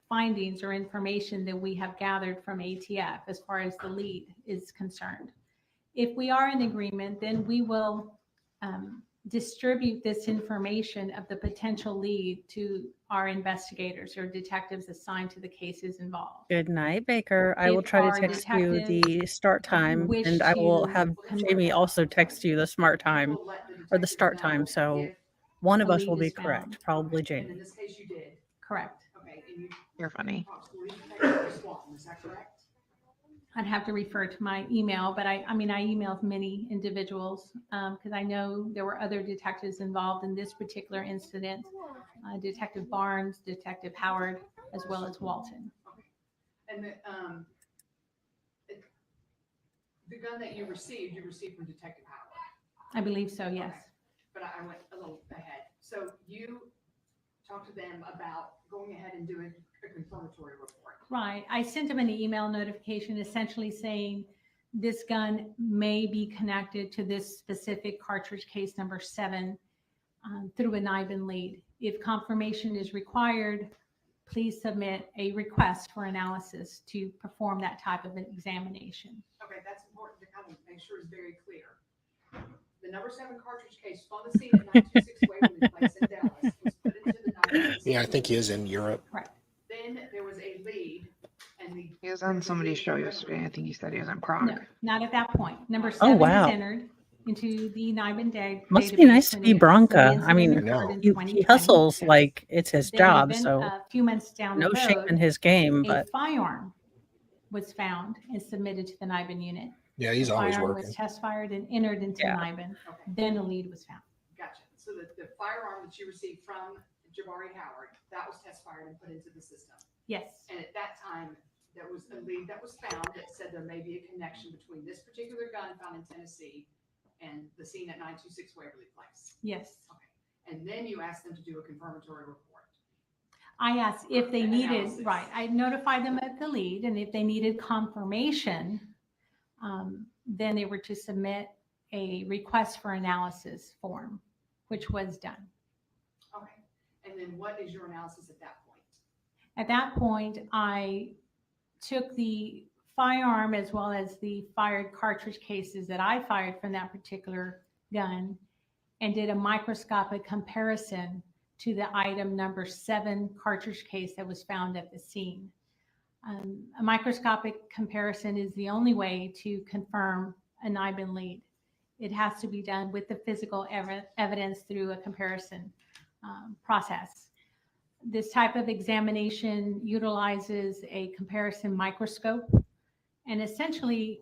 findings or information that we have gathered from ATF as far as the lead is concerned. If we are in agreement, then we will distribute this information of the potential lead to our investigators or detectives assigned to the cases involved. Good night, Baker. I will If try to our text you detectives the start time, wish and I will to have Jamie also text you the smart time We'll let the or the detective start know time. So if- one of a us lead will be is found. correct, probably And Jamie. in this case, you did. Correct. Okay, and you. You're funny. talked to the lead detective or Swanton, is that correct? I'd have to refer to my email, but I mean, I emailed many individuals because I know there were other detectives involved in this particular incident. Detective Barnes, Detective Howard, as well as Walton. And the gun that you received from Detective Howard. I believe so, yes. But I went a little ahead. So you talked to them about going ahead and doing a confirmatory report. Right. I sent them an email notification essentially saying this gun may be connected to this specific cartridge case number 7 through a NIBIN lead. If confirmation is required, please submit a request for analysis to perform that type of an examination. Okay, that's important to kind of make sure it's very clear. The number 7 cartridge case on the scene at 926 Waverly Place in Dallas was put into the 926. yeah, I think he is in Europe. Right. Then there was a lead, and the. He was on somebody's show yesterday. I think he said he was on Prom. No, not at that point. Number 7 wow. is entered into the NIBIN database. Must be nice to when be the Bronca. I incident mean, occurred in he 2020. hustles like it's his Then job, even so a few months down no the shame road, in his game. a But firearm was found and submitted to the NIBIN unit. Yeah, he's The always firearm working. was test fired and entered into Yeah. NIBIN. Okay, Then a lead was found. gotcha. So the firearm that you received from Jabari Howard, that was test fired and put into the system. Yes. And at that time, there was a lead that was found that said there may be a connection between this particular gun found in Tennessee and the scene at 926 Waverly Place. Yes. Okay. And then you asked them to do a confirmatory report. I asked if they needed, Analysis. right, I notified them of the lead, and if they needed confirmation, then they were to submit a request for analysis form, which was done. Okay. And then what is your analysis at that point? At that point, I took the firearm as well as the fired cartridge cases that I fired from that particular gun and did a microscopic comparison to the item number 7 cartridge case that was found at the scene. A microscopic comparison is the only way to confirm a NIBIN lead. It has to be done with the physical evidence through a comparison process. This type of examination utilizes a comparison microscope. And essentially,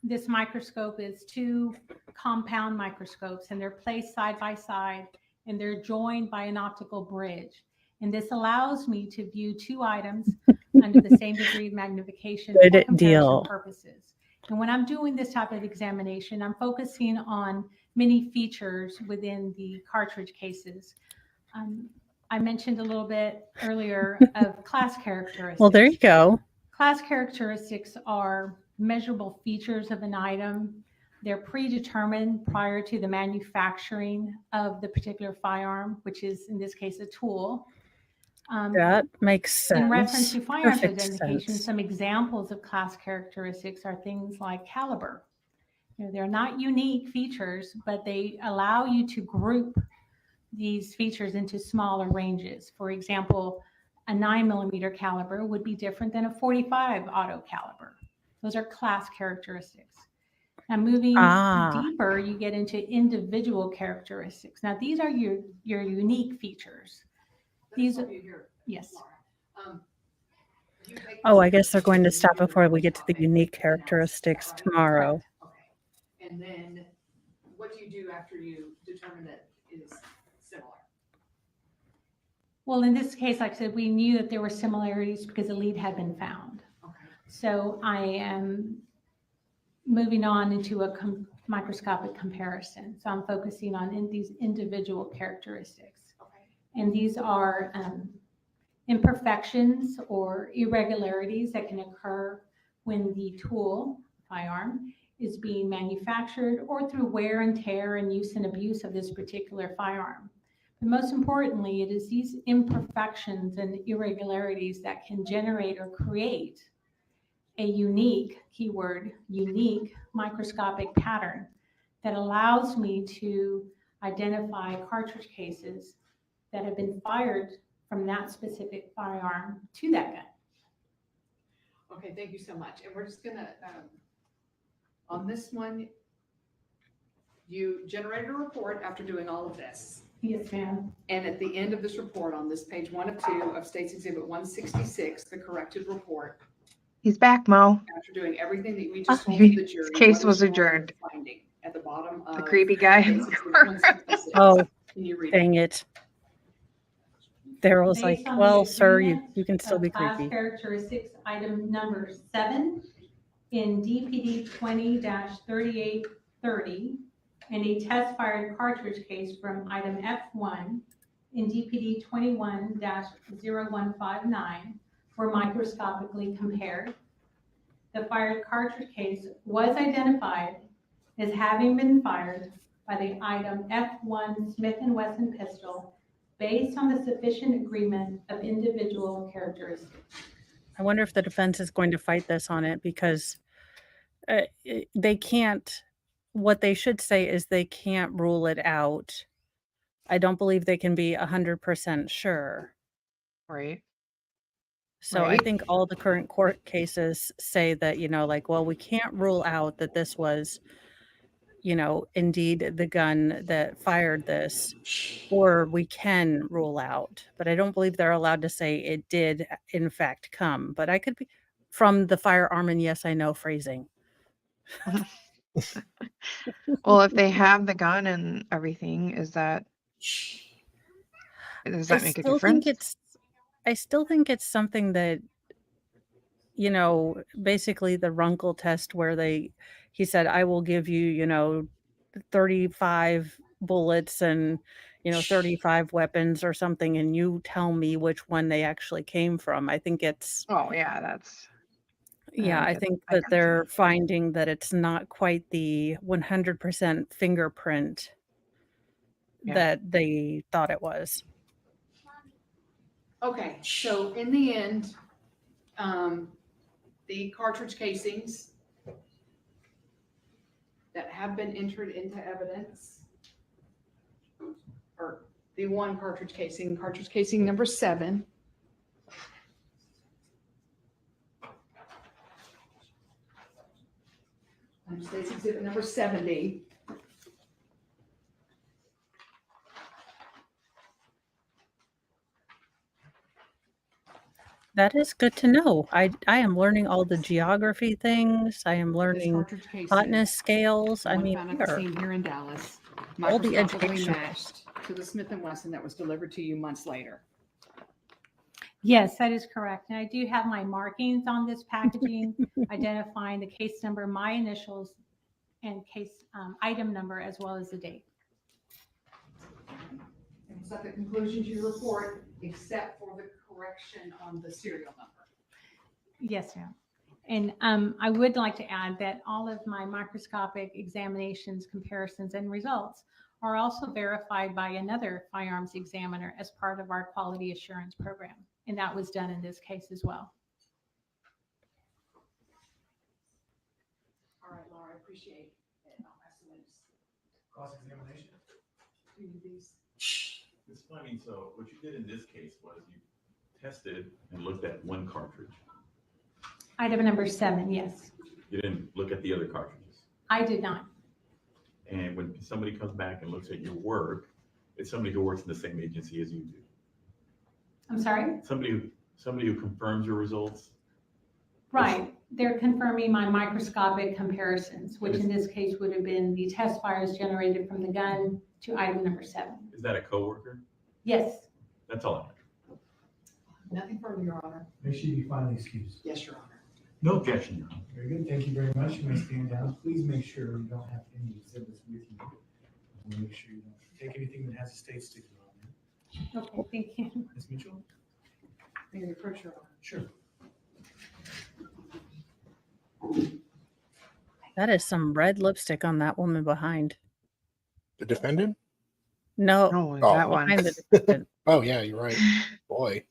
this microscope is 2 compound microscopes, and they're placed side by side, and they're joined by an optical bridge. And this allows me to view 2 items under the same degree of magnification Good for comparison deal. purposes. And when I'm doing this type of examination, I'm focusing on many features within the cartridge cases. I mentioned a little bit earlier of class characteristics. Well, there you go. Class characteristics are measurable features of an item. They're predetermined prior to the manufacturing of the particular firearm, which is in this case a tool. That makes sense. In reference to firearms Perfect identification, sense. some examples of class characteristics are things like caliber. They're not unique features, but they allow you to group these features into smaller ranges. For example, a 9mm caliber would be different than a .45 auto caliber. Those are class characteristics. Now moving deeper, you get into individual characteristics. Now these are your unique features. These are, yes. Oh, I guess they're going to stop before we get to the unique characteristics tomorrow. Okay. And then what do you do after you determine that it is similar? Well, in this case, like I said, we knew that there were similarities because a lead had been found. Okay. So I am moving on into a microscopic comparison. So I'm focusing on these individual characteristics. Okay. And these are imperfections or irregularities that can occur when the tool, firearm, is being manufactured or through wear and tear and use and abuse of this particular firearm. But most importantly, it is these imperfections and irregularities that can generate or create a unique, keyword, unique microscopic pattern that allows me to identify cartridge cases that have been fired from that specific firearm to that gun. Okay, thank you so much. And we're just gonna, on this one, you generated a report after doing all of this. Yes, ma'am. And at the end of this report, on this page 1 of 2 of State's Exhibit 166, the corrected report, He's back, Mo. after doing everything that we just told the jury. His case what was is your adjourned. finding at the bottom of The creepy guy. State's Exhibit 166? Oh, Can you read dang it. Daryl's like, Based on well, the sir, agreement you can still of be class creepy. characteristics, item number 7 in DPD 20-3830, and a test fired cartridge case from item F1 in DPD 21-0159 were microscopically compared. The fired cartridge case was identified as having been fired by the item F1 Smith & Wesson pistol based on the sufficient agreement of individual characteristics. I wonder if the defense is going to fight this on it because they can't, what they should say is they can't rule it out. I don't believe they can be 100% sure. Right. So I Right. think all the current court cases say that, like, well, we can't rule out that this was, indeed the gun that fired this, or we can rule out. But I don't believe they're allowed to say it did, in fact, come. But I could be from the firearm and yes, I know phrasing. Well, if they have the gun and everything, does that make a difference? I still think it's something that, basically the Runkle test where he said, I will give you, 35 bullets and, 35 weapons or something, and you tell me which one they actually came from. I think it's. Oh, yeah, that's. I think that they're finding that it's not quite the 100% fingerprint that they thought it was. Okay, so in the end, the cartridge casings that have been entered into evidence, or the one cartridge casing number 7, State's Exhibit number 70. That is good to know. I am learning all the geography things. I am learning cartridge casing, hotness scales. I one mean, found we at the are scene here in Dallas, all the microscopically education. matched to the Smith & Wesson that was delivered to you months later. Yes, that is correct. And I do have my markings on this packaging, identifying the case number, my initials, and case item number, as well as the date. And was that the conclusion to your report, except for the correction on the serial number? Yes, ma'am. And I would like to add that all of my microscopic examinations, comparisons, and results are also verified by another firearms examiner as part of our quality assurance program. And that was done in this case as well. All right, Laura, I appreciate it. I'll pass the witness. Cross-examination. Do these. It's funny, so what you did in this case was you tested and looked at one cartridge. Item number 7, yes. You didn't look at the other cartridges. I did not. And when somebody comes back and looks at your work, it's somebody who works in the same agency as you do. I'm sorry? Somebody who confirms your results. Right. They're confirming my microscopic comparisons, which in this case would have been the test fires generated from the gun to item number 7. Is that a coworker? Yes. That's all I have. Nothing further, Your Honor. Make sure you find the excuse. Yes, Your Honor. No objection, Your Honor. Very good. Thank you very much. You may stand down. Please make sure you don't have any exhibits with you. And make sure you don't take anything that has a state sticker on there. Okay, thank you. Ms. Mitchell? May I approach, Your Honor? Sure. That is some red lipstick on that woman behind. The defendant? No, Oh, Oh. that one. behind the defendant. Oh, yeah, you're right. Boy.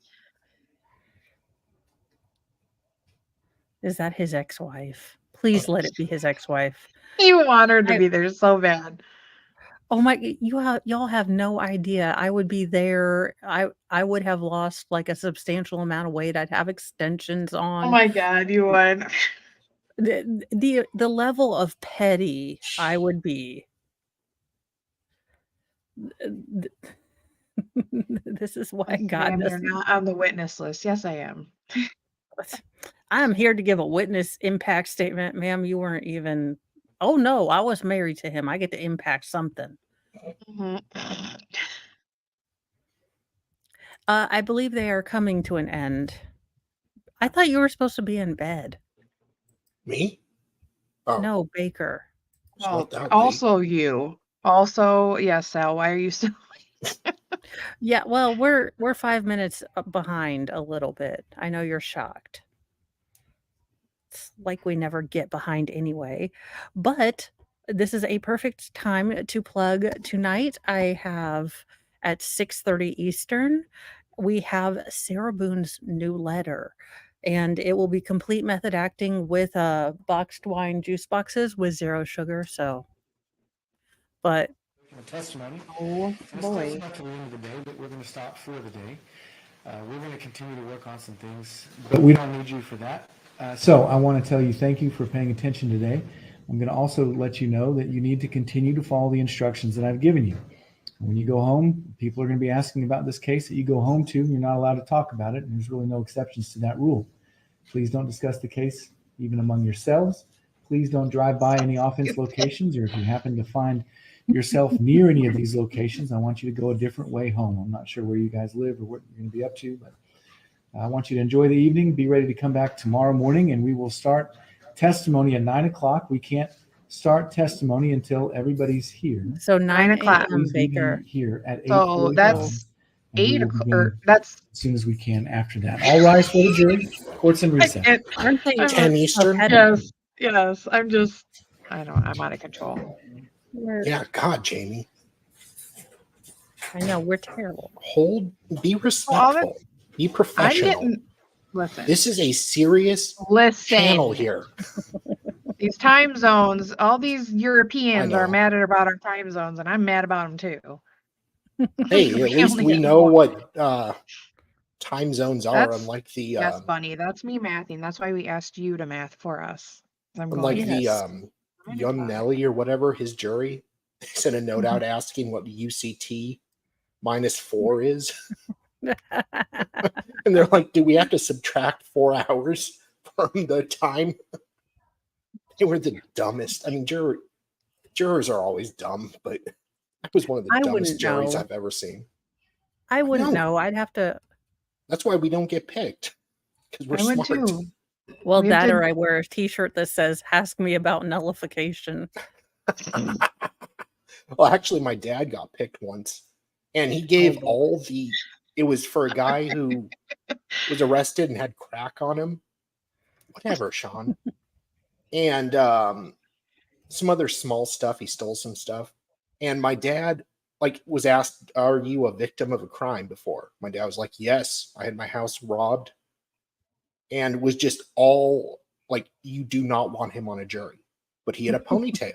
Is that his ex-wife? Please let it be his ex-wife. You want her to I- be there so bad. Oh my, y'all have no idea. I would be there. I would have lost like a substantial amount of weight. I'd have extensions on. Oh my God, you would. The level of petty I would be. This is why God Ma'am, you're doesn't. not on the witness list. Yes, I am. I'm here to give a witness impact statement, ma'am. You weren't even. Oh no, I was married to him. I get to impact something. I believe they are coming to an end. I thought you were supposed to be in bed. Me? Oh, No, Baker. Well, Without me. also you. Also, yes, Sal, why are you still? Yeah, well, we're 5 minutes behind a little bit. I know you're shocked. It's like we never get behind anyway. But this is a perfect time to plug tonight. I have at 6:30 Eastern, we have Sarah Boone's new letter. And it will be complete method acting with boxed wine juice boxes with 0 sugar. So, but Testimony. Oh This boy. is not to the end of the day, but we're going to stop for the day. We're going to continue to work on some things, but we don't need you for that. So I want to tell you thank you for paying attention today. I'm going to also let you know that you need to continue to follow the instructions that I've given you. When you go home, people are going to be asking about this case that you go home to. You're not allowed to talk about it, and there's really no exceptions to that rule. Please don't discuss the case even among yourselves. Please don't drive by any offense locations, or if you happen to find yourself near any of these locations, I want you to go a different way home. I'm not sure where you guys live or what you're going to be up to, but I want you to enjoy the evening. Be ready to come back tomorrow morning, and we will start testimony at 9 o'clock. We can't start testimony until everybody's here. so 9 o'clock. a.m. Please meet me Baker. here at 8:45. So that's and we 8 will o'clock. begin That's as soon as we can after that. All rise for the jury. Court's in recess. Aren't they 10 Eastern? Yes. I'm out of control. Yeah, God, Jamie. I know we're terrible. Be respectful. Be professional. I didn't listen. This is a serious Listen. channel here. These time zones, all these Europeans I are know. mad about our time zones, and I'm mad about them too. Hey, at least we know what time zones are, That's- unlike the Yes, Bunny, that's me mathing. That's why we asked you to math for us. I'm unlike going, the yes. young Nelly or whatever, his jury sent a note out asking what UCT -4 is. And they're like, do we have to subtract 4 hours from the time? They were the dumbest. I mean, jurors are always dumb, but that was one of the I dumbest wouldn't juries know. I've ever seen. I wouldn't No. know. I'd have to. That's why we don't get picked, because we're I would smart. too. Well, We have that to- or I wear a T-shirt that says "Ask me about nullification." Well, actually, my dad got picked once, and he gave Oh, all the. It was for a guy who was arrested and had crack on him. Whatever, Sean. And some other small stuff. He stole some stuff, and my dad was asked, "Are you a victim of a crime before?" My dad was like, "Yes, I had my house robbed," and was just all like, "You do not want him on a jury," but he had a ponytail.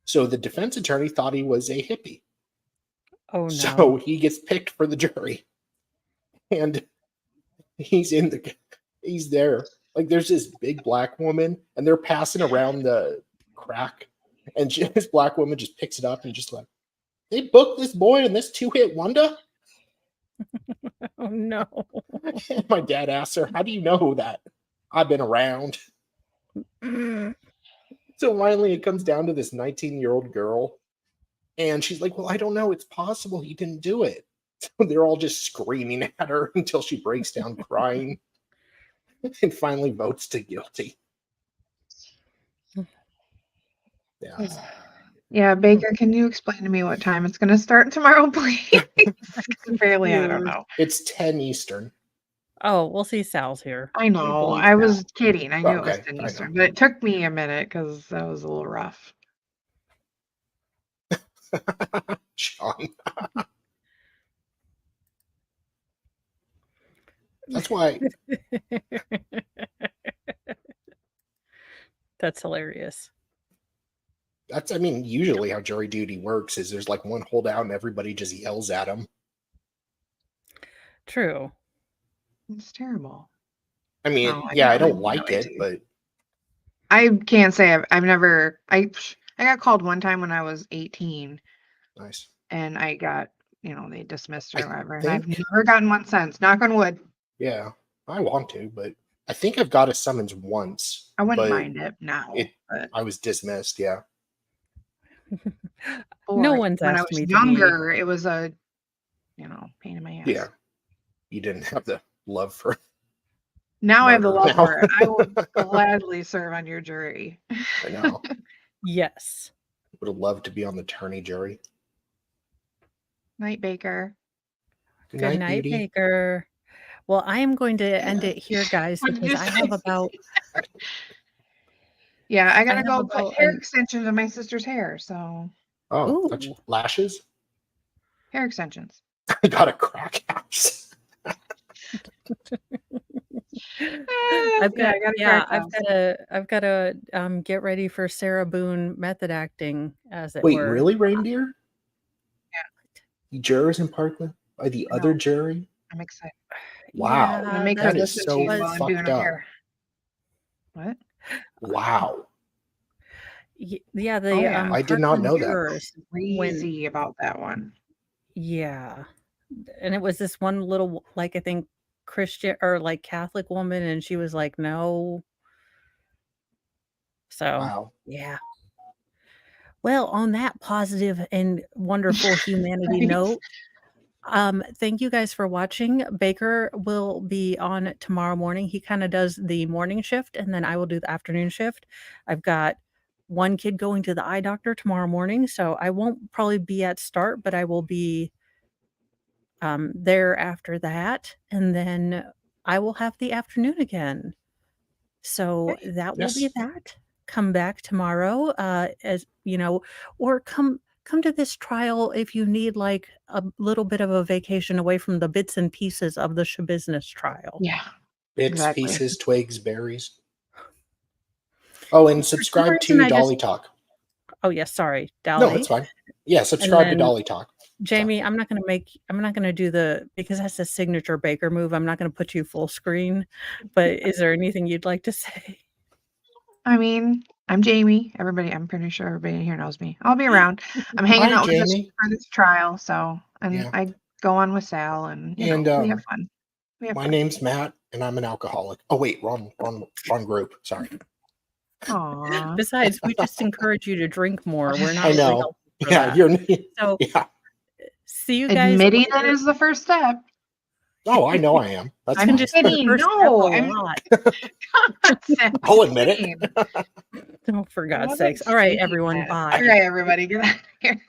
So the defense attorney thought he was a hippie. Oh no. So he gets picked for the jury. And he's there. Like there's this big black woman and they're passing around the crack. And this black woman just picks it up and just like, "They booked this boy in this 2-hit wonder?" Oh no. And my dad asks her, "How do you know that?" "I've been around." So finally it comes down to this 19-year-old girl. And she's like, "Well, I don't know. It's possible he didn't do it." So they're all just screaming at her until she breaks down crying and finally votes to guilty. Yeah. Yeah, Baker, can you explain to me what time it's going to start tomorrow, please? Apparently, I don't know. It's 10 Eastern. Oh, we'll see. Sal's here. I know. I was kidding. I knew it was Okay, 10 I Eastern, but it took me a minute because that was a little rough. Sean. That's why. That's hilarious. That's, I mean, usually how jury duty works is there's like one holdout and everybody just yells at them. True. It's terrible. I mean, Oh, yeah, know, I don't I like really it, do. but I can't say I've never. I got called one time when I was 18, nice. and I got they dismissed or I whatever, and think- I've never gotten one since. Knock on wood. Yeah, I want to, but I think I've got a summons once. I wouldn't but mind it now. but I was dismissed. Yeah. No boy, one's when I asked was me to be. younger, it was a pain in my ass. Yeah. You didn't have the love for. Now I have the murder. love for it. I will gladly serve on your jury. I know. Yes. Would have loved to be on the attorney jury. Night, Baker. Good Good night, Beauty. Baker. Well, I am going to end it here, guys, What did because you I say? have about Yeah, I gotta have go about put hair an- extensions in my sister's hair. So Oh, Ooh. touch lashes. hair extensions. I got a crack house. I've got I gotta crack I've got to get ready for Sarah Boone method acting, as it Wait, were. really, reindeer? Yeah. Jurors in Parkland by the other jury. I'm excited. Wow. I'm gonna make that her is listen so to you while I'm doing fucked her up. hair. What? Wow. Yeah, the yeah. I did not Parkland know that. jurors went- Crazy about that one. Yeah, and it was this one little, like, I think Christian or like Catholic woman, and she was like, "No." So Wow. yeah. Well, on that positive and wonderful humanity note, thank you guys for watching. Baker will be on tomorrow morning. He kind of does the morning shift, and then I will do the afternoon shift. I've got one kid going to the eye doctor tomorrow morning, so I won't probably be at start, but I will be there after that, and then I will have the afternoon again. So that will be Yes. that. Come back tomorrow, as you know, or come to this trial if you need like a little bit of a vacation away from the bits and pieces of the business trial. Yeah. Bits, Exactly. pieces, twigs, berries. Oh, and subscribe reason to I Dolly just- Talk. Oh yes, sorry, Dolly. No, it's fine. Yeah, subscribe to then- Dolly Talk. Jamie, I'm not gonna do because that's a signature Baker move. I'm not gonna put you full screen. But is there anything you'd like to say? I mean, I'm Jamie. I'm pretty sure everybody here knows me. I'll be around. I'm hanging Hi, out with us Jamie. for this trial, and Yeah. I go on with Sal, and we And, have fun. We have My fun. name's Matt, and I'm an alcoholic. Oh wait, wrong group. Sorry. Aw. Besides, we just encourage you to drink more. We're not I really know. helping for Yeah, that. you're. So Yeah. see you guys Admitting that later. is the first step. Oh, I know I am. That's I'm fine. just the kidding. first No, step a I'm lot. I'll admit it. Oh, for God's What sakes. a All right, everyone. sneaky mess. Bye. All right, everybody, get out of here.